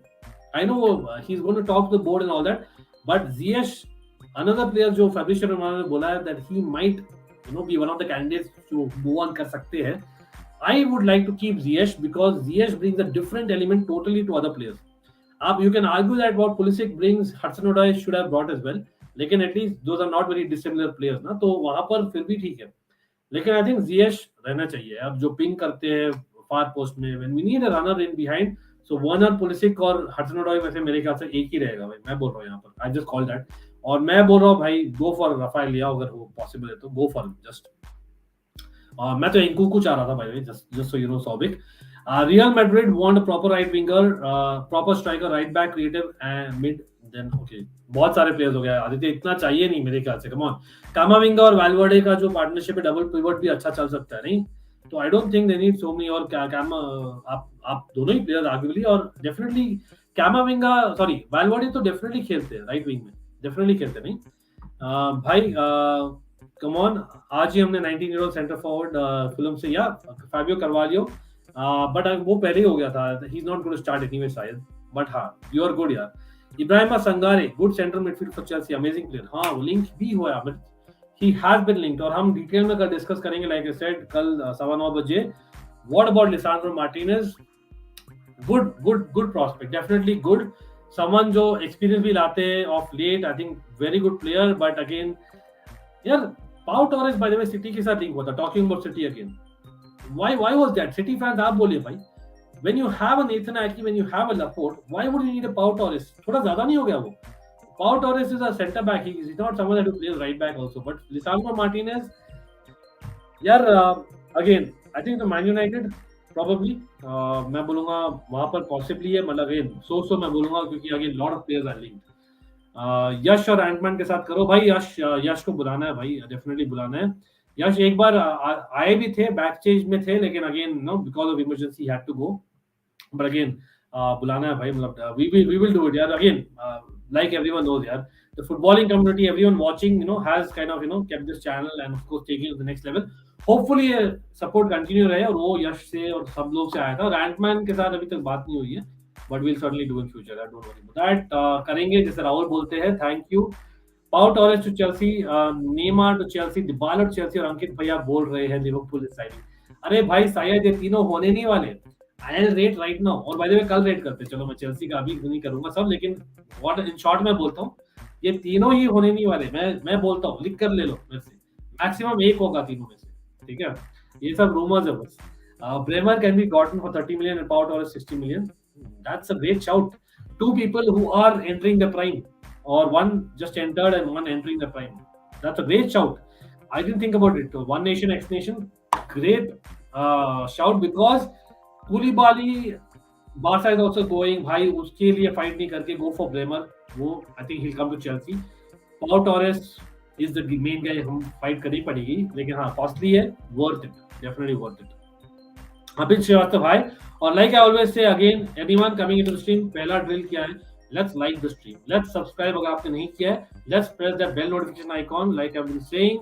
I know he is going to talk to the board and all that, but Ziyech another player जो फैब्रिशियो रोमानो ने बोला है that he might be one of the candidates to move on कर सकते हैं. I would like to keep Ziyech because Ziyech brings a different element totally to other players. You can argue that what Pulisic brings, Hudson-Odoi should have brought as well. लेकिन at least those are not very dissimilar players ना, तो वहाँ पर फिर भी ठीक है. लेकिन I think Ziyech रहना चाहिए. अब जो पिंग करते हैं far post में, when we need a runner in behind, so Werner, Pulisic और Hudson-Odoi में से मेरे ख्याल से एक ही रहेगा भाई. मैं बोल रहा हूँ यहाँ पर, I just call that. और मैं बोल रहा हूँ भाई, गो फॉर राफेल लियाओ अगर वो पॉसिबल है तो गो फॉर जस्ट. मैं तो इंकू को चाह रहा था भाई, just so you know. Saubhik, Real Madrid want a proper right winger, proper striker, right back, creative and mid. Then okay, बहुत सारे प्लेयर्स हो गए आदित्य, इतना चाहिए नहीं मेरे ख्याल से. कम ऑन, कामाविंगा और वाल्वर्डे का जो पार्टनरशिप है, डबल पिवट भी अच्छा चल सकता है नहीं, तो आई don't think they need so many. और आप दोनों ही प्लेयर्स आर्गुएबली, और डेफिनेटली कामाविंगा, सॉरी वाल्वर्डे तो डेफिनेटली खेलते हैं राइट विंग में, डेफिनेटली खेलते नहीं. भाई कम ऑन, आज ही हमने 19-year-old सेंटर फॉरवर्ड फिल्म से या फैबियो करवालियो, बट वो पहले ही हो गया था. He is not going to start anyway शायद, बट हाँ यू आर गुड यार. Ibrahima Sangare, good centre midfield for Chelsea, amazing player. हाँ लिंक भी हुआ है, ही हैज बीन लिंक्ड, और हम डिटेल में कल डिस्कस करेंगे. लाइक आई सेड, कल 9:15 बजे. What about Lisandro Martinez? Good prospect, definitely good. Someone जो एक्सपीरियंस भी लाते हैं of late, I think very good player. But again यार, Pau Torres by the way City के साथ लिंक हुआ था. Talking about City again, why was that? City fans आप बोलिए भाई, when you have a Nathan Ake, when you have a Laporte, why would you need a Pau Torres? थोड़ा ज्यादा नहीं हो गया वो? Pau Torres is a centre back, he is not someone that plays right back also. But Lisandro Martinez यार, again I think the Man United probably, मैं बोलूंगा वहां पर पॉसिबली है. मतलब सो मैं बोलूंगा, क्योंकि again lot of players are linked. Yash और एंटमैन के साथ करो भाई. यश को बुलाना है भाई, डेफिनेटली बुलाना है. यश एक बार आए भी थे, बैक स्टेज में थे, लेकिन again no, because of emergency had to go. But again बुलाना है भाई. मतलब वी विल डू इट यार. Again like everyone knows yaar, the footballing community, everyone watching has kind of kept this channel and of course taking it to the next level. Hopefully support continue रहे, और वो यश से और सब लोग से आया था. रैंटमैन के साथ अभी तक बात नहीं हुई है, but will certainly do in future, don't worry about that. करेंगे जैसे राहुल बोलते हैं. Thank you. Pau Torres to Chelsea, Neymar to Chelsea, Dybala to Chelsea, और अंकित भैया बोल रहे हैं लिवरपूल इज साइनिंग. अरे भाई शायद ये तीनों होने नहीं वाले. I L rate right now, और बाय द वे कल रेट करते. चलो मैं चेल्सी का अभी नहीं करूंगा सब, लेकिन व्हाट इन शॉर्ट मैं बोलता हूँ, ये तीनों ही होने नहीं वाले, मैं बोलता हूँ, लिख कर ले लो मेरे से, मैक्सिमम एक होगा तीनों में से, ठीक है, ये सब रूमर्स है बस. Bremer can be gotten for 30 million and Pau Torres 60 million. That's a great shout. Two people who are entering the prime, or one just entered and one entering the prime. That's a great shout. I didn't think about it. One nation, X nation, great shout, because Koulibaly, Barca is also going. भाई उसके लिए fight नहीं करके go for Bremer. वो I think he'll come to Chelsea. Pau Torres is the main guy. हम fight करनी पड़ेगी, लेकिन हाँ costly है, worth it, definitely worth it. Amit Srivastava भाई, और like I always say again, anyone coming into the stream, पहला ड्रिल क्या है, let's like the stream, let's subscribe अगर आपने नहीं किया है, let's press that bell notification icon, like I have been saying.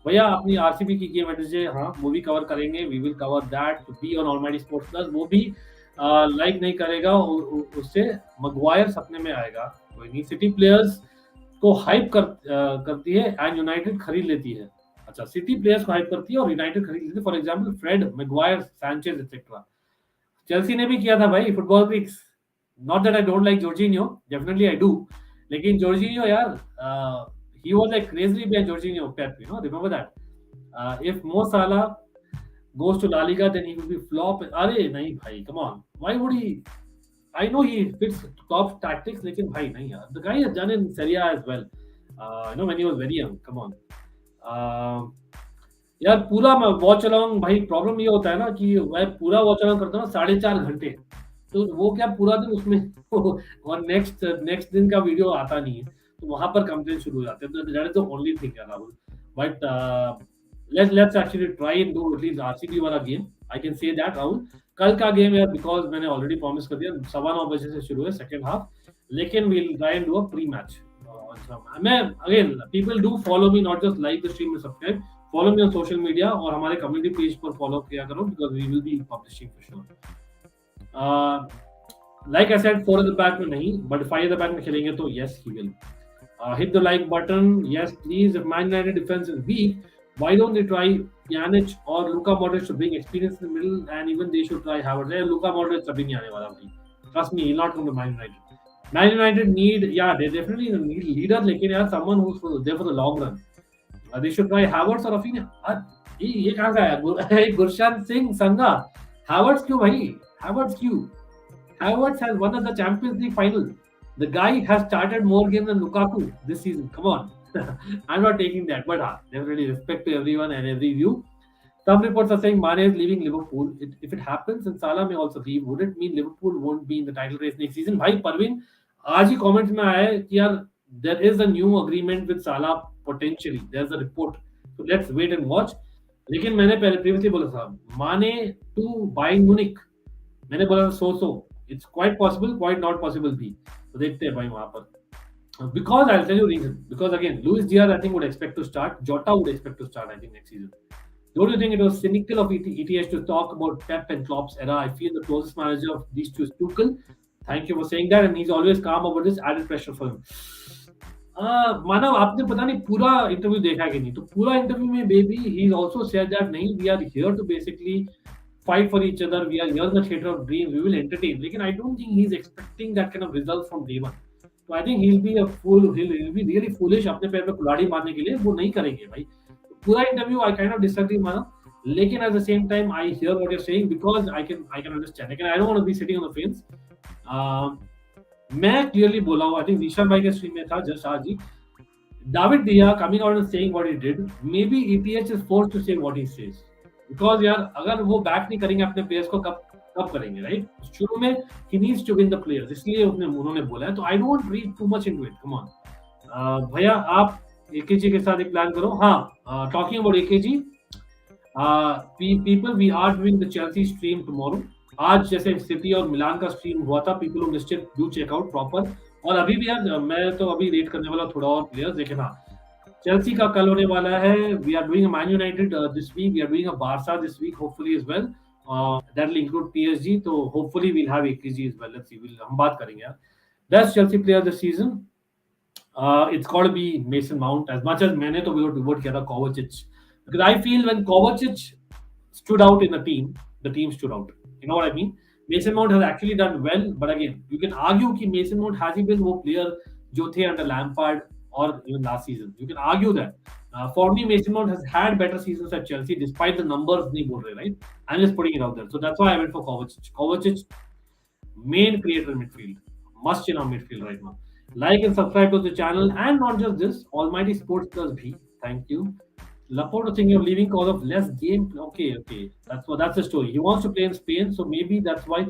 भैया अपनी आरसीबी की गेम है, हाँ वो भी कवर करेंगे, we will cover that to be on Almighty Sports Plus. वो भी लाइक नहीं करेगा, उससे मगवायर सपने में आएगा. कोई नहीं, सिटी प्लेयर्स को हाइप करती है एंड यूनाइटेड खरीद लेती है. अच्छा, सिटी प्लेयर्स को हाइप करती है और यूनाइटेड खरीद लेती है. For example Fred, Maguire, Sanchez etcetera. Chelsea ने भी किया था भाई, football picks. Not that I don't like Jorginho, definitely I do, लेकिन जॉर्जिनियो यार, he was like crazy by Jorginho Pep, you know, remember that. If Mo Salah goes to La Liga, then he will be flop. अरे नहीं भाई, come on, why would he? I know he fits top tactics, लेकिन भाई नहीं यार, the guy has done in Serie A as well. You know, when he was very young, come on. यार पूरा मैं वॉच अलाउंग, भाई problem ये होता है ना कि मैं पूरा वॉच अलाउंग करता हूँ 4.5 घंटे, तो वो क्या पूरा दिन उसमें और नेक्स्ट दिन का वीडियो आता नहीं है, तो वहां पर कंप्लेन शुरू हो जाते हैं. That is the only thing यार Rahul. But let's actually try and do at least RCB वाला game. I can say that Rahul, कल का गेम यार, बिकॉज मैंने ऑलरेडी प्रॉमिस कर दिया, 9:15 बजे से शुरू है सेकंड हाफ, लेकिन we'll try and do a pre match. मैं अगेन, people do follow me, not just like the stream में subscribe, follow me on social media, और हमारे कम्युनिटी पेज पर फॉलो किया करो, because we will be publishing for sure. Like I said, 4 at the back में नहीं, but 5 at the back में खेलेंगे तो yes he will. Hit the like button, yes please. If Man United defense is weak, why don't they try Pjanic or Luka Modric to bring experience in the middle, and even they should try Havertz. Luka Modric कभी नहीं आने वाला भाई, trust me, he'll not come to Man United. Man United need, yeah, they definitely need leader, लेकिन यार someone who's there for the long run. They should try Havertz or Rafinha. ये कहाँ से आया? गुरशान सिंह संगा, Havertz क्यों भाई? Havertz क्यों? Havertz has won the Champions League final. The guy has started more games than Lukaku this season. Come on. I'm not taking that, but definitely respect to everyone and every view. Some reports are saying Mane is leaving Liverpool. If it happens and Salah may also leave, would it mean Liverpool won't be in the title race next season? भाई परवीन, आज ही comments में आया है कि यार there is a new agreement with Salah potentially. There's a report. So let's wait and watch. लेकिन मैंने पहले previously बोला था, Mane to Bayern Munich, मैंने बोला था so. It's quite possible, quite not possible भी. तो देखते हैं भाई वहां पर. Because I'll tell you reason. Because again, Luis Diaz I think would expect to start. Jota would expect to start I think next season. Don't you think it was cynical of ETH to talk about Pep and Klopp's era? I feel the closest manager of these two is Tuchel. Thank you for saying that, and he's always calm about this. Added pressure for him. मानव, आपने पता नहीं पूरा interview देखा कि नहीं, तो पूरा interview में baby he also said that नहीं, we are here to basically fight for each other, we are here in the theater of dreams, we will entertain. लेकिन I don't think he's expecting that kind of result from day one. So I think he'll be a fool, he'll be really foolish अपने पैर पे कुल्हाड़ी मारने के लिए, वो नहीं करेंगे भाई. पूरा interview I kind of disagree मानव, लेकिन at the same time I hear what you're saying because I can understand. लेकिन I don't want to be sitting on the fence. मैं क्लियरली बोला हूँ, I think विशाल भाई के स्ट्रीम में था just आज ही, David Dia coming out and saying what he did, maybe EPH is forced to say what he says. Because यार अगर वो बैक नहीं करेंगे अपने प्लेयर्स को, कब करेंगे, राइट? शुरू में he needs to win the players, इसलिए उन्होंने बोला है, तो I don't read too much into it. Come on, भैया आप AKG के साथ एक प्लान करो. हाँ, talking about AKG, people we are doing the Chelsea stream tomorrow. आज जैसे सिटी और मिलान का स्ट्रीम हुआ था, people who missed it do check out proper. और अभी भी यार मैं तो अभी रेट करने वाला थोड़ा और प्लेयर्स, लेकिन हाँ चेल्सी का कल होने वाला है. We are doing a Man United this week, we are doing a Barca this week hopefully as well, that will include PSG, तो hopefully we will have AKG as well. Let's see, हम बात करेंगे यार. Best Chelsea player this season, it's got to be Mason Mount. As much as मैंने तो vote किया था Kovacic, because I feel when Kovacic stood out in the team stood out. You know what I mean? Mason Mount has actually done well, but again, you can argue कि Mason Mount has he been वो player जो थे under Lampard or even last season. You can argue that. For me, Mason Mount has had better seasons at Chelsea despite the numbers नहीं बोल रहे, right? I'm just putting it out there. So that's why I went for Kovacic. Kovacic, main creator in midfield, must in our midfield right now. Like and subscribe to the channel, and not just this, Almighty Sports Plus B. Thank you. Laporte thing you're leaving because of less game. Okay. That's the story. He wants to play in Spain, so maybe that's why.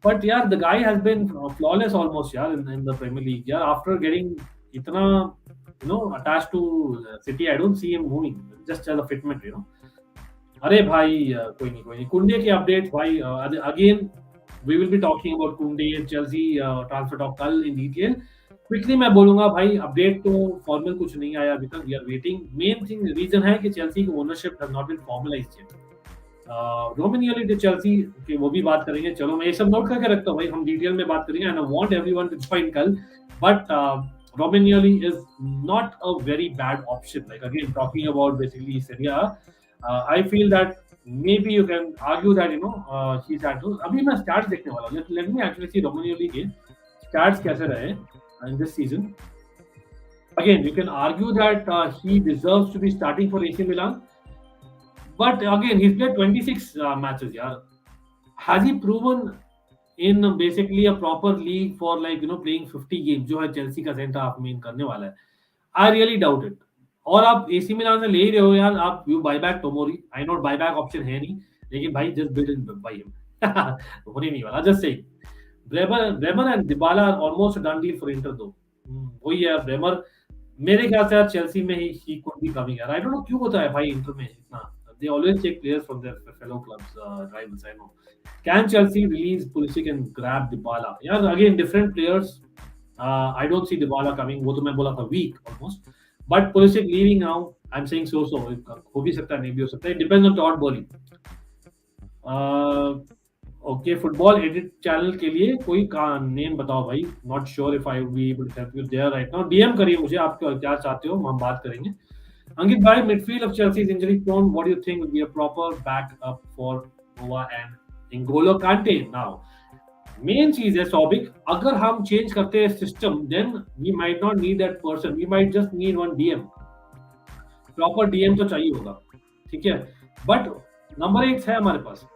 But yeah, the guy has been flawless almost, yeah, in the Premier League. Yeah, after getting itna, attached to City, I don't see him moving just as a fitment. अरे भाई कोई नहीं कुंडे के update भाई again we will be talking about Kounde Chelsea transfer talk कल in detail quickly मैं बोलूंगा भाई अपडेट तो फॉर्मल कुछ नहीं आया अभी तक we are waiting main thing reason है कि चेल्सी की ownership has not been formalised yet Romagnoli to Chelsea की वो भी बात करेंगे चलो मैं ये सब नोट करके रखता हूँ भाई हम डिटेल में बात करेंगे and I want everyone to join कल but Romagnoli is not a very bad option. Like again, talking about basically Serie A, I feel that maybe you can argue that he's had to. अभी मैं stats देखने वाला हूँ. Let me actually see Romagnoli के stats कैसे रहे in this season. Again, you can argue that he deserves to be starting for AC Milan, but again, he's played 26 matches. Yeah, has he proven in basically a proper league for playing 50 games जो है Chelsea का centre half में करने वाला है I really doubt it और आप AC Milan से ले ही रहे हो यार आप you buy back Tomori I note buy back option है नहीं लेकिन भाई just bid in buy him होने नहीं वाला just say Bremer and Dybala are almost done deal for Inter दो वही है ब्रेमर मेरे ख्याल से यार चेल्सी में ही कुड बी कमिंग यार आई डोंट नो क्यों होता है भाई इंटर में इतना they always take players from their fellow clubs rivals I know can Chelsea release Pulisic and grab Dybala yeah again different players I don't see Dybala coming वो तो मैं बोला था weak almost but Pulisic leaving now I'm saying so हो भी सकता है नहीं भी हो सकता है depends on Todd Bowley okay football edit channel के लिए कोई नेम बताओ भाई not sure if I will be able to help you there right now DM करिए मुझे आप क्या चाहते हो हम बात करेंगे Ankit bhai, midfield of Chelsea is injury prone. What do you think would be a proper backup for Noah and N'Golo Kante? Now, main चीज है सौबिक अगर हम चेंज करते हैं system then we might not need that person. We might just need one DM. Proper DM तो चाहिए होगा ठीक है बट नंबर 8 है हमारे पास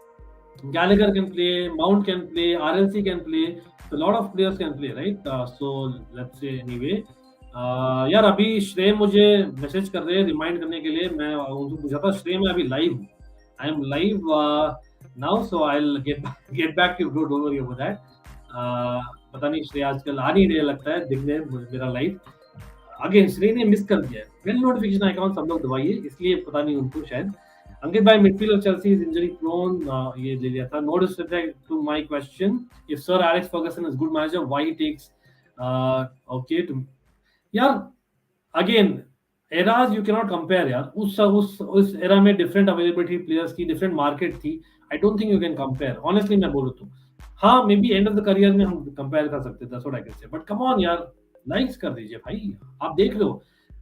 Gallagher can play, Mount can play, RLC can play, so a lot of players can play, right? So let's say anyway. यार अभी श्रेय मुझे मैसेज कर रहे हैं रिमाइंड करने के लिए मैं उनको पूछा था श्रेय मैं अभी लाइव हूँ I am live now so I will get back to bro don't worry about that पता नहीं श्रेय आजकल आ नहीं रहे लगता है दिखने मेरा लाइव अगेन श्रेय ने मिस कर दिया है बेल नोटिफिकेशन आइकॉन सब लोग दबाइए इसलिए पता नहीं उनको शायद अंकित भाई midfield of Chelsea is injury prone ये ले लिया था no disrespect to my question if Sir Alex Ferguson is good manager why he takes okay to यार अगेन एराज यू कैन नॉट कंपेयर यार उस एरा में डिफरेंट अवेलेबिलिटी प्लेयर्स की डिफरेंट मार्केट थी I don't think you can compare honestly मैं बोलूं तो हाँ maybe end of the career में हम कंपेयर कर सकते थे that's what I can say but come on यार लाइक्स कर दीजिए भाई आप देख लो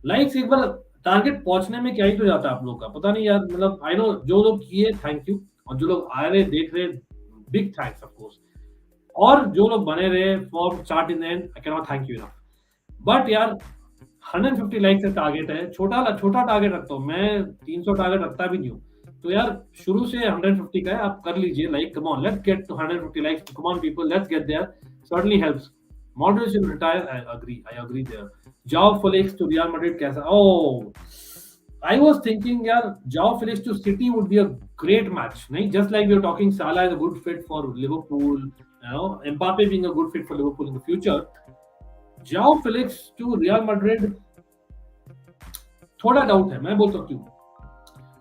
लाइक्स एक बार टारगेट पहुंचने में क्या ही तो जाता है आप लोग का पता नहीं यार मतलब आई नो जो लोग किए थैंक यू और जो लोग आ रहे देख रहे बिग थैंक्स ऑफ कोर्स और जो लोग बने रहे for start in the and I can not thank you enough but यार 150 लाइक से टारगेट है छोटा टारगेट रखता हूँ मैं 300 टारगेट रखता भी नहीं हूँ तो यार शुरू से 150 का है आप कर लीजिए like come on let's get to 150 likes come on people let's get there certainly helps moderate should retire I agree there Joao Felix to Real Madrid कैसा आई वाज थिंकिंग यार Joao Felix to City would be a great match नहीं just like we are talking Salah is a good fit for Liverpool you know Mbappe being a good fit for Liverpool in the future जाओ Felix to Real Madrid थोड़ा doubt है मैं बोलता हूँ क्यों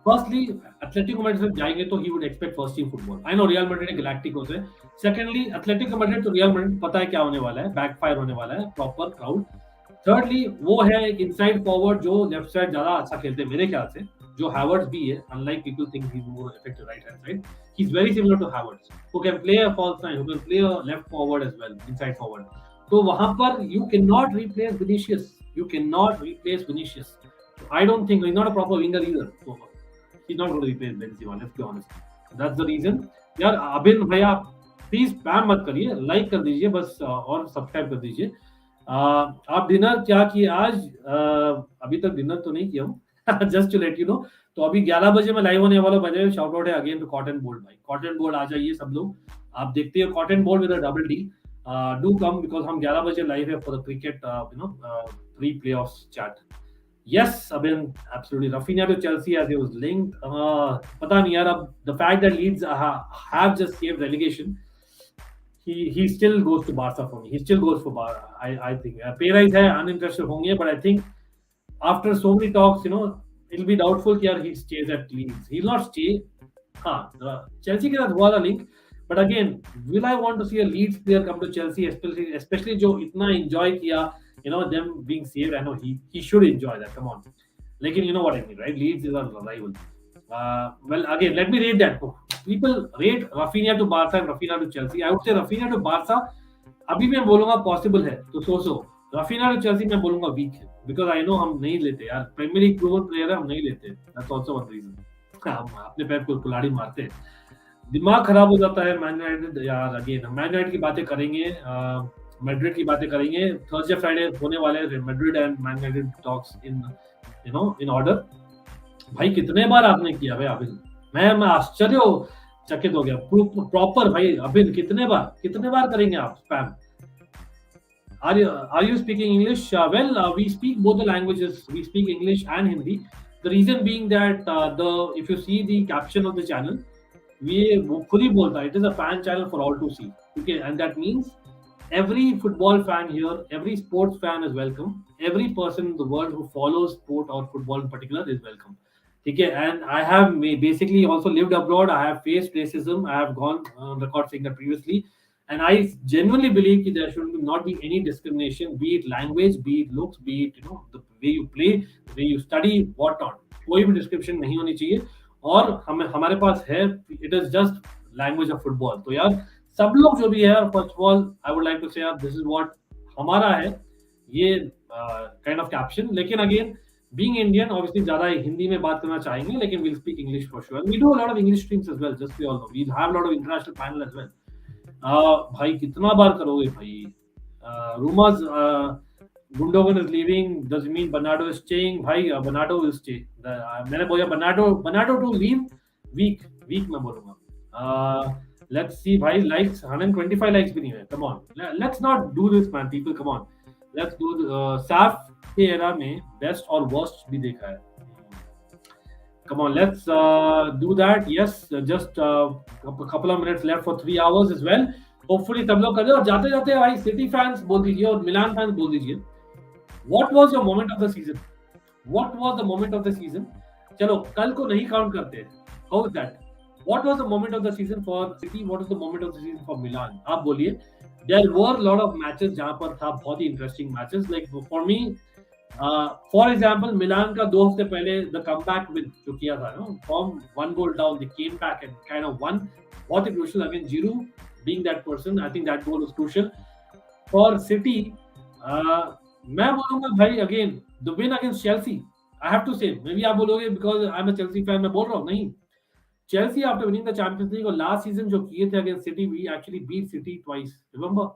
firstly Atletico Madrid से जाएंगे तो he would expect first team football I know real Madrid galacticos है सेकंडली एथलेटिको मैड्रिड तो रियल मैड्रिड पता है क्या होने वाला है बैकफायर होने वाला है प्रॉपर क्राउड थर्डली वो है एक इनसाइड फॉरवर्ड जो लेफ्ट साइड ज्यादा अच्छा खेलते हैं मेरे ख्याल से जो हैवर्ट्स भी है unlike people think he is more effective right hand side he is very similar to Havertz who can play a false nine who can play a left forward as well inside forward तो वहां पर you cannot replace Vinicius. I don't think he's not a proper winger either. So he's not going to replace Benzema. Let's be honest. That's the reason. यार अबिन भैया please spam मत करिए like कर दीजिए बस और सब्सक्राइब कर दीजिए आप डिनर क्या किए आज? अभी तक डिनर तो नहीं किया हूँ just to let you know. तो अभी 11 बजे मैं लाइव होने वाला हूँ। बजे शाउट आउट है अगेन टू कॉटन बोल्ड भाई, कॉटन बोल्ड आ जाइए सब लोग। आप देखते हो Cotton Bold with a double D, do come because हम 11 बजे लाइव है for the cricket pre playoffs chat. Yes, I mean, absolutely. Rafinha to Chelsea as he was linked. पता नहीं यार, अब the fact that Leeds have just saved relegation, he still goes to Barca for me. He still goes for Barca. I think pay rise है, uninterested होंगे, but I think after so many talks, it'll be doubtful कि यार he stays at Leeds. He'll not stay. हाँ, Chelsea के साथ हुआ था link, but again, will I want to see a Leeds player come to Chelsea, especially जो इतना enjoy किया, them being saved? I know he should enjoy that. Come on. Lekin you know what I mean, right? Leeds is our rival. Well, again, let me rate that. People rate Rafinha to Barca and Rafinha to Chelsea. I would say Rafinha to Barca, अभी मैं बोलूंगा possible है तो सोचो। Rafinha to Chelsea मैं बोलूंगा week है, because I know हम नहीं लेते यार, प्रीमियर लीग प्रूवन प्लेयर है, हम नहीं लेते। That's also one reason. हम अपने पैर को कुल्हाड़ी मारते हैं, दिमाग खराब हो जाता है। मैन यूनाइटेड यार, अगेन मैन यूनाइटेड की बातें करेंगे, मैड्रिड की बातें करेंगे। थर्सडे फ्राइडे होने वाले Madrid and man United talks in order. भाई कितने बार आपने किया भाई अभिन, मैं आश्चर्य चकित हो गया प्रॉपर भाई। अभिन कितने बार करेंगे आप spam? Are you speaking English? Well, we speak both the languages. We speak English and Hindi. The reason being that if you see the caption of the channel, वो खुद ही बोलता है, it is a fan channel for all to see. Okay, and that means every football fan here, every sports fan is welcome. Every person in the world who follows sport or football in particular is welcome. Okay, and I have basically also lived abroad. I have faced racism. I have gone on record saying that previously, and I genuinely believe that there should not be any discrimination, be it language, be it looks, be it the way you play, the way you study, what not. कोई भी description नहीं होनी चाहिए। और हमारे पास है, it is just language of football. तो यार सब लोग जो भी है, first of all I would like to say यार, दिस इज व्हाट हमारा है ये काइंड ऑफ कैप्शन। लेकिन अगेन बीइंग इंडियन, ऑब्वियसली ज्यादा हिंदी में बात करना चाहेंगे, लेकिन will speak English for sure. We do a lot of English streams as well, just we all know we have lot of international panel as well. भाई कितना बार करोगे भाई? Rumours Gundogan is leaving. Does it mean Bernardo is staying? भाई Bernardo will stay. मैंने बोला Bernardo to leave week मैं बोलूंगा। Let's see भाई, likes 125 likes भी नहीं है। Come on, let's not do this man, people. Come on, let's do साफ के एरा में बेस्ट और वर्स्ट भी देखा है। Come on, let's do that. Yes, just a couple of minutes left for 3 hours as well. Hopefully सब लोग कर दे। और जाते जाते भाई सिटी फैंस बोल दीजिए और मिलान फैंस बोल दीजिए, What was your moment of the season? What was the moment of the season? चलो कल को नहीं काउंट करते। How is that? What was the moment of the season for City? What was the moment of the season for Milan? आप बोलिए। There were a lot of matches जहाँ पर था बहुत ही interesting matches. Like for me, for example, Milan का 2 हफ्ते पहले the comeback win जो किया था, from 1 goal down, they came back and kind of won. बहुत ही crucial again. Giroud being that person, I think that goal was crucial for City. मैं बोलूंगा भाई again the win against Chelsea. I have to say, may B आप बोलोगे because I am a Chelsea fan, मैं बोल रहा हूँ नहीं। Chelsea after winning the champions league और लास्ट सीजन जो किए थे against City, we actually beat City twice, remember?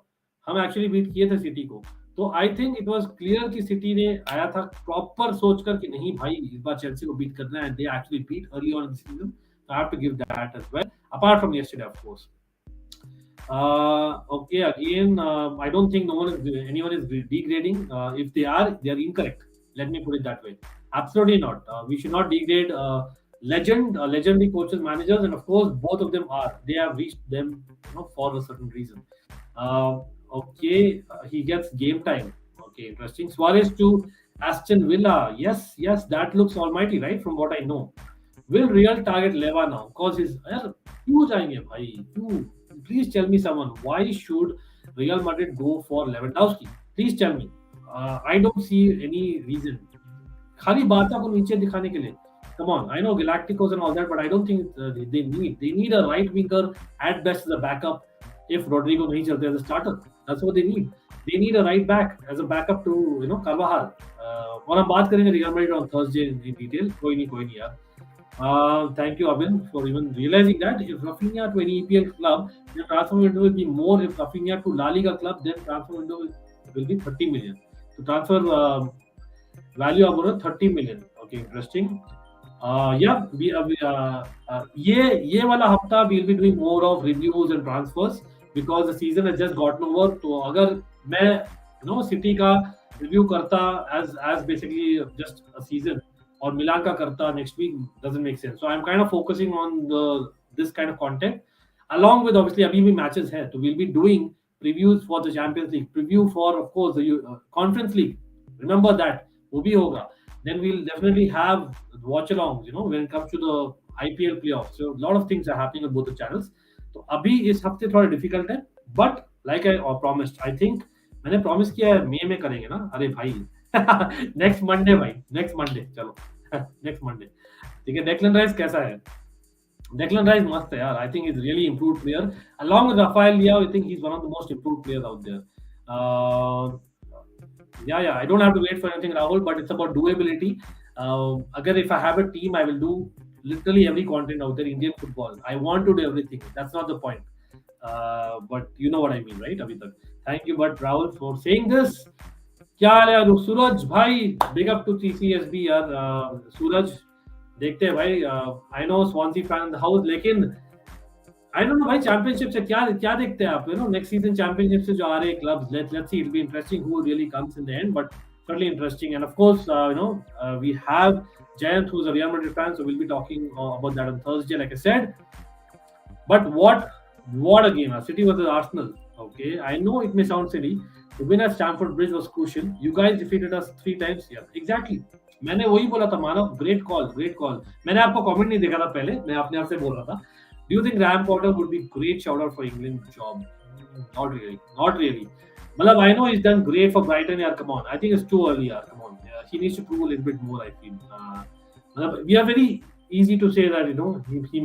हम एक्चुअली बीट किए थे सिटी को। तो I think it was clear कि सिटी ने आया था प्रॉपर सोचकर कि नहीं भाई इस बार चेल्सी को बीट करना है, they actually beat early on in the season. I have to give that as well, apart from yesterday of course. Okay, again, I don't think anyone is degrading. If they are incorrect. Let me put it that way. Absolutely not. We should not degrade legendary coaches, managers, and of course, both of them are. They have reached them, for a certain reason. Okay, he gets game time. Okay, interesting. Suarez to Aston Villa. Yes, that looks almighty, right? From what I know. Will Real target Leva now? Cause his क्यों जाएंगे भाई? क्यों? Please tell me someone, why should Real Madrid go for Lewandowski? Please tell me. I don't see any reason. खाली Barça को नीचे दिखाने के लिए। Come on, I know Galacticos and all that, but I don't think they need a right winger at best as a backup if Rodrigo नहीं चलते as a starter. That's what they need. They need a right back as a backup to Carvajal. और हम बात करेंगे Real Madrid on Thursday in detail. कोई नहीं यार। Thank you, Abin, for even realizing that. If Rafinha to any EPL club, the transfer window will be more. If Rafinha to La Liga club, then transfer window will be 30 million. So transfer value आप बोल रहे हो 30 million. Okay, interesting. Yeah, ये वाला हफ्ता we'll be doing more of reviews and transfers because the season has just gotten over. तो अगर मैं सिटी का रिव्यू करता as basically just a season और मिलान का करता next week doesn't make sense. So I'm kind of focusing on this kind of content along with obviously अभी भी matches है तो we'll be doing previews for the Champions League, preview for of course the Conference League. Remember that वो भी होगा. Then we'll definitely have watch-alongs, when it comes to the IPL playoffs. So a lot of things are happening on both the channels. तो अभी इस हफ्ते थोड़ा difficult है, but like I promised, I think मैंने प्रॉमिस किया है मई में करेंगे ना. अरे भाई नेक्स्ट मंडे भाई, नेक्स्ट मंडे चलो नेक्स्ट मंडे. ठीक है. डेक्लन राइस कैसा है? Declan Rice मस्त है यार. I think he's really improved player. Along with Rafael Leao, I think he's one of the most improved players out there. Yeah. I don't have to wait for anything, Rahul, but it's about doability. Agar if I have a team, I will do literally every content out there. Indian football. I want to do everything. That's not the point. But you know what I mean, right? Abhi tak. Thank you, but Rahul, for saying this. क्या हाल है यार सूरज भाई? Big up to CCSB यार. सूरज देखते हैं भाई. I know Swansea fan in the house, लेकिन आई don't know भाई चैंपियनशिप से क्या देखते हैं आप? नेक्स्ट सीजन चैंपियनशिप से जो आ रहे clubs, let's see, it be interesting who really comes in the end, but certainly interesting. And of course, we have Jayant, who's a Real Madrid fan, so we'll be talking about that on Thursday, like I said. But what a game! City versus Arsenal. Okay, I know it may sound silly. The win at Stamford Bridge was crucial. You guys defeated us 3 times. Yeah, exactly. मैंने वही बोला था मानव. Great call. मैंने आपको comment नहीं देखा था पहले, मैं अपने आप से बोल रहा था. Do you think Graham Potter would be great shout out for England job? Not really. Matlab, I know he's done great for Brighton. Yeah, come on. I think it's too early. Yeah, come on. Yeah, he needs to prove a little bit more, I feel. We are very easy to say that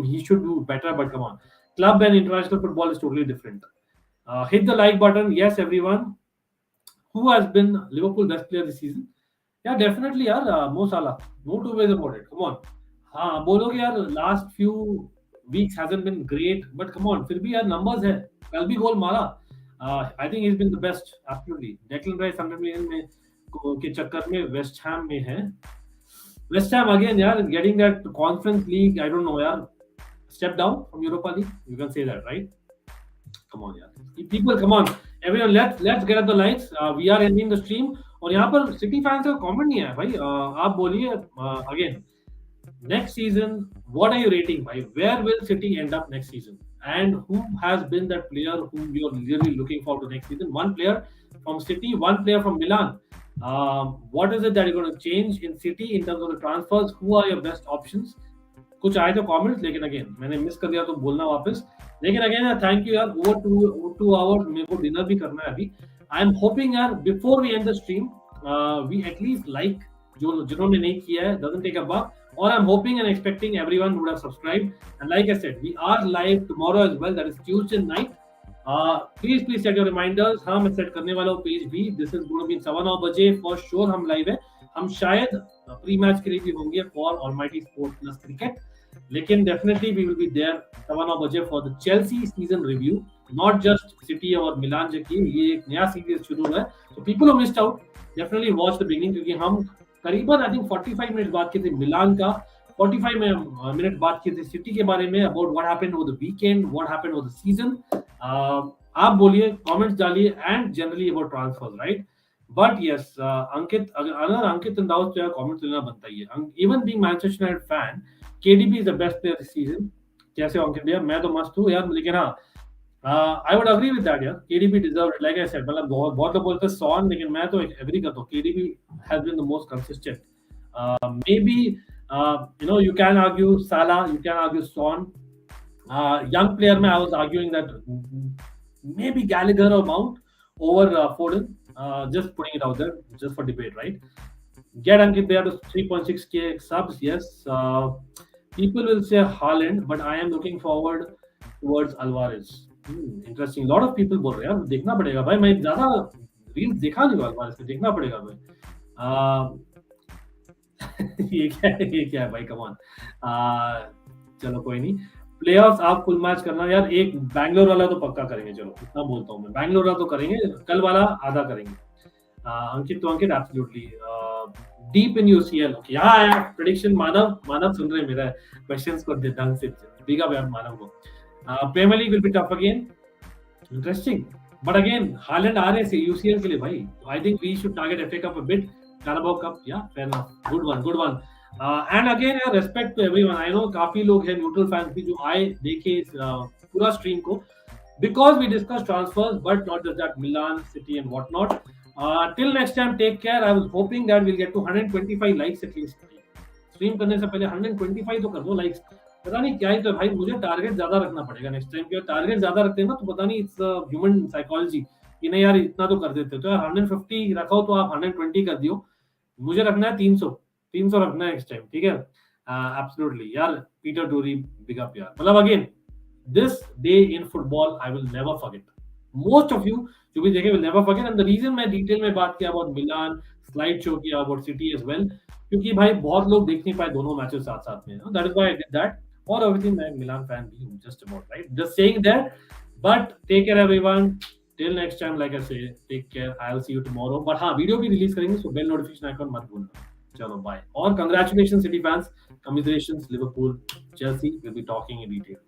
he should do better, but come on. Club and international football is totally different. Hit the like button. Yes, everyone. Who has been Liverpool best player this season? Yeah, definitely, yaar. Mo Salah. No two ways about it. Come on. हाँ बोलोगे यार last few weeks hasn't been great, but come on, फिर भी यार numbers है. कल भी गोल मारा. I think he's been the best, absolutely. Declan Rice 100 million में के चक्कर में West Ham में है. West Ham again यार, getting that Conference League, I don't know यार, step down from Europa League, you can say that, right? Come on यार, people, come on, everyone, let's get at the lights. We are ending the stream. और यहाँ पर City fans का comment नहीं है भाई. आप बोलिए again. Next season, what are you rating, bhai? Where will City end up next season? And who has been that player whom you're really looking forward to next season? One player from City, one player from Milan. What is it that you're going to change in City in terms of the transfers? Who are your best options? कुछ आए तो comments, लेकिन again मैंने miss कर दिया तो बोलना वापस. लेकिन again thank you यार. Over 2 hours मेरे को dinner भी करना है अभी. I'm hoping यार before we end the stream, we at least like जिन्होंने नहीं किया है, doesn't take a buck. Or I'm hoping and expecting everyone would have subscribed. And like I said, we are live tomorrow as well. That is Tuesday night. Please set your reminders. हाँ मैं set करने वाला हूँ page भी. This is going to be 9:15 बजे for sure. हम live है. हम शायद pre-match के लिए भी होंगे for Almighty Sport Plus Cricket. लेकिन definitely we will be there 9:15 बजे for the Chelsea season review. Not just City और Milan की. ये एक नया series शुरू हुआ है. So people who missed out, definitely watch the beginning, क्योंकि हम करीबन आई थिंक 45 मिनट बात की थी मिलान का, 45 मिनट बात की थी सिटी के बारे में, about what happened over the weekend, what happened over the season. आप बोलिए, कमेंट्स डालिए, and generally about transfers, right? But yes Ankit, अगर अंकित अंदाज तो कमेंट्स लेना बनता ही है. Even being Manchester United fan, KDB is the best player this season. कैसे हो अंकित भैया? मैं तो मस्त हूँ यार, लेकिन हाँ I would agree with that, yeah. KDB deserved it, like I said. मतलब बहुत लोग बोलते हैं Son, लेकिन मैं तो agree करता हूँ. KDB has been the most consistent. Maybe you can argue Salah, you can argue Son. Young player में I was arguing that maybe Gallagher or Mount over Foden. Just putting it out there, just for debate, right? Get Ankit there to 3.6k subs. Yes. People will say Haaland, but I am looking forward towards Alvarez. Interesting. Lot of people बोल रहे हैं यार, देखना पड़ेगा भाई. मैं ज्यादा reels देखा नहीं Alvarez पे, देखना पड़ेगा भाई. ये क्या है भाई? Come on. चलो कोई नहीं. प्लेऑफ्स आप फुल मैच करना यार. एक बैंगलोर वाला तो पक्का करेंगे. चलो इतना बोलता हूँ मैं. बैंगलोर वाला तो करेंगे, कल वाला आधा करेंगे. Ankit to Ankit, absolutely. Deep in UCL. Okay, yeah. Prediction. Manav सुन रहे हैं मेरा questions को ढंग से. Big up यार मानव को. Premier League will be tough again. Interesting. But again, Haaland आ रहे हैं UCL के लिए भाई. I think we should target FA Cup a bit. Carabao Cup, yeah, fair enough. Good one. And again, respect to everyone. I know काफी लोग हैं neutral fans भी जो आए देखे पूरा stream को. Because we discussed transfers, but not just that, Milan, City, and whatnot. Till next time, take care. I was hoping that we'll get to 125 likes at least. Stream करने से पहले 125 तो कर दो likes. पता नहीं क्या ही तो भाई मुझे टारगेट ज्यादा रखना पड़ेगा नेक्स्ट टाइम क्योंकि टारगेट ज्यादा रखते हैं ना तो पता नहीं इट्स ह्यूमन साइकोलॉजी कि नहीं यार इतना तो कर देते तो यार 150 रखो तो आप 120 कर दियो मुझे रखना है 300 रखना है नेक्स्ट टाइम ठीक है एब्सोल्युटली यार पीटर टूरी बिग अप यार मतलब again this day in football I will never forget most of you जो भी देखे will never forget and the reason मैं डिटेल में बात किया अबाउट मिलान स्लाइड शो किया अबाउट सिटी एज वेल क्योंकि भाई बहुत लोग देख नहीं पाए दोनों मैचेस साथ साथ में that is why I did that और everything मैं Milan fan भी हूँ just about right just saying that but take care everyone till next time like I say take care I'll see you tomorrow but हाँ video भी release करेंगे so bell notification icon मत भूलना चलो bye और congratulations City fans commiserations Liverpool Chelsea will be talking in detail